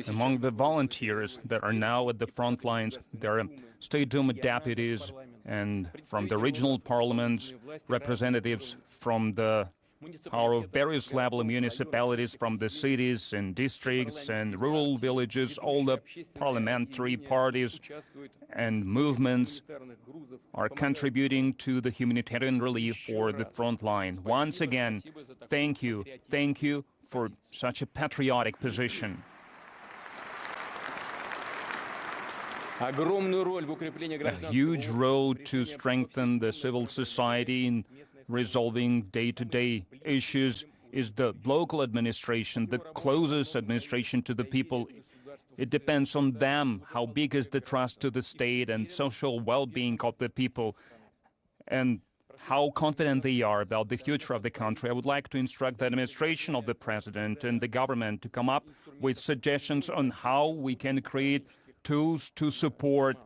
Among the volunteers that are now at the front lines, there are State Duma deputies and from the regional parliaments, representatives from the of various level municipalities, from the cities and districts and rural villages. All the parliamentary parties and movements are contributing to the humanitarian relief for the front line. Once again, thank you for such a patriotic position. A huge role to strengthen the civil society in resolving day-to-day issues is the local administration, the closest administration to the people. It depends on them how big is the trust to the state and social well-being of the people, and how confident they are about the future of the country. I would like to instruct the administration of the president and the government to come up with suggestions on how we can create tools to support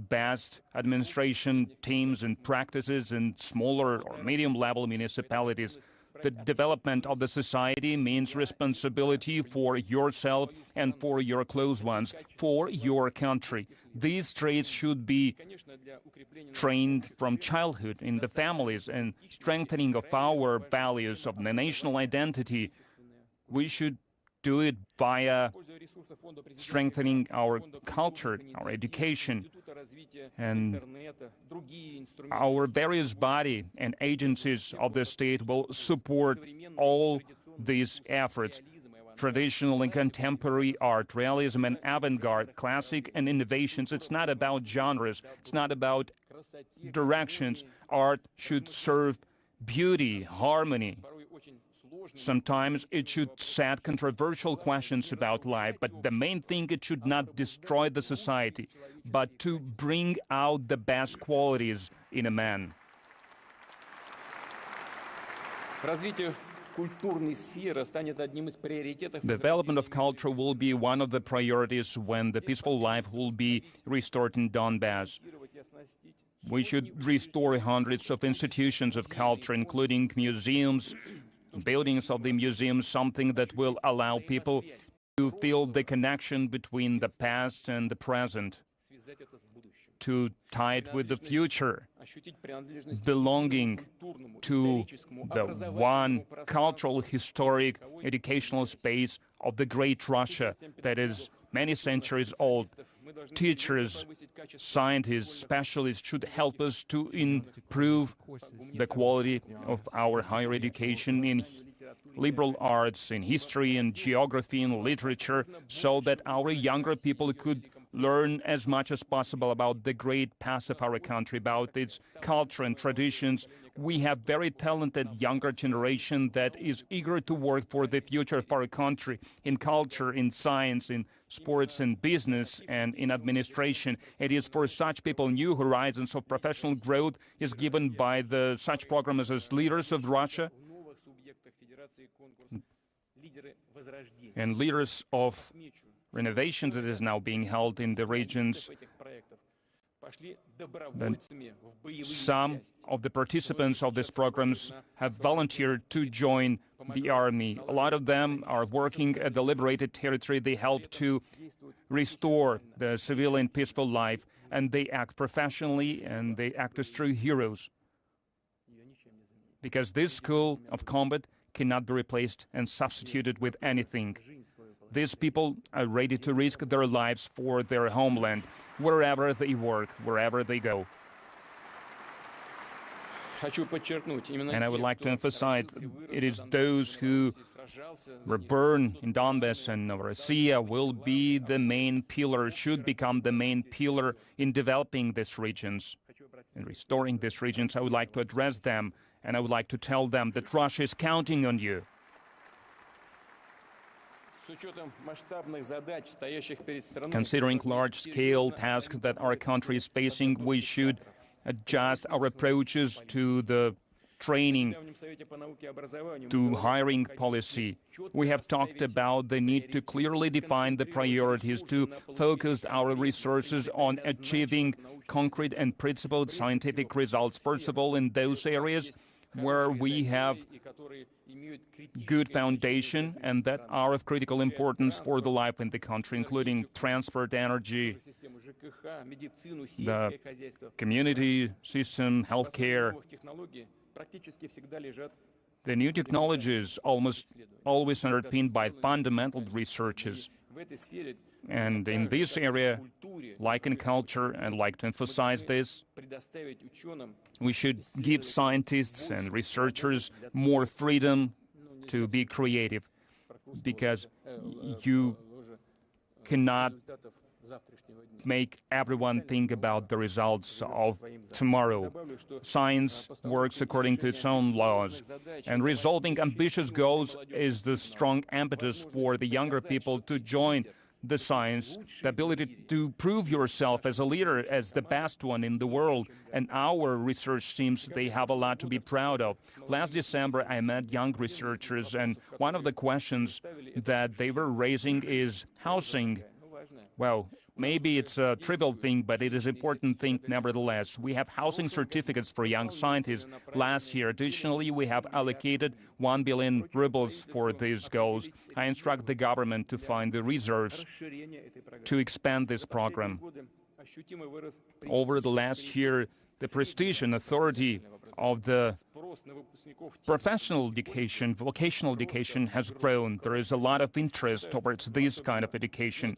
best administration teams and practices in smaller or medium-level municipalities. The development of the society means responsibility for yourself and for your close ones, for your country. These traits should be trained from childhood in the families, and strengthening of our values of the national identity. We should do it via strengthening our culture, our education, and our various body and agencies of the state will support all these efforts. Traditional and contemporary art, realism and avant-garde, classic and innovations. It's not about genres, it's not about directions. Art should serve beauty, harmony. Sometimes it should set controversial questions about life, but the main thing, it should not destroy the society, but to bring out the best qualities in a man. Development of culture will be one of the priorities when the peaceful life will be restored in Donbass. We should restore hundreds of institutions of culture, including museums, buildings of the museums, something that will allow people to feel the connection between the past and the present, to tie it with the future, belonging to the one cultural, historic, educational space of the great Russia that is many centuries old. Teachers, scientists, specialists should help us to improve the quality of our higher education in liberal arts, in history and geography and literature, so that our younger people could learn as much as possible about the great past of our country, about its culture and traditions. We have very talented younger generation that is eager to work for the future of our country in culture, in science, in sports and business, and in administration. It is for such people new horizons of professional growth is given by the such programs as Leaders of Russia and Leaders of Renovation that is now being held in the regions. Some of the participants of these programs have volunteered to join the army. A lot of them are working at the liberated territory. They help to restore the civilian peaceful life, and they act professionally, and they act as true heroes. Because this school of combat cannot be replaced and substituted with anything. These people are ready to risk their lives for their homeland, wherever they work, wherever they go. And I would like to emphasize, it is those who were burned in Donbass and Novorossiya will be the main pillar, should become the main pillar in developing these regions and restoring these regions. I would like to address them, and I would like to tell them that Russia is counting on you. Considering large-scale tasks that our country is facing, we should adjust our approaches to the training, to hiring policy. We have talked about the need to clearly define the priorities, to focus our resources on achieving concrete and principled scientific results. First of all, in those areas where we have good foundation and that are of critical importance for the life in the country, including transport, energy, the community system, healthcare. The new technologies almost always underpinned by fundamental researches. And in this area, like in culture, and like to emphasize this, we should give scientists and researchers more freedom to be creative, because you cannot make everyone think about the results of tomorrow. Science works according to its own laws, and resolving ambitious goals is the strong impetus for the younger people to join the science, the ability to prove yourself as a leader, as the best one in the world. And our research teams, they have a lot to be proud of. Last December, I met young researchers, and one of the questions that they were raising is housing. Well, maybe it's a trivial thing, but it is an important thing nevertheless. We have housing certificates for young scientists last year. Additionally, we have allocated 1 billion rubles for these goals. I instruct the government to find the reserves to expand this program. Over the last year, the prestige and authority of the professional education, vocational education has grown. There is a lot of interest towards this kind of education.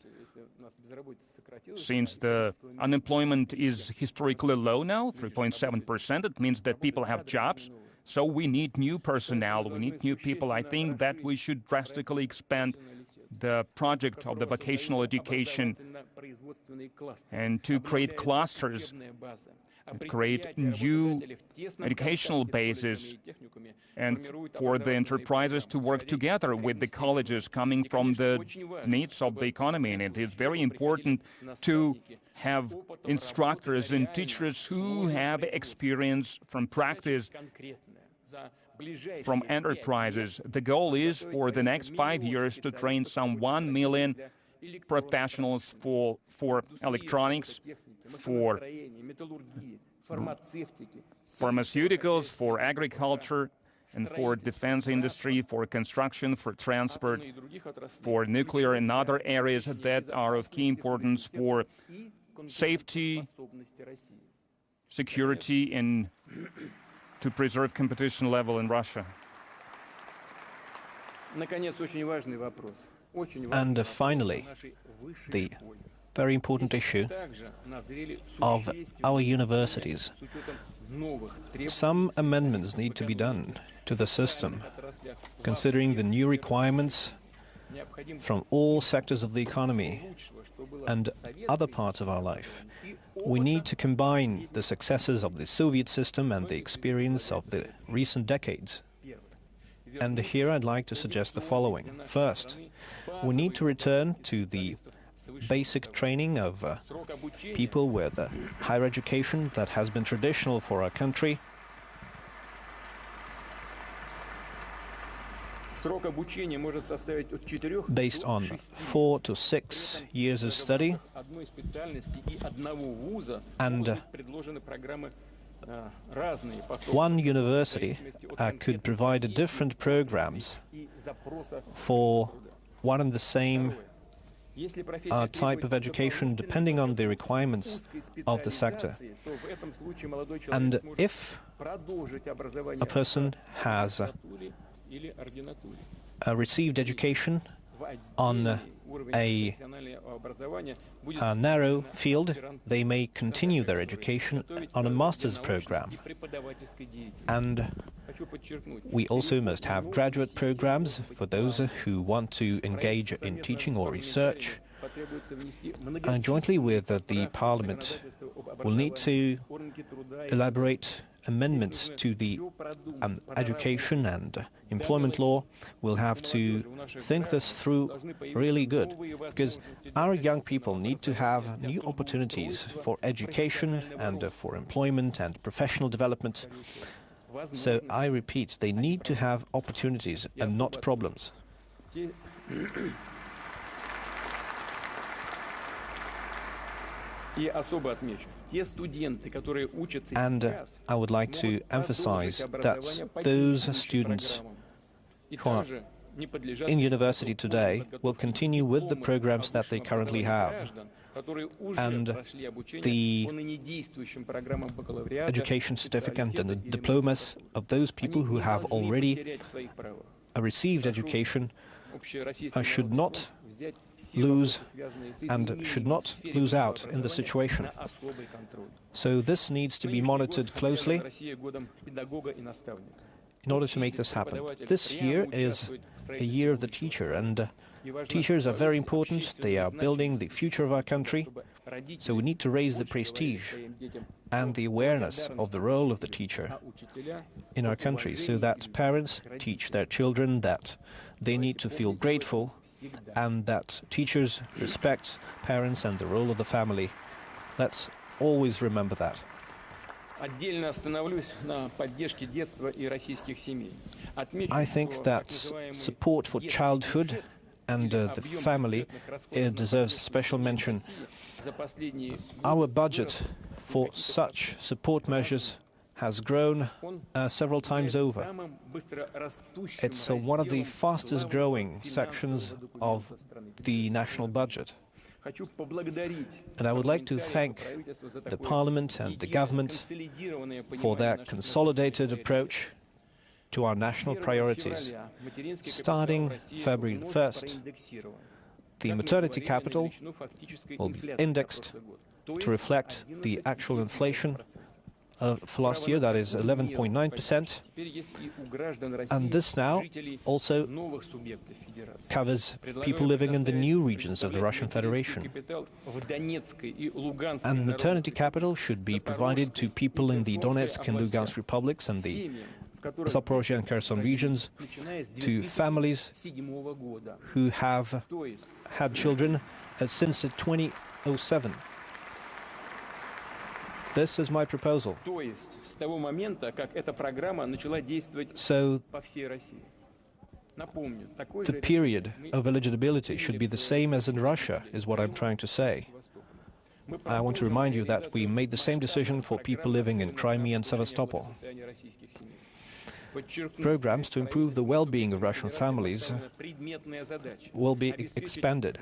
Since the unemployment is historically low now, 3.7%, it means that people have jobs. So we need new personnel, we need new people. I think that we should drastically expand the project of the vocational education and to create clusters, and create new educational bases, and for the enterprises to work together with the colleges coming from the needs of the economy. And it is very important to have instructors and teachers who have experience from practice, from enterprises. The goal is for the next 5 years to train some 1 million professionals for electronics, for pharmaceuticals, for agriculture, and for defense industry, for construction, for transport, for nuclear and other areas that are of key importance for safety, security, and to preserve competition level in Russia. And finally, the very important issue of our universities. Some amendments need to be done to the system, considering the new requirements from all sectors of the economy and other parts of our life. We need to combine the successes of the Soviet system and the experience of the recent decades. And here I'd like to suggest the following. First, we need to return to the basic training of people with higher education that has been traditional for our country. Based on 4 to 6 years of study, and one university could provide different programs for one and the same type of education depending on the requirements of the sector. And if a person has received education on a narrow field, they may continue their education on a master's program. And we also must have graduate programs for those who want to engage in teaching or research. And jointly with the Parliament, we'll need to elaborate amendments to the education and employment law. We'll have to think this through really good, because our young people need to have new opportunities for education and for employment and professional development. So I repeat, they need to have opportunities and not problems. And I would like to emphasize that those students who are in university today will continue with the programs that they currently have. And the education certificate and the diplomas of those people who have already received education should not lose and should not lose out in the situation. So this needs to be monitored closely in order to make this happen. This year is a year of the teacher, and teachers are very important. They are building the future of our country. So we need to raise the prestige and the awareness of the role of the teacher in our country, so that parents teach their children that they need to feel grateful and that teachers respect parents and the role of the family. Let's always remember that. I think that support for childhood and the family deserves special mention. Our budget for such support measures has grown several times over. It's one of the fastest growing sections of the national budget. And I would like to thank the Parliament and the government for their consolidated approach to our national priorities. Starting February 1st, the maternity capital will be indexed to reflect the actual inflation for last year, that is 11.9%, and this now also covers people living in the new regions of the Russian Federation. And maternity capital should be provided to people in the Donetsk and Lugansk republics and the Zaporozhye and Kherson regions, to families who have had children since 2007. This is my proposal. So, the period of eligibility should be the same as in Russia, is what I'm trying to say. I want to remind you that we made the same decision for people living in Crimea and Sevastopol. Programs to improve the well-being of Russian families will be expanded.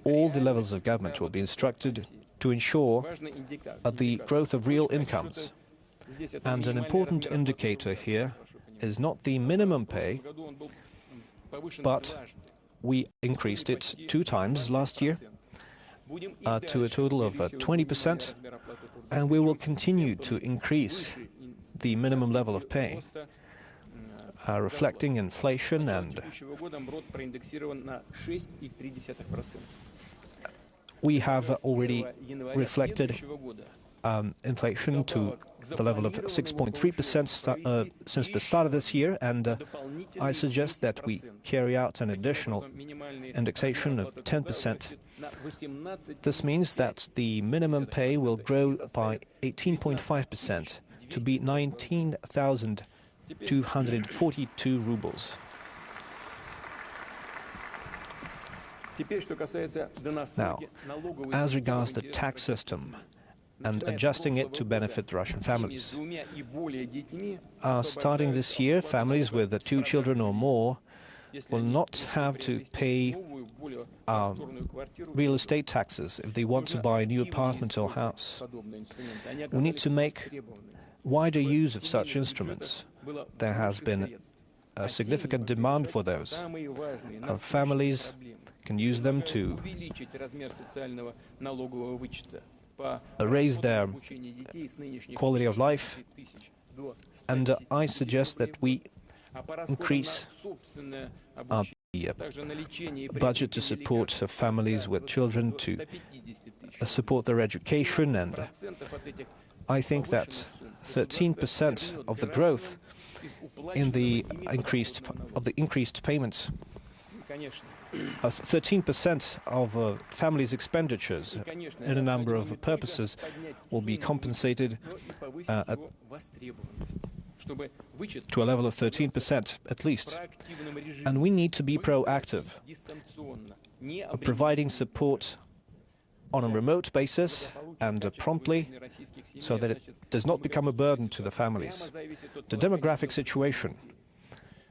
All the levels of government will be instructed to ensure the growth of real incomes. And an important indicator here is not the minimum pay, but we increased it 2 times last year to a total of 20%, and we will continue to increase the minimum level of pay. reflecting inflation, and we have already reflected inflation to the level of 6.3% since the start of this year, and I suggest that we carry out an additional indexation of 10%. This means that the minimum pay will grow by 18.5% to be 19,242 rubles. Now, as regards the tax system and adjusting it to benefit the Russian families. Starting this year, families with 2 children or more will not have to pay real estate taxes if they want to buy a new apartment or house. We need to make wider use of such instruments. There has been a significant demand for those. Our families can use them to raise their quality of life, and I suggest that we increase the budget to support families with children, to support their education, and I think that 13% of the growth in the increased payments, 13% of families' expenditures in a number of purposes will be compensated to a level of 13% at least. And we need to be proactive, providing support on a remote basis and promptly, so that it does not become a burden to the families. The demographic situation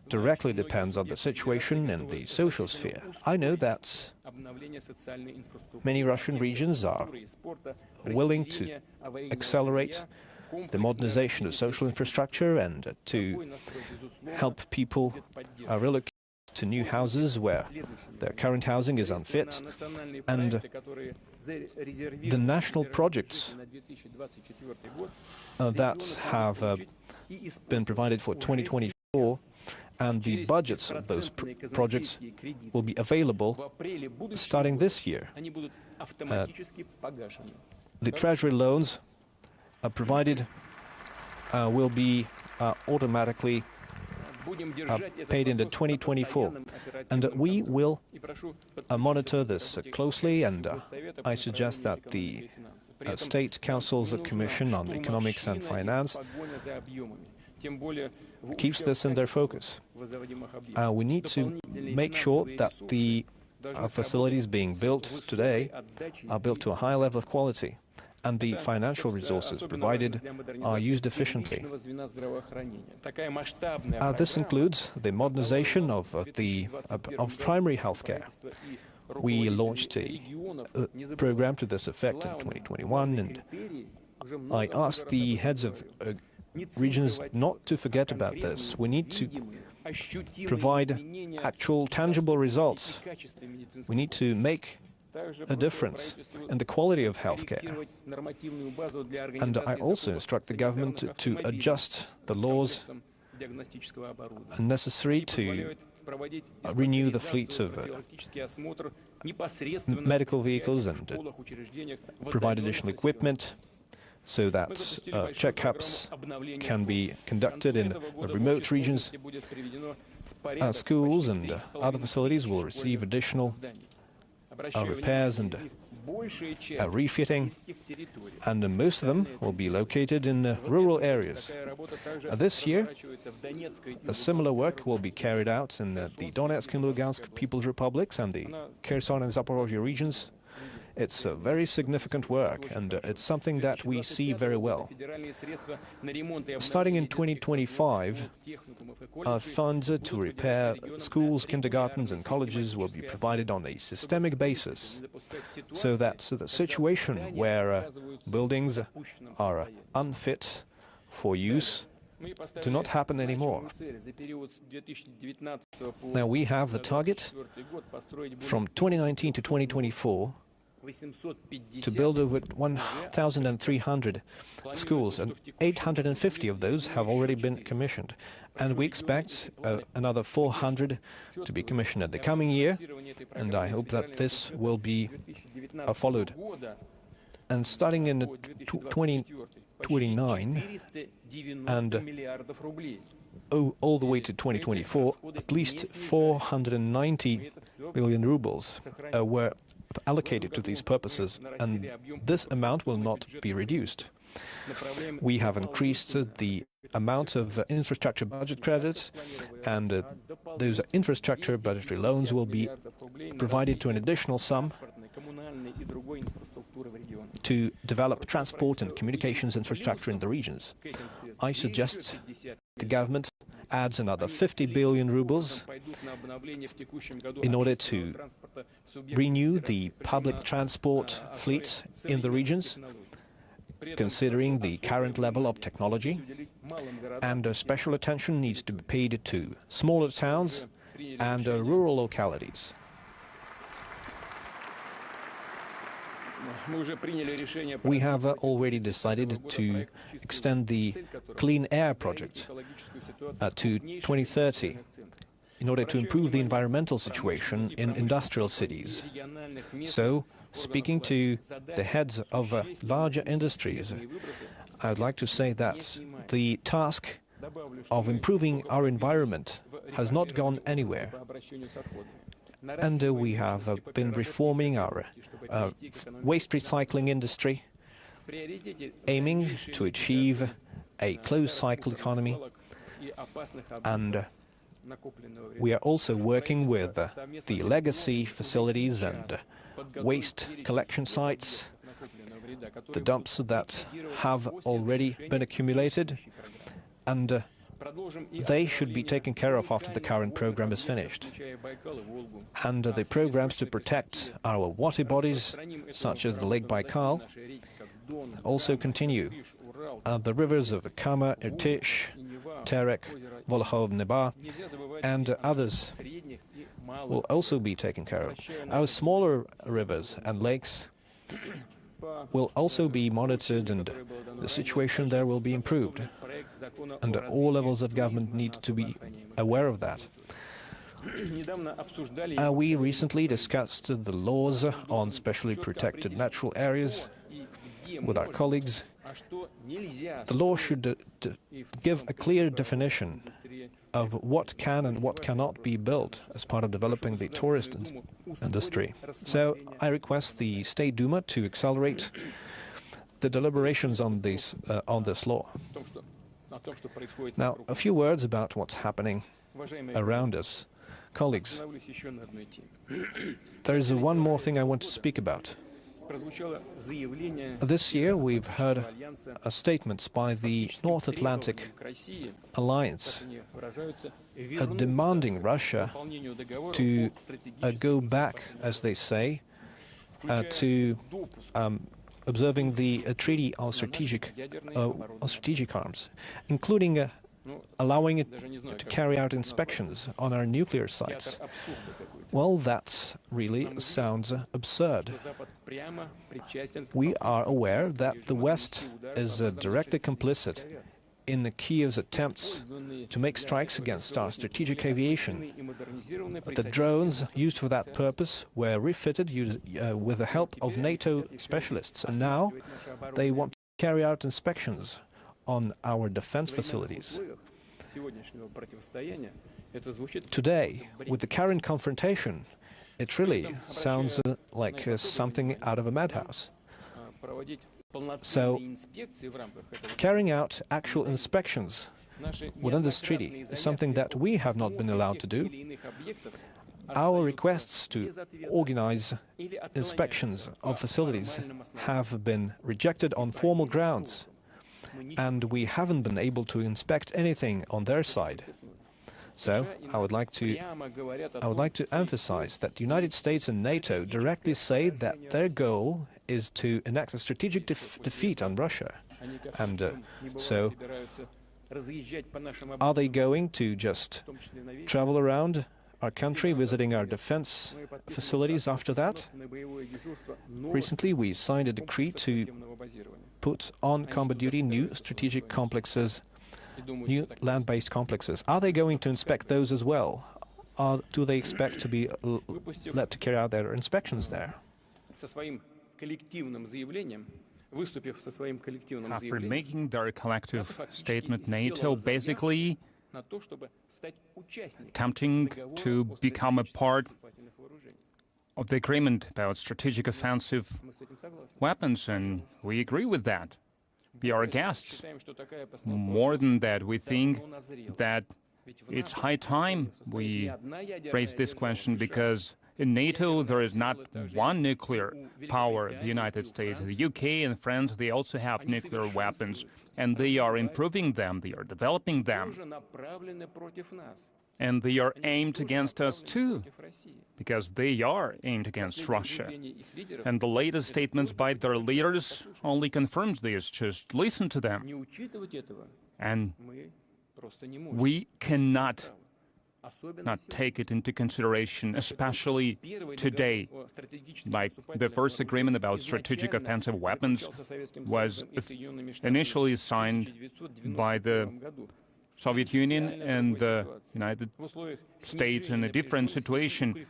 directly depends on the situation in the social sphere. I know that many Russian regions are willing to accelerate the modernization of social infrastructure and to help people relocate to new houses where their current housing is unfit, and the national projects that have been provided for 2024 and the budgets of those projects will be available starting this year. The treasury loans provided will be automatically paid into 2024, and we will monitor this closely, and I suggest that the State Council's Commission on Economics and Finance keeps this in their focus. We need to make sure that the facilities being built today are built to a high level of quality, and the financial resources provided are used efficiently. This includes the modernization of primary healthcare. We launched a program to this effect in 2021, and I asked the heads of regions not to forget about this. We need to provide actual, tangible results. We need to make a difference in the quality of healthcare. And I also instruct the government to adjust the laws necessary to renew the fleets of medical vehicles and provide additional equipment so that checkups can be conducted in remote regions. Schools and other facilities will receive additional repairs and refitting, and most of them will be located in rural areas. This year, a similar work will be carried out in the Donetsk and Lugansk People's Republics and the Kherson and Zaporozhye regions. It's a very significant work, and it's something that we see very well. Starting in 2025, funds to repair schools, kindergartens and colleges will be provided on a systemic basis, so that the situation where buildings are unfit for use do not happen anymore. Now we have the target from 2019 to 2024 to build over 1,300 schools, and 850 of those have already been commissioned. And we expect another 400 to be commissioned in the coming year, and I hope that this will be followed. And starting in 2029 and all the way to 2024, at least 490 billion rubles were allocated to these purposes, and this amount will not be reduced. We have increased the amount of infrastructure budget credits, and those infrastructure budgetary loans will be provided to an additional sum to develop transport and communications infrastructure in the regions. I suggest the government adds another 50 billion rubles in order to renew the public transport fleets in the regions, considering the current level of technology, and special attention needs to be paid to smaller towns and rural localities. We have already decided to extend the Clean Air project to 2030 in order to improve the environmental situation in industrial cities. So, speaking to the heads of larger industries, I would like to say that the task of improving our environment has not gone anywhere. And we have been reforming our waste recycling industry, aiming to achieve a closed-cycle economy, and we are also working with the legacy facilities and waste collection sites, the dumps that have already been accumulated, and they should be taken care of after the current program is finished. And the programs to protect our water bodies, such as the Lake Baikal, also continue. The rivers of Kama, Irtysh, Terek, Volkhov-Neba, and others will also be taken care of. Our smaller rivers and lakes will also be monitored, and the situation there will be improved. And all levels of government need to be aware of that. We recently discussed the laws on specially protected natural areas with our colleagues. The law should give a clear definition of what can and what cannot be built as part of developing the tourist industry. So I request the State Duma to accelerate the deliberations on this law. Now, a few words about what's happening around us. Colleagues, there is one more thing I want to speak about. This year we've heard statements by the North Atlantic Alliance demanding Russia to go back, as they say, to observing the Treaty on Strategic Arms, including allowing it to carry out inspections on our nuclear sites. Well, that really sounds absurd. We are aware that the West is directly complicit in Kiev's attempts to make strikes against our strategic aviation. The drones used for that purpose were refitted with the help of NATO specialists, and now they want to carry out inspections on our defense facilities. Today, with the current confrontation, it really sounds like something out of a madhouse. So, carrying out actual inspections within this treaty is something that we have not been allowed to do. Our requests to organize inspections of facilities have been rejected on formal grounds, and we haven't been able to inspect anything on their side. So, I would like to emphasize that the United States and NATO directly say that their goal is to enact a strategic defeat on Russia. And so, are they going to just travel around our country, visiting our defense facilities after that. Recently, we signed a decree to put on combat duty new strategic complexes, new land-based complexes. Are they going to inspect those as well? Or do they expect to be let to carry out their inspections there? After making their collective statement, NATO basically attempting to become a part of the agreement about strategic offensive weapons, and we agree with that. We are aghast. More than that, we think that it's high time we raise this question, because in NATO there is not one nuclear power. The United States, the UK and France, they also have nuclear weapons, and they are improving them, they are developing them. And they are aimed against us too, because they are aimed against Russia. And the latest statements by their leaders only confirms this. Just listen to them. And we cannot not take it into consideration, especially today. Like the first agreement about strategic offensive weapons was initially signed by the Soviet Union and the United States in a different situation,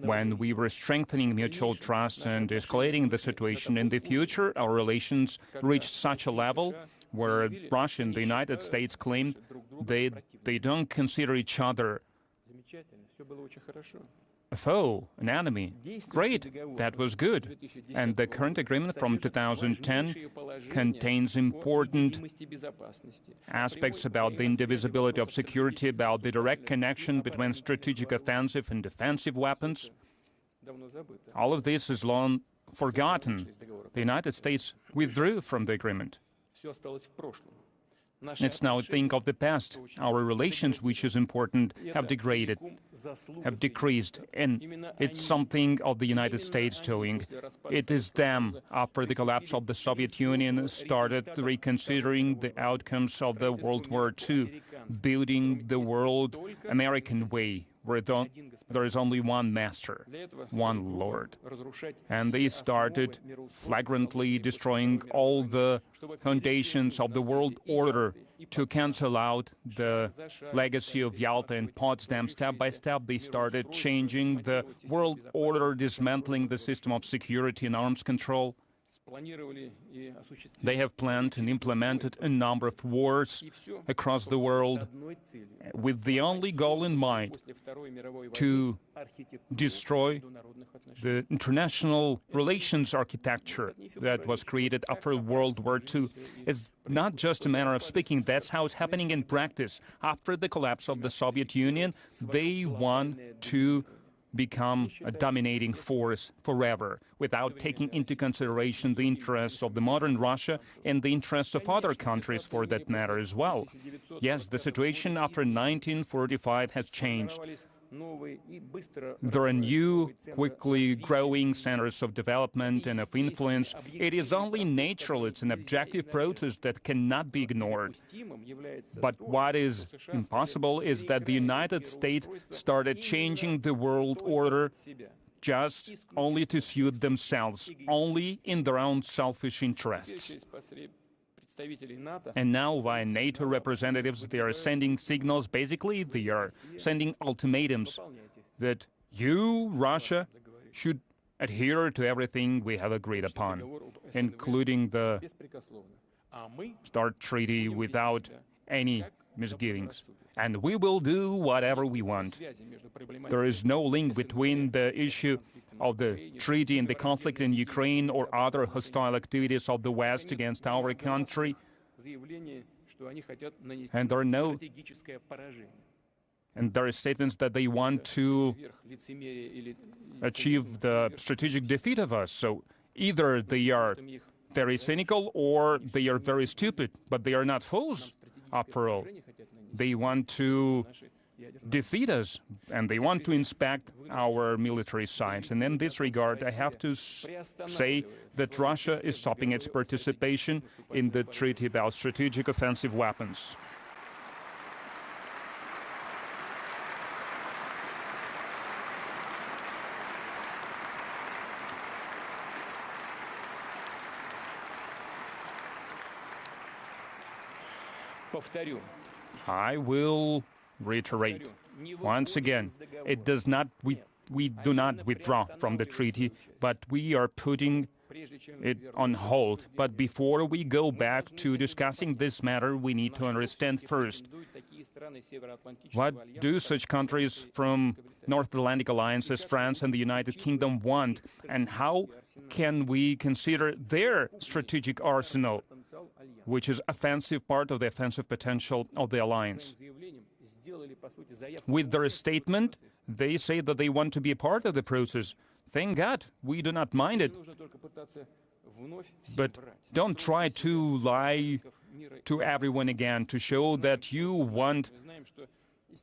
when we were strengthening mutual trust and escalating the situation. In the future, our relations reached such a level where Russia and the United States claimed they don't consider each other a foe, an enemy. Great, that was good. And the current agreement from 2010 contains important aspects about the indivisibility of security, about the direct connection between strategic offensive and defensive weapons. All of this is long forgotten. The United States withdrew from the agreement. It's now a thing of the past. Our relations, which is important, have degraded, have decreased, and it's something of the United States doing. It is them, after the collapse of the Soviet Union, started reconsidering the outcomes of the World War II, building the world American way, where there is only one master, one Lord. And they started flagrantly destroying all the foundations of the world order to cancel out the legacy of Yalta and Potsdam. Step by step, they started changing the world order, dismantling the system of security and arms control. They have planned and implemented a number of wars across the world with the only goal in mind to destroy the international relations architecture that was created after World War II. It's not just a matter of speaking, that's how it's happening in practice. After the collapse of the Soviet Union, they want to become a dominating force forever, without taking into consideration the interests of the modern Russia and the interests of other countries for that matter as well. Yes, the situation after 1945 has changed. There are new, quickly growing centers of development and of influence. It is only natural, it's an objective process that cannot be ignored. But what is impossible is that the United States started changing the world order just only to suit themselves, only in their own selfish interests. And now, via NATO representatives, they are sending signals. Basically, they are sending ultimatums that you, Russia, should adhere to everything we have agreed upon, including the START treaty without any misgivings. And we will do whatever we want. There is no link between the issue of the treaty and the conflict in Ukraine or other hostile activities of the West against our country. And there are statements that they want to achieve the strategic defeat of us. So either they are very cynical or they are very stupid, but they are not fools, after all. They want to defeat us, and they want to inspect our military sites. And in this regard, I have to say that Russia is stopping its participation in the treaty about strategic offensive weapons. I will reiterate once again, it does not, we do not withdraw from the treaty, but we are putting it on hold. But before we go back to discussing this matter, we need to understand first, what do such countries from North Atlantic Alliance as France and the United Kingdom want, and how can we consider their strategic arsenal, which is offensive part of the offensive potential of the alliance. With their statement, they say that they want to be a part of the process. Thank God, we do not mind it. But don't try to lie to everyone again to show that you want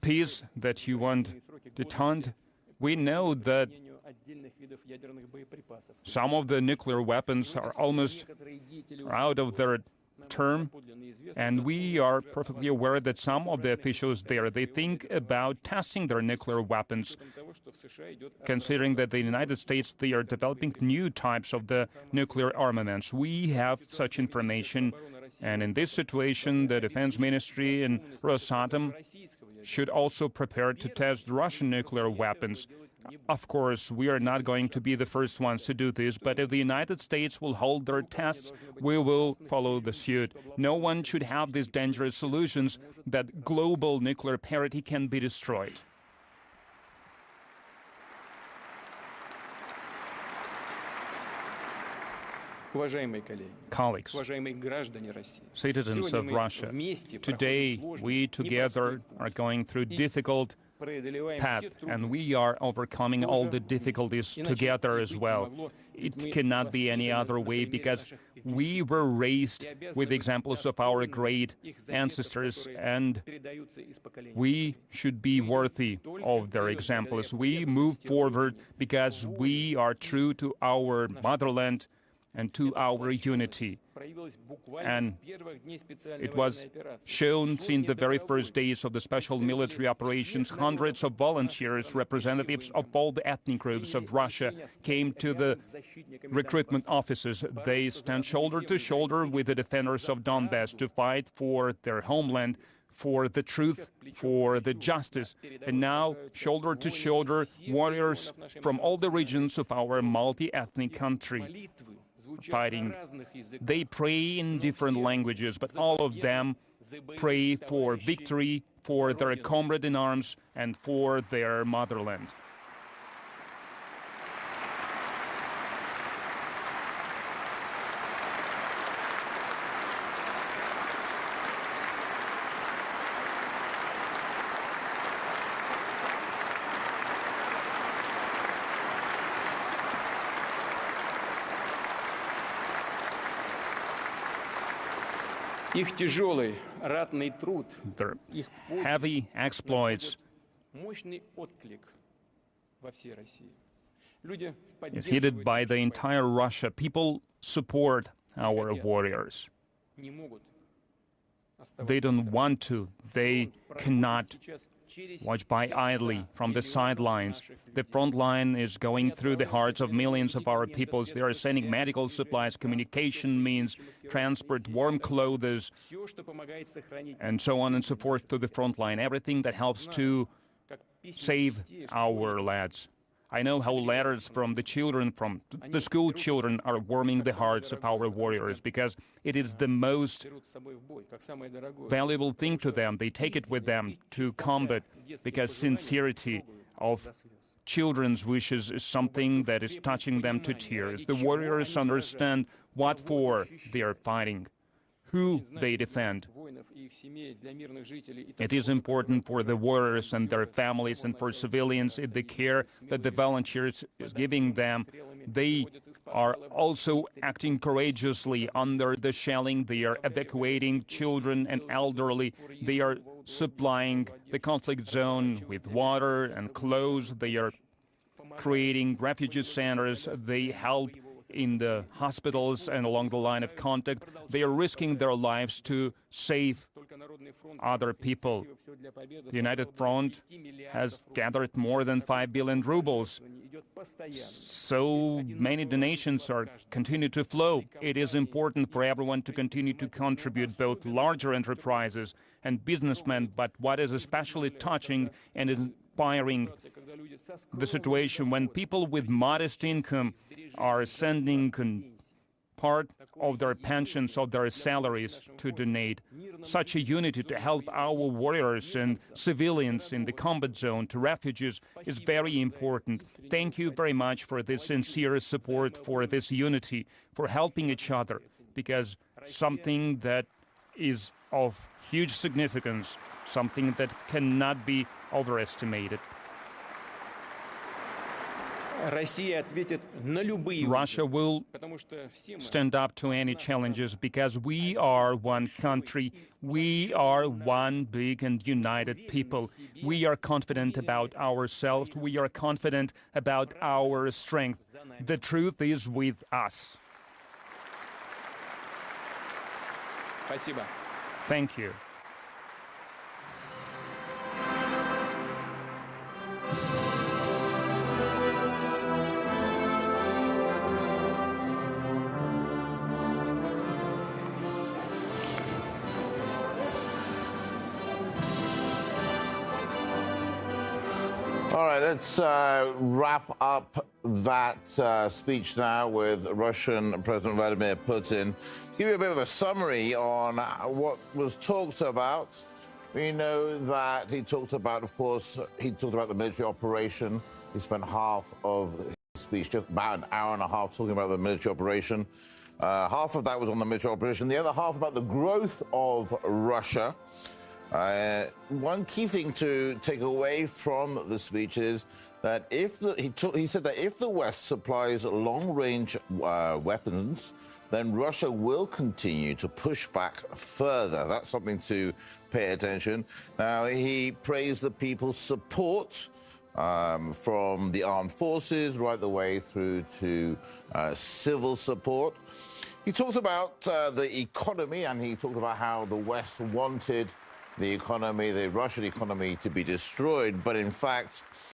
peace, that you want detente. We know that some of the nuclear weapons are almost out of their term, and we are perfectly aware that some of the officials there, they think about testing their nuclear weapons, considering that the United States, they are developing new types of the nuclear armaments. We have such information, and in this situation, the Defense Ministry and Rosatom should also prepare to test Russian nuclear weapons. Of course, we are not going to be the first ones to do this, but if the United States will hold their tests, we will follow the suit. No one should have these dangerous solutions that global nuclear parity can be destroyed. Colleagues, citizens of Russia, today we together are going through difficult path, and we are overcoming all the difficulties together as well. It cannot be any other way, because we were raised with examples of our great ancestors, and we should be worthy of their examples. We move forward because we are true to our motherland and to our unity. And it was shown since the very first days of the special military operations. Hundreds of volunteers, representatives of all the ethnic groups of Russia, came to the recruitment offices. They stand shoulder to shoulder with the defenders of Donbass to fight for their homeland, for the truth, for the justice. And now, shoulder to shoulder, warriors from all the regions of our multi-ethnic country fighting. They pray in different languages, but all of them pray for victory, for their comrade in arms, and for their motherland. Their heavy exploits is heeded by the entire Russia. People support our warriors. They don't want to. They cannot watch by idly from the sidelines. The front line is going through the hearts of millions of our peoples. They are sending medical supplies, communication means, transport, warm clothes, and so on and so forth to the front line. Everything that helps to save our lads. I know how letters from the children, from the school children, are warming the hearts of our warriors, because it is the most valuable thing to them. They take it with them to combat, because sincerity of children's wishes is something that is touching them to tears. The warriors understand what for they are fighting, who they defend. It is important for the warriors and their families and for civilians in the care that the volunteers is giving them. They are also acting courageously under the shelling. They are evacuating children and elderly. They are supplying the conflict zone with water and clothes. They are creating refugee centers. They help in the hospitals and along the line of contact. They are risking their lives to save other people. The United Front has gathered more than 5 billion rubles. So many donations are continue to flow. It is important for everyone to continue to contribute, both larger enterprises and businessmen. But what is especially touching and inspiring the situation when people with modest income are sending part of their pensions, of their salaries to donate. Such a unity to help our warriors and civilians in the combat zone, to refugees, is very important. Thank you very much for this sincere support, for this unity, for helping each other, because something that is of huge significance, something that cannot be overestimated. Russia will stand up to any challenges because we are one country, we are one big and united people. We are confident about ourselves, we are confident about our strength. The truth is with us. Thank you. All right, let's wrap up that speech now with Russian President Vladimir Putin. Give you a bit of a summary on what was talked about. We know that he talked about, of course, he talked about the military operation. He spent half of his speech, just about an hour and a half, talking about the military operation. Half of that was on the military operation. The other half about the growth of Russia. One key thing to take away from the speech is that he said that if the West supplies long-range weapons, then Russia will continue to push back further. That's something to pay attention. Now, he praised the people's support from the armed forces right the way through to civil support. He talked about the economy, and he talked about how the West wanted the economy, the Russian economy, to be destroyed. But in fact,